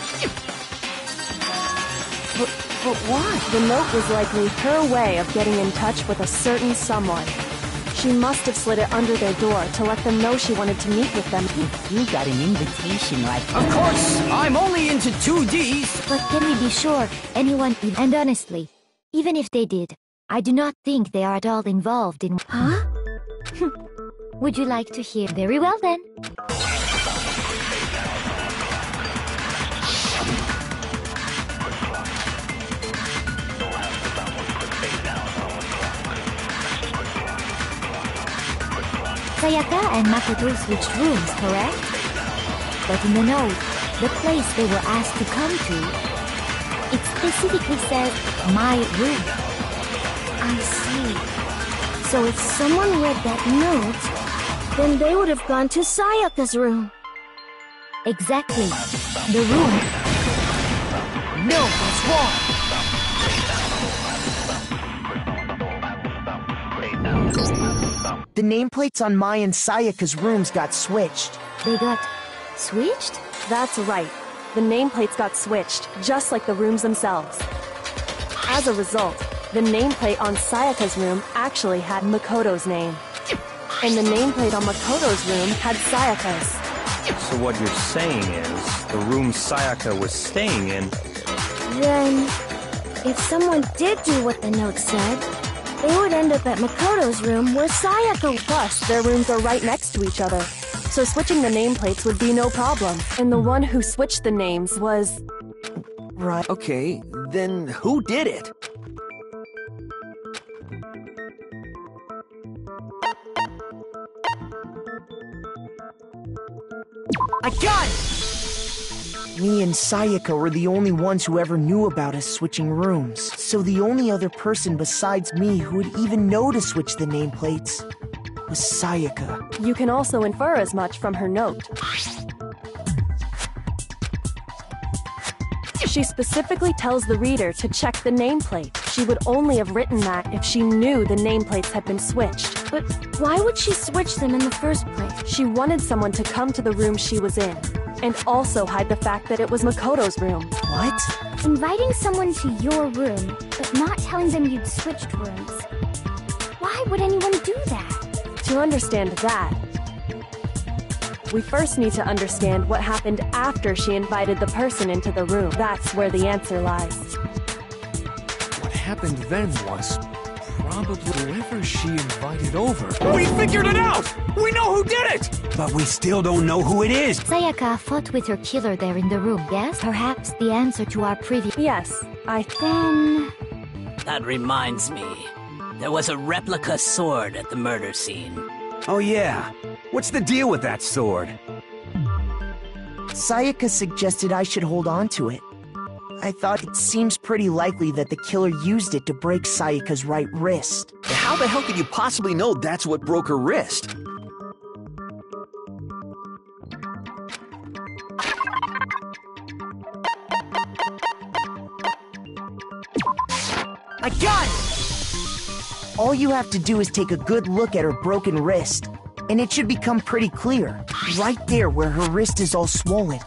But why? The note was likely her way of getting in touch with a certain someone. She must have slid it under their door to let them know she wanted to meet with them. You got an invitation like that. Of course, I'm only into 2Ds. But can we be sure anyone... And honestly, even if they did, I do not think they are at all involved in... Huh? Would you like to hear? Very well then. Sayaka and Makoto switched rooms, correct? But in the note, the place they were asked to come to, it specifically says, my room. I see. So if someone read that note, then they would have gone to Sayaka's room. Exactly. The room. No, that's wrong. The nameplates on Mai and Sayaka's rooms got switched. They got switched? That's right. The nameplates got switched, just like the rooms themselves. As a result, the nameplate on Sayaka's room actually had Makoto's name. And the nameplate on Makoto's room had Sayaka's. So what you're saying is, the room Sayaka was staying in... Then, if someone did do what the note said, they would end up at Makoto's room where Sayaka... Plus, their rooms are right next to each other, so switching the nameplates would be no problem. And the one who switched the names was... Right. Okay, then who did it? I got it! Me and Sayaka were the only ones who ever knew about us switching rooms. So the only other person besides me who would even know to switch the nameplates was Sayaka. You can also infer as much from her note. She specifically tells the reader to check the nameplate. She would only have written that if she knew the nameplates had been switched. But why would she switch them in the first place? She wanted someone to come to the room she was in, and also hide the fact that it was Makoto's room. What? Inviting someone to your room, but not telling them you'd switched rooms. Why would anyone do that? To understand that, we first need to understand what happened after she invited the person into the room. That's where the answer lies. What happened then was probably whoever she invited over. We figured it out! We know who did it! But we still don't know who it is. Sayaka fought with her killer there in the room, yes? Perhaps the answer to our previous... Yes, Then... That reminds me. There was a replica sword at the murder scene. Oh yeah. What's the deal with that sword? Sayaka suggested I should hold on to it. I thought it seems pretty likely that the killer used it to break Sayaka's right wrist. How the hell could you possibly know that's what broke her wrist? I got it! All you have to do is take a good look at her broken wrist, and it should become pretty clear. Right there where her wrist is all swollen.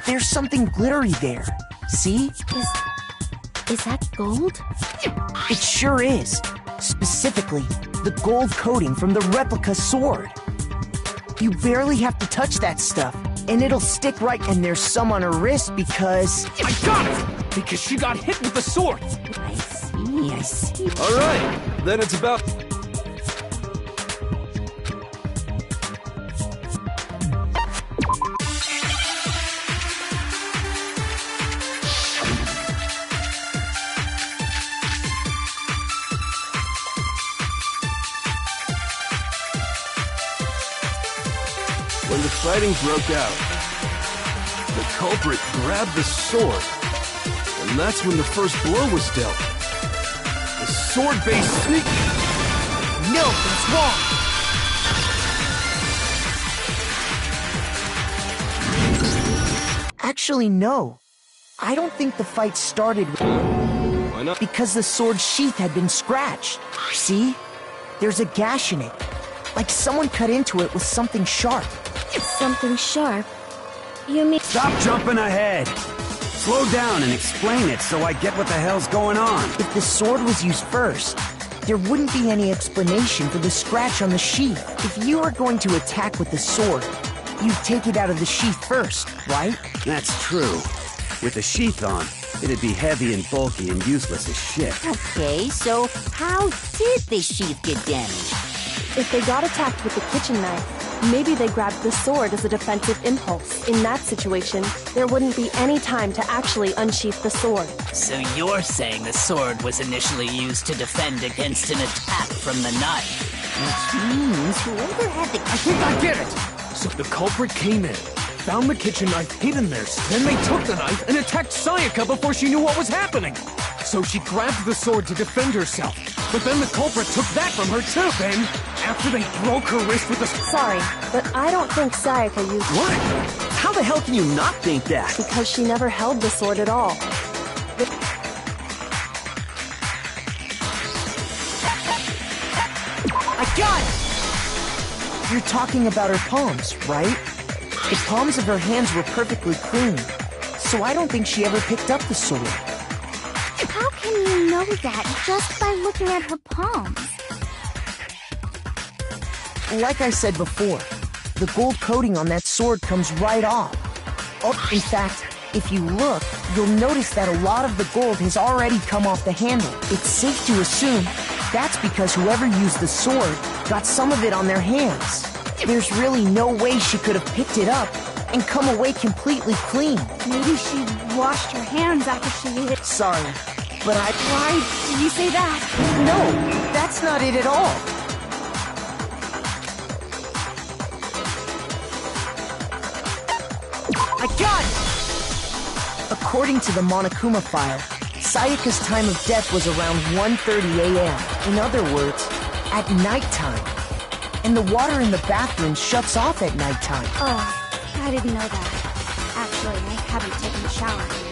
There's something glittery there. See? Is that gold? It sure is. Specifically, the gold coating from the replica sword. You barely have to touch that stuff, and it'll stick right, and there's some on her wrist because... I got it! Because she got hit with the sword! I see. Alright, then it's about... When the fighting broke out, the culprit grabbed the sword, and that's when the first blow was dealt. The sword-based sneak... No, that's wrong! Actually, no. I don't think the fight started with... Why not? Because the sword sheath had been scratched. See? There's a gash in it. Like someone cut into it with something sharp. Something sharp? You mean... Stop jumping ahead! Slow down and explain it so I get what the hell's going on. If the sword was used first, there wouldn't be any explanation for the scratch on the sheath. If you are going to attack with the sword, you'd take it out of the sheath first, right? That's true. With the sheath on, it'd be heavy and bulky and useless as shit. Okay, so how did the sheath get damaged? If they got attacked with the kitchen knife, maybe they grabbed the sword as a defensive impulse. In that situation, there wouldn't be any time to actually unsheath the sword. So you're saying the sword was initially used to defend against an attack from the knife? Which means whoever had the... I think I get it! So the culprit came in, found the kitchen knife hidden there, then they took the knife and attacked Sayaka before she knew what was happening! So she grabbed the sword to defend herself, but then the culprit took that from her too, then, after they broke her wrist with the... Sorry, but I don't think Sayaka used... What? How the hell can you not think that? Because she never held the sword at all. I got it! You're talking about her palms, right? The palms of her hands were perfectly clean, so I don't think she ever picked up the sword. How can you know that just by looking at her palms? Like I said before, the gold coating on that sword comes right off. Oh, in fact, if you look, you'll notice that a lot of the gold has already come off the handle. It's safe to assume that's because whoever used the sword got some of it on their hands. There's really no way she could have picked it up and come away completely clean. Maybe she washed her hands after she ate it. Sorry, but Why did you say that? No, that's not it at all. I got it! According to the Monokuma file, Sayaka's time of death was around 1:30 a.m. In other words, at nighttime. And the water in the bathroom shuts off at nighttime. Oh, I didn't know that. Actually, I haven't taken a shower yet.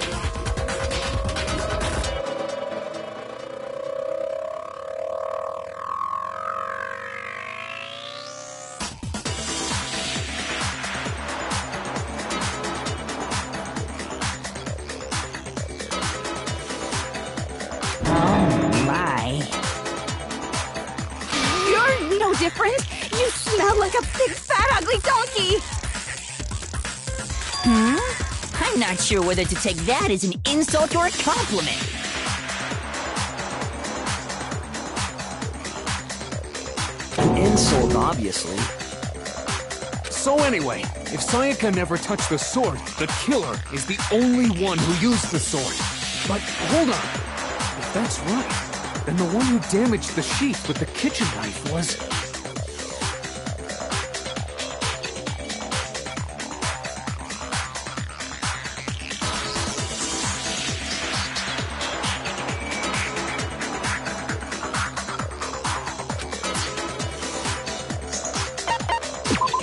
Oh, my. You're no different. You smell like a big, fat, ugly donkey. I'm not sure whether to take that as an insult or a compliment. Insult, obviously. So anyway, if Sayaka never touched the sword, the killer is the only one who used the sword. But hold on. If that's right, then the one who damaged the sheath with the kitchen knife was...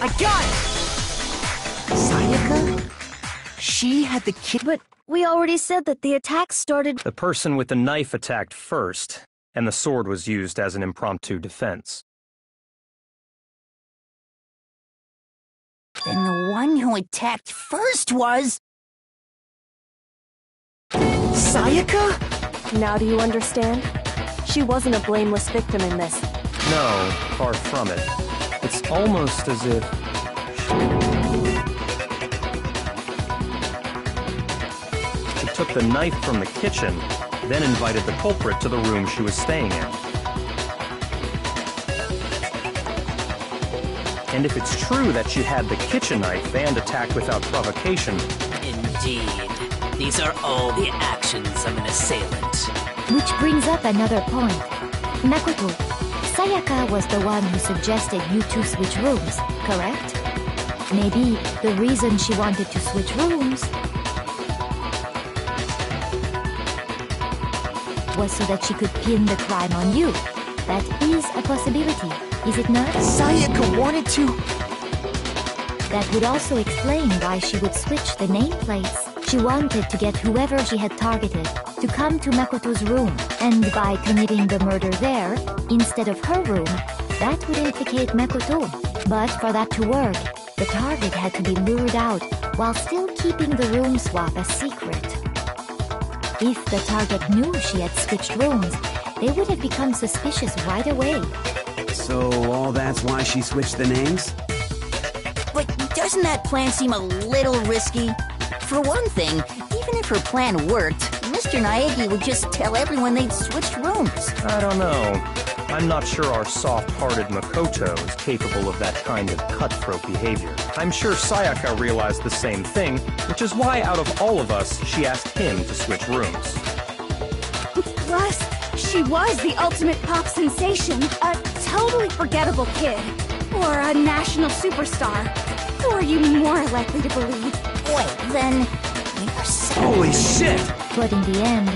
I got it! Sayaka? She had the kid... But we already said that the attack started... The person with the knife attacked first, and the sword was used as an impromptu defense. Then the one who attacked first was... Sayaka? Now do you understand? She wasn't a blameless victim in this. No, far from it. It's almost as if... She took the knife from the kitchen, then invited the culprit to the room she was staying in. And if it's true that she had the kitchen knife and attacked without provocation... Indeed. These are all the actions of an assailant. Which brings up another point. Makoto, Sayaka was the one who suggested you two switch rooms, correct? Maybe the reason she wanted to switch rooms was so that she could pin the crime on you. That is a possibility, is it not? Sayaka wanted to... That would also explain why she would switch the nameplates. She wanted to get whoever she had targeted to come to Makoto's room, and by committing the murder there, instead of her room, that would implicate Makoto. But for that to work, the target had to be lured out while still keeping the room swap a secret. If the target knew she had switched rooms, they would have become suspicious right away. So all that's why she switched the names? But doesn't that plan seem a little risky? For one thing, even if her plan worked, Mr. Naegi would just tell everyone they'd switched rooms. I don't know. I'm not sure our soft-hearted Makoto is capable of that kind of cutthroat behavior. I'm sure Sayaka realized the same thing, which is why out of all of us, she asked him to switch rooms. Plus, she was the ultimate pop sensation, a totally forgettable kid, or a national superstar. Who are you more likely to believe? Wait, then... Holy shit! But in the end,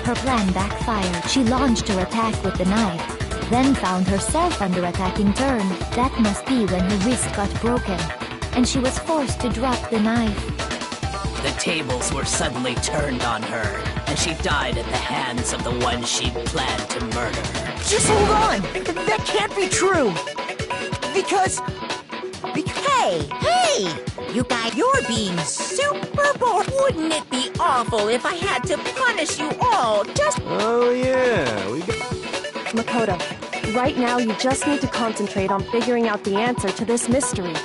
her plan backfired. She launched her attack with the knife, then found herself under attack in turn. That must be when her wrist got broken, and she was forced to drop the knife. The tables were suddenly turned on her, and she died at the hands of the one she'd planned to murder. Just hold on! That can't be true! Because... Hey! You guys, you're being super bored. Wouldn't it be awful if I had to punish you all just... Oh yeah, we got... Makoto, right now you just need to concentrate on figuring out the answer to this mystery.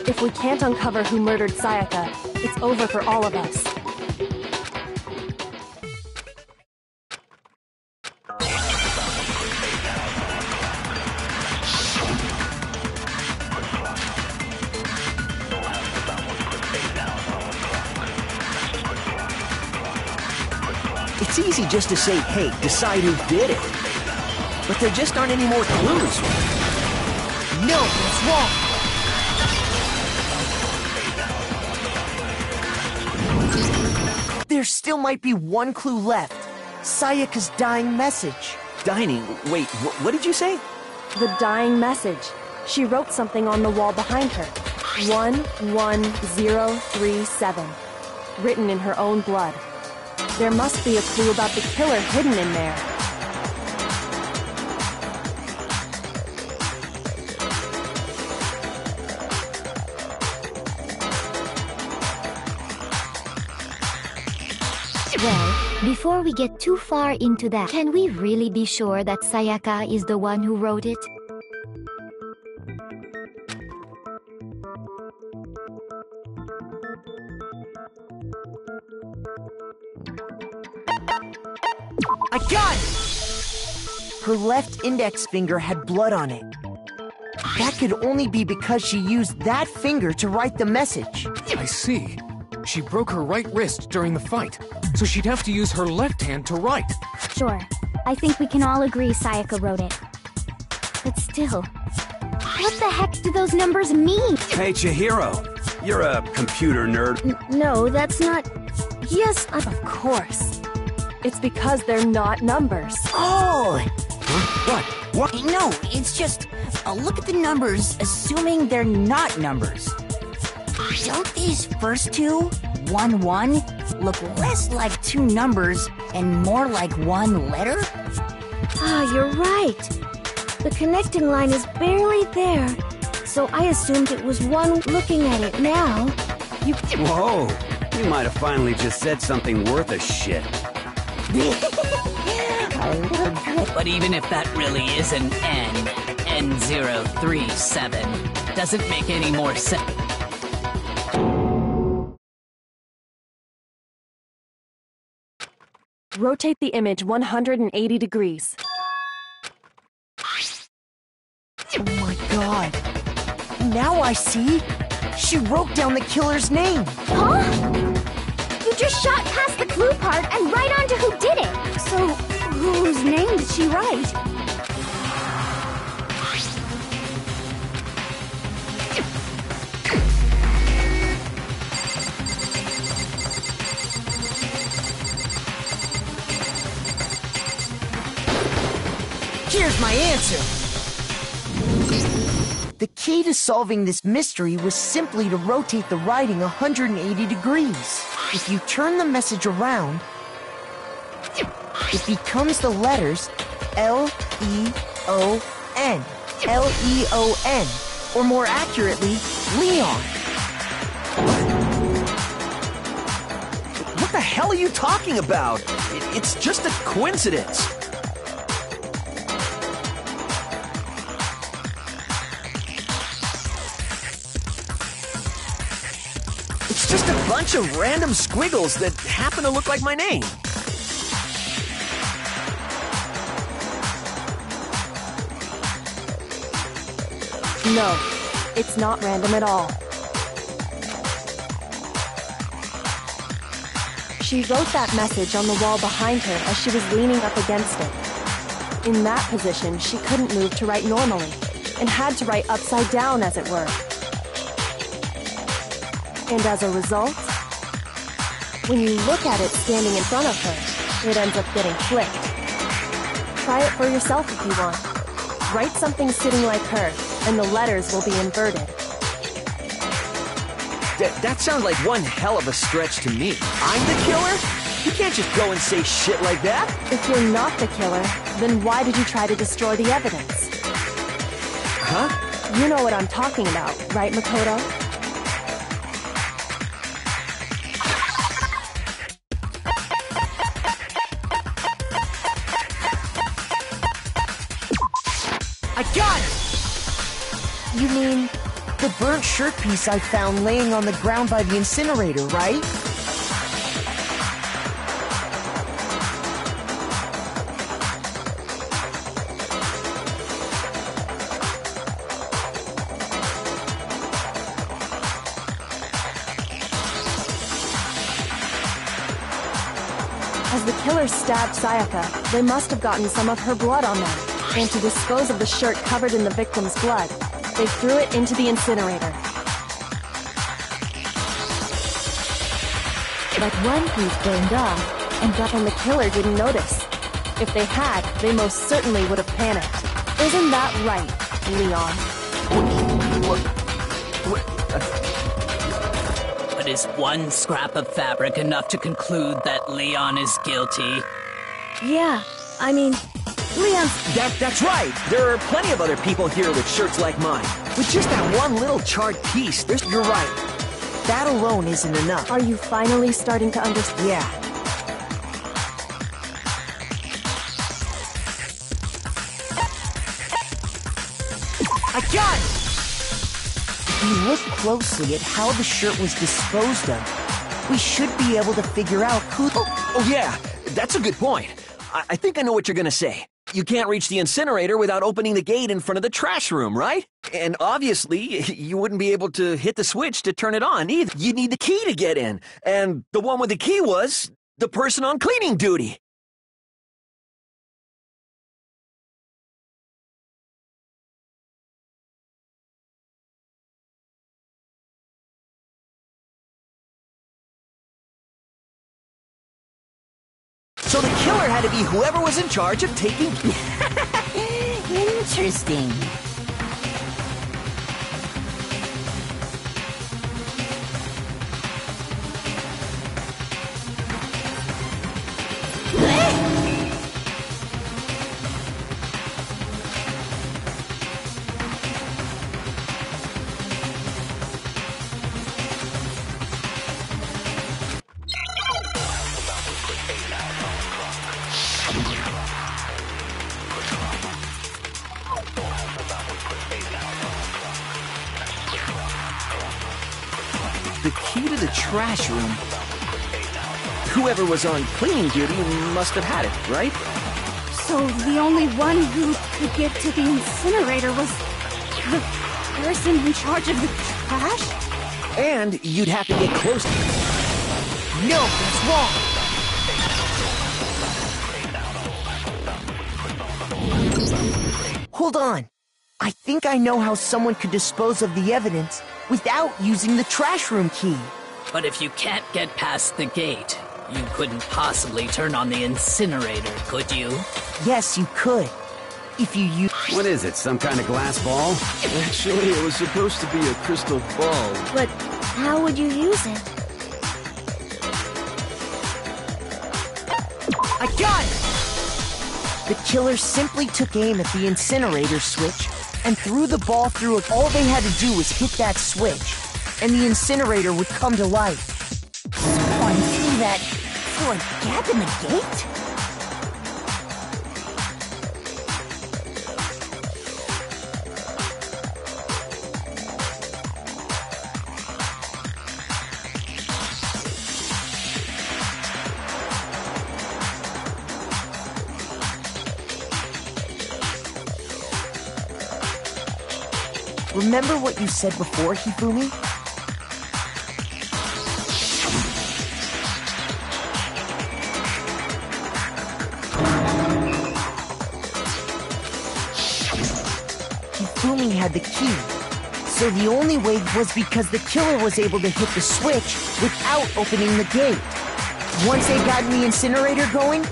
If we can't uncover who murdered Sayaka, it's over for all of us. It's easy just to say, hey, decide who did it. But there just aren't any more clues. No, it's wrong! There still might be one clue left. Sayaka's dying message. Dining? Wait, what did you say? The dying message. She wrote something on the wall behind her. 11037. Written in her own blood. There must be a clue about the killer hidden in there. Well, before we get too far into that, can we really be sure that Sayaka is the one who wrote it? I got it! Her left index finger had blood on it. That could only be because she used that finger to write the message. I see. She broke her right wrist during the fight, so she'd have to use her left hand to write. Sure. I think we can all agree Sayaka wrote it. But still, what the heck do those numbers mean? Hey, Chihiro, you're a computer nerd. No, that's not... Yes, of course. It's because they're not numbers. Oh! Huh? What? No, it's just... look at the numbers, assuming they're not numbers. Don't these first two, 1-1, look less like two numbers and more like one letter? Ah, you're right. The connecting line is barely there, so I assumed it was one. Looking at it now. Whoa! You might have finally just said something worth a shit. But even if that really is an N037, doesn't make any more sense. Rotate the image 180 degrees. Oh my god. Now I see. She wrote down the killer's name. Huh? You just shot past the clue part and right onto who did it. So, whose name did she write? Here's my answer. The key to solving this mystery was simply to rotate the writing 180 degrees. If you turn the message around, it becomes the letters L-E-O-N. L-E-O-N. Or more accurately, Leon. What the hell are you talking about? It's just a coincidence. It's just a bunch of random squiggles that happen to look like my name. No, it's not random at all. She wrote that message on the wall behind her as she was leaning up against it. In that position, she couldn't move to write normally, and had to write upside down, as it were. And as a result, when you look at it standing in front of her, it ends up getting flipped. Try it for yourself if you want. Write something sitting like her, and the letters will be inverted. That sounds like one hell of a stretch to me. I'm the killer? You can't just go and say shit like that. If you're not the killer, then why did you try to destroy the evidence? Huh? You know what I'm talking about, right, Makoto? I got it! You mean the burnt shirt piece I found laying on the ground by the incinerator, right? As the killer stabbed Sayaka, they must have gotten some of her blood on them. And to dispose of the shirt covered in the victim's blood, they threw it into the incinerator. But one piece burned off, and the killer didn't notice. If they had, they most certainly would have panicked. Isn't that right, Leon? But is one scrap of fabric enough to conclude that Leon is guilty? Yeah, I mean, Leon's... That's right! There are plenty of other people here with shirts like mine. With just that one little charred piece, you're right. That alone isn't enough. Are you finally starting to understand? Yeah. I got it! If we look closely at how the shirt was disposed of, we should be able to figure out who... Oh yeah, that's a good point. I think I know what you're gonna say. You can't reach the incinerator without opening the gate in front of the trash room, right? And obviously, you wouldn't be able to hit the switch to turn it on either. You'd need the key to get in. And the one with the key was the person on cleaning duty. So the killer had to be whoever was in charge of taking... Interesting. The key to the trash room. Whoever was on cleaning duty must have had it, right? So the only one who could get to the incinerator was the person in charge of the trash? And you'd have to get close to it. No, that's wrong! Hold on. I think I know how someone could dispose of the evidence without using the trash room key. But if you can't get past the gate, you couldn't possibly turn on the incinerator, could you? Yes, you could. If you use... What is it, some kind of glass ball? Actually, it was supposed to be a crystal ball. But how would you use it? I got it! The killer simply took aim at the incinerator switch and threw the ball through it. All they had to do was hit that switch, and the incinerator would come to life. So I see that a gap in the gate? Remember what you said before, Hifumi? Hifumi had the key. So the only way was because the killer was able to hit the switch without opening the gate. Once they got the incinerator going,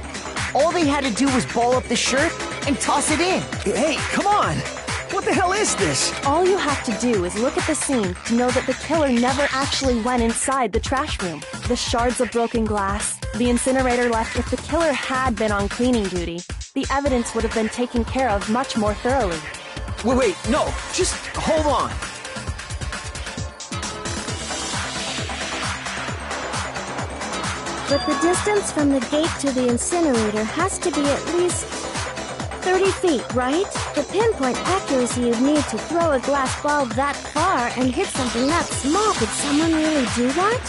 all they had to do was ball up the shirt and toss it in. Hey, come on! What the hell is this? All you have to do is look at the scene to know that the killer never actually went inside the trash room. The shards of broken glass, the incinerator left. If the killer had been on cleaning duty, the evidence would have been taken care of much more thoroughly. Wait, no, just hold on. But the distance from the gate to the incinerator has to be at least 30 feet, right? The pinpoint accuracy you'd need to throw a glass ball that far and hit something that small. Could someone really do that?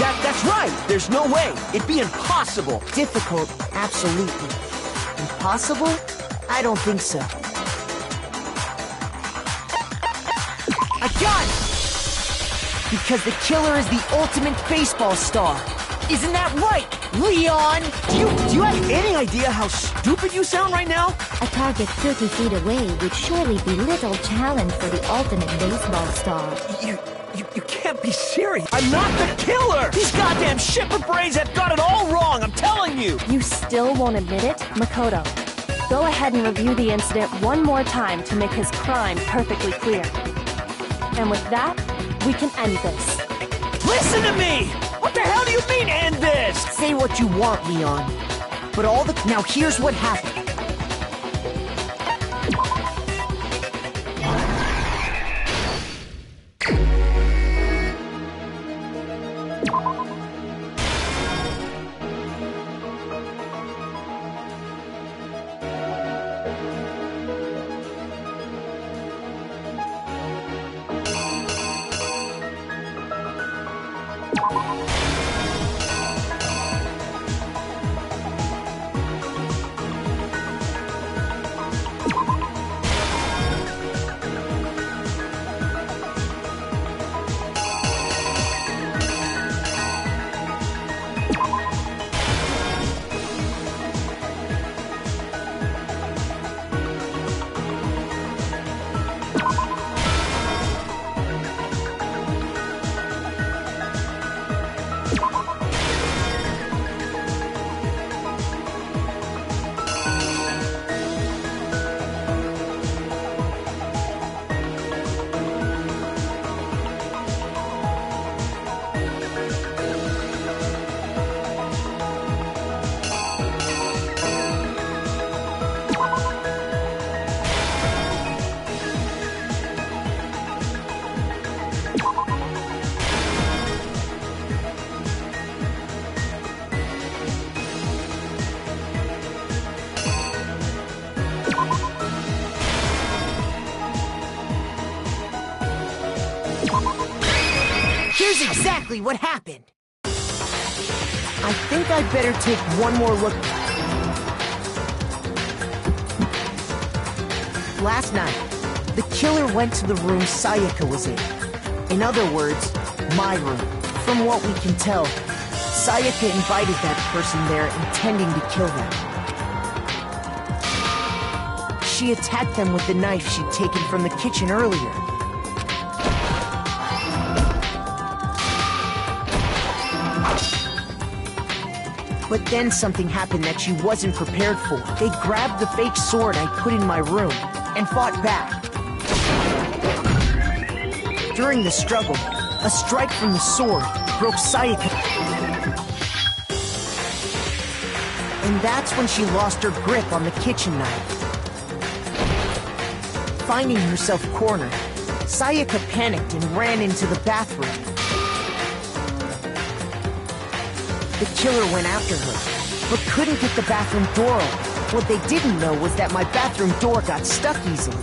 That's right! There's no way! It'd be impossible! Difficult, absolutely. Impossible? I don't think so. I got it! Because the killer is the ultimate baseball star. Isn't that right, Leon? Do you have any idea how stupid you sound right now? A target 30 feet away would surely be little challenge for the ultimate baseball star. You can't be serious. I'm not the killer! These goddamn shipper brains have got it all wrong, I'm telling you! You still won't admit it? Makoto, go ahead and review the incident one more time to make his crime perfectly clear. And with that, we can end this. Listen to me! What the hell do you mean, end this? Say what you want, Leon. But now here's what happened. Here's exactly what happened. I think I'd better take one more look. Last night, the killer went to the room Sayaka was in. In other words, my room. From what we can tell, Sayaka invited that person there intending to kill them. She attacked them with the knife she'd taken from the kitchen earlier. But then something happened that she wasn't prepared for. They grabbed the fake sword I put in my room and fought back. During the struggle, a strike from the sword broke Sayaka. And that's when she lost her grip on the kitchen knife. Finding herself cornered, Sayaka panicked and ran into the bathroom. The killer went after her, but couldn't get the bathroom door open. What they didn't know was that my bathroom door got stuck easily,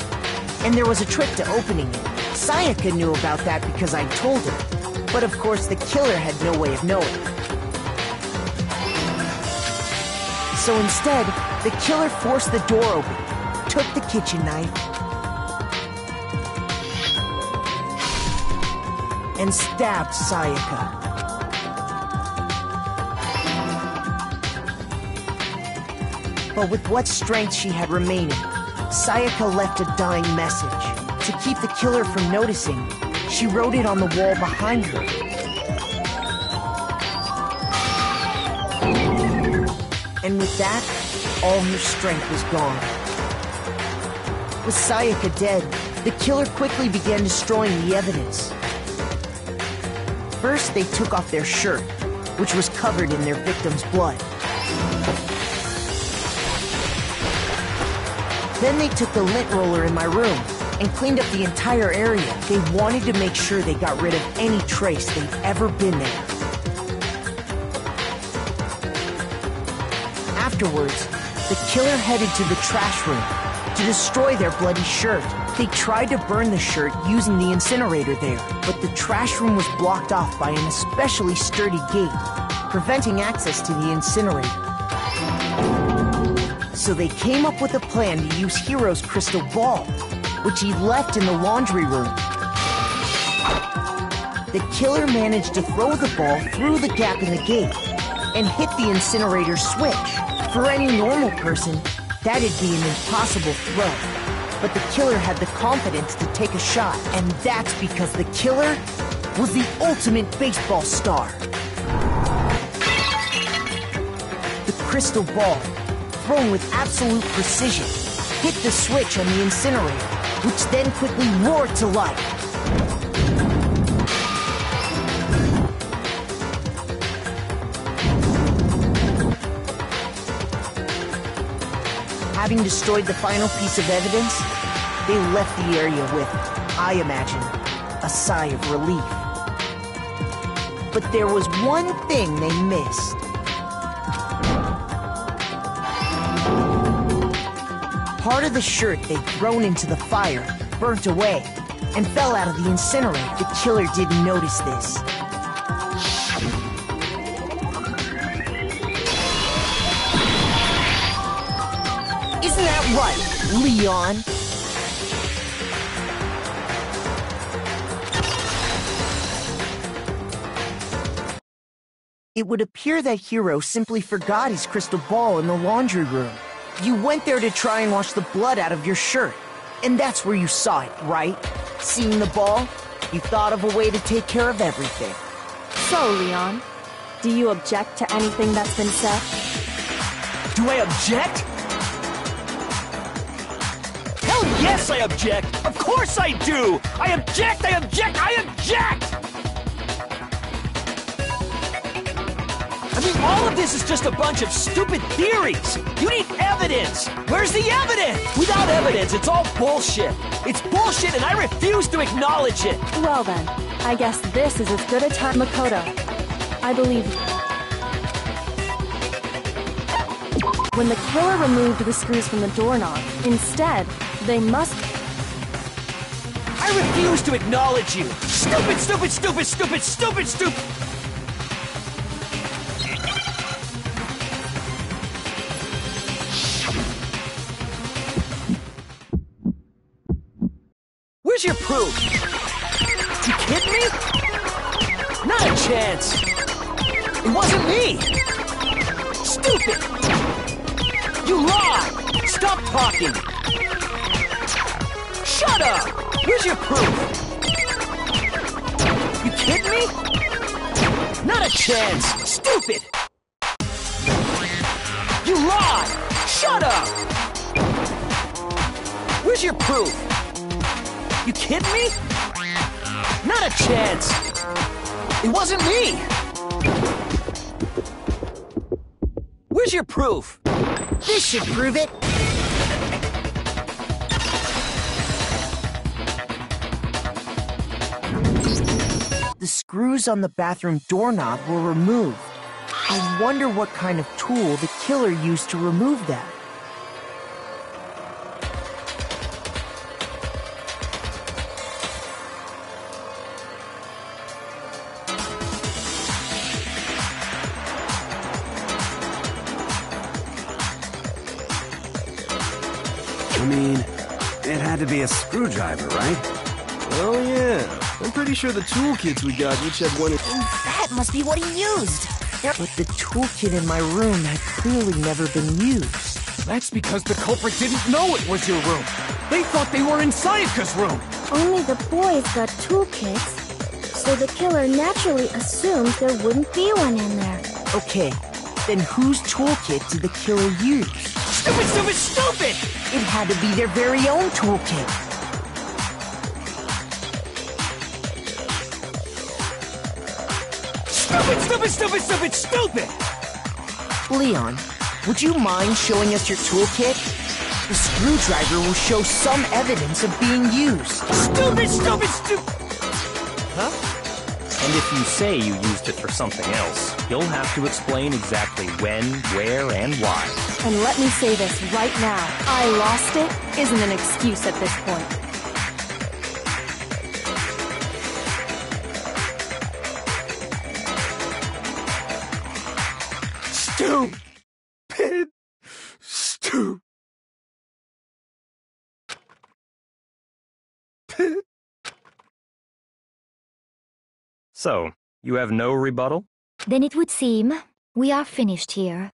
and there was a trick to opening it. Sayaka knew about that because I told her, but of course the killer had no way of knowing. So instead, the killer forced the door open, took the kitchen knife, and stabbed Sayaka. But with what strength she had remaining, Sayaka left a dying message. To keep the killer from noticing, she wrote it on the wall behind her. And with that, all her strength was gone. With Sayaka dead, the killer quickly began destroying the evidence. First, they took off their shirt, which was covered in their victim's blood. Then they took the lint roller in my room and cleaned up the entire area. They wanted to make sure they got rid of any trace they'd ever been there. Afterwards, the killer headed to the trash room to destroy their bloody shirt. They tried to burn the shirt using the incinerator there, but the trash room was blocked off by an especially sturdy gate, preventing access to the incinerator. So they came up with a plan to use Hiro's crystal ball, which he left in the laundry room. The killer managed to throw the ball through the gap in the gate and hit the incinerator switch. For any normal person, that'd be an impossible throw. But the killer had the confidence to take a shot, and that's because the killer was the ultimate baseball star. The crystal ball, thrown with absolute precision, hit the switch on the incinerator, which then quickly roared to life. Having destroyed the final piece of evidence, they left the area with, I imagine, a sigh of relief. But there was one thing they missed. Part of the shirt they'd thrown into the fire burnt away and fell out of the incinerator. The killer didn't notice this. Isn't that right, Leon? It would appear that Hiro simply forgot his crystal ball in the laundry room. You went there to try and wash the blood out of your shirt, and that's where you saw it, right? Seeing the ball, you thought of a way to take care of everything. So, Leon, do you object to anything that's been said? Do I object? Hell yes, I object! Of course I do! I object, I object, I object! I mean, all of this is just a bunch of stupid theories! You need evidence! Where's the evidence? Without evidence, it's all bullshit! It's bullshit and I refuse to acknowledge it! Well then, I guess this is as good a time. Makoto, I believe you. When the killer removed the screws from the doorknob, instead, they must... I refuse to acknowledge you! Stupid, stupid, stupid, stupid, stupid, stupid! Where's your proof? You kidding me? Not a chance! It wasn't me! Stupid! You lie! Stop talking! Shut up! Where's your proof? You kidding me? Not a chance! Stupid! You lie! Shut up! Where's your proof? You kidding me? Not a chance! It wasn't me! Where's your proof? This should prove it! The screws on the bathroom doorknob were removed. I wonder what kind of tool the killer used to remove that. I mean, it had to be a screwdriver, right? Oh yeah, I'm pretty sure the toolkits we got each had one. That must be what he used. But the toolkit in my room had clearly never been used. That's because the culprit didn't know it was your room. They thought they were in Sayaka's room. Only the boys got toolkits, so the killer naturally assumed there wouldn't be one in there. Okay, then whose toolkit did the killer use? Stupid, stupid, stupid! It had to be their very own toolkit. Stupid, stupid, stupid, stupid, stupid! Leon, would you mind showing us your toolkit? The screwdriver will show some evidence of being used. Stupid, stupid, stupid! Huh? And if you say you used it for something else, you'll have to explain exactly when, where, and why. And let me say this right now. I lost it isn't an excuse at this point. Stupid. Stupid. So, you have no rebuttal? Then it would seem we are finished here.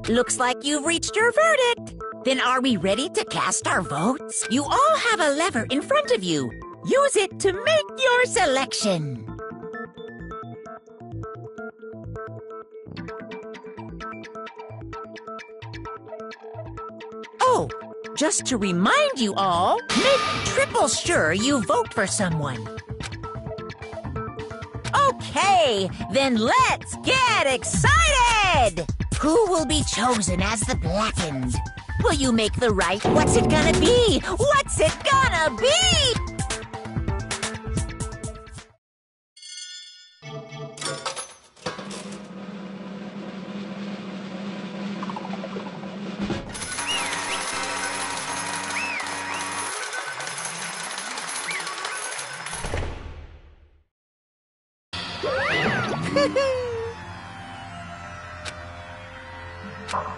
Looks like you've reached your verdict. Then are we ready to cast our votes? You all have a lever in front of you. Use it to make your selection. Oh, just to remind you all, make triple sure you vote for someone. Okay, then let's get excited! Who will be chosen as the blackened? Will you make the right? What's it gonna be? What's it gonna be?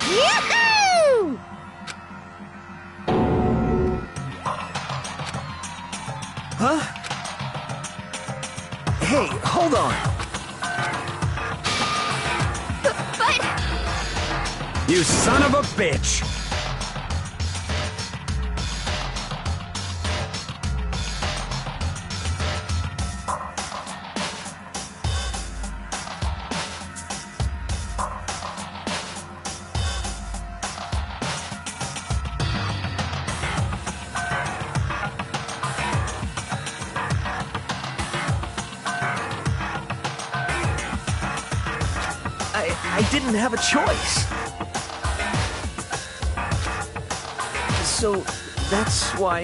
Yoo-hoo! Huh? Hey, hold on. But... You son of a bitch! I didn't have a choice. So, that's why...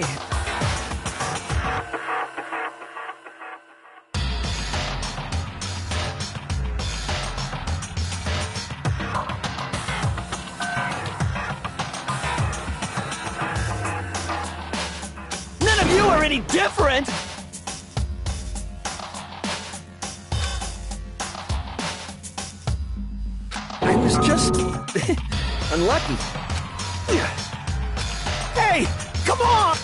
None of you are any different! I was just... unlucky. Hey, come on!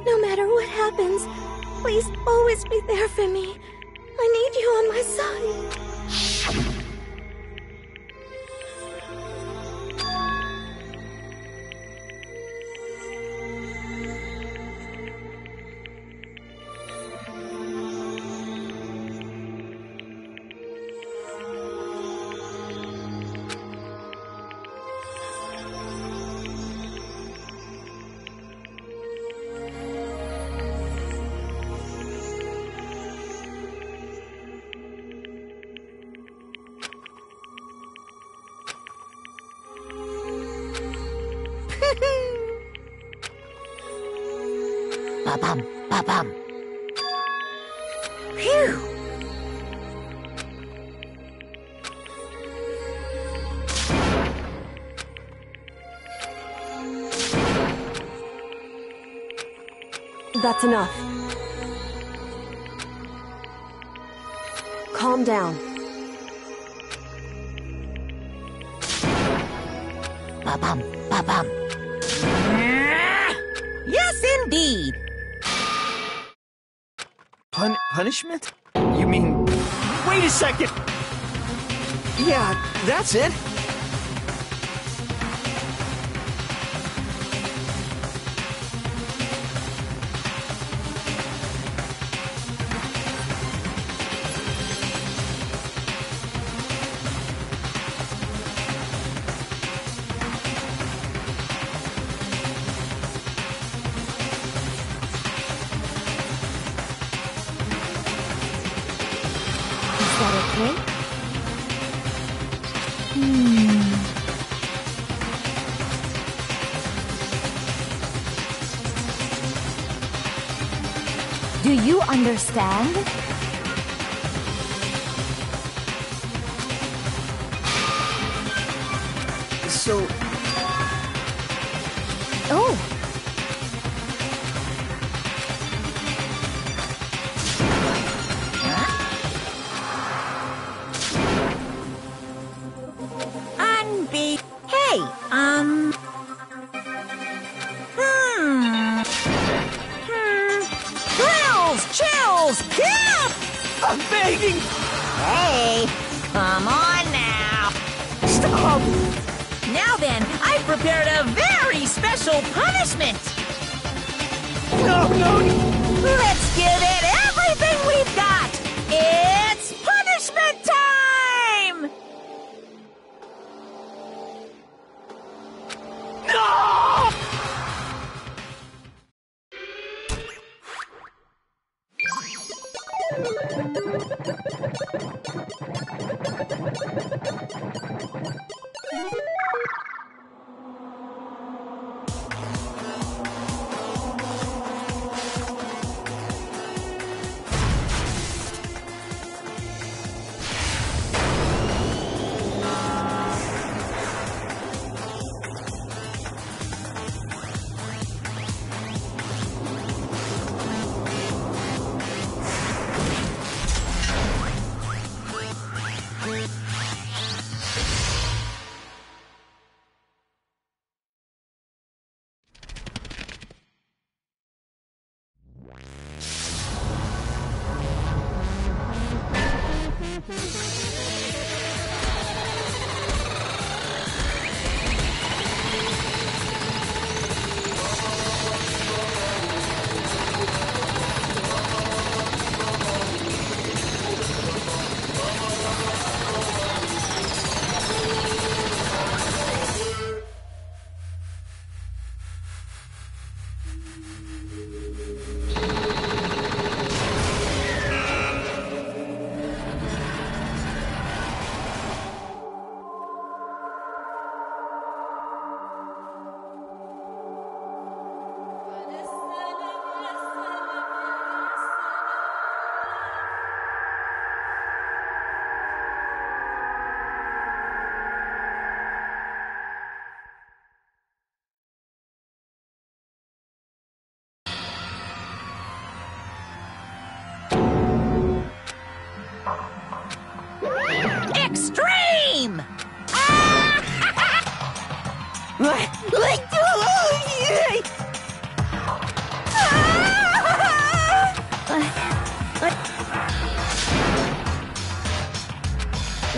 No matter what happens, please always be there for me. I need you on my side. Ba-bum, ba-bum. Phew! That's enough. Calm down. Ba-bum, ba-bum. Yes, indeed. Punishment? You mean... Wait a second! Yeah, that's it. Is that okay? Do you understand? So... Oh! Hey, Thrills, chills, help! I'm begging! Hey, come on now. Stop! Now then, I've prepared a very special punishment. No! Let's give it everything we've got. It's punishment time! No!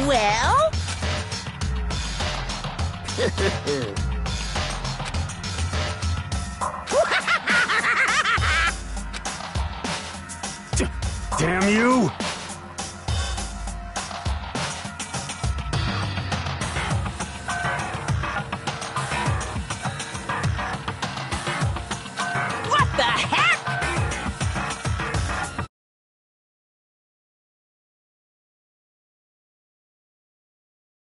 Well? Damn you!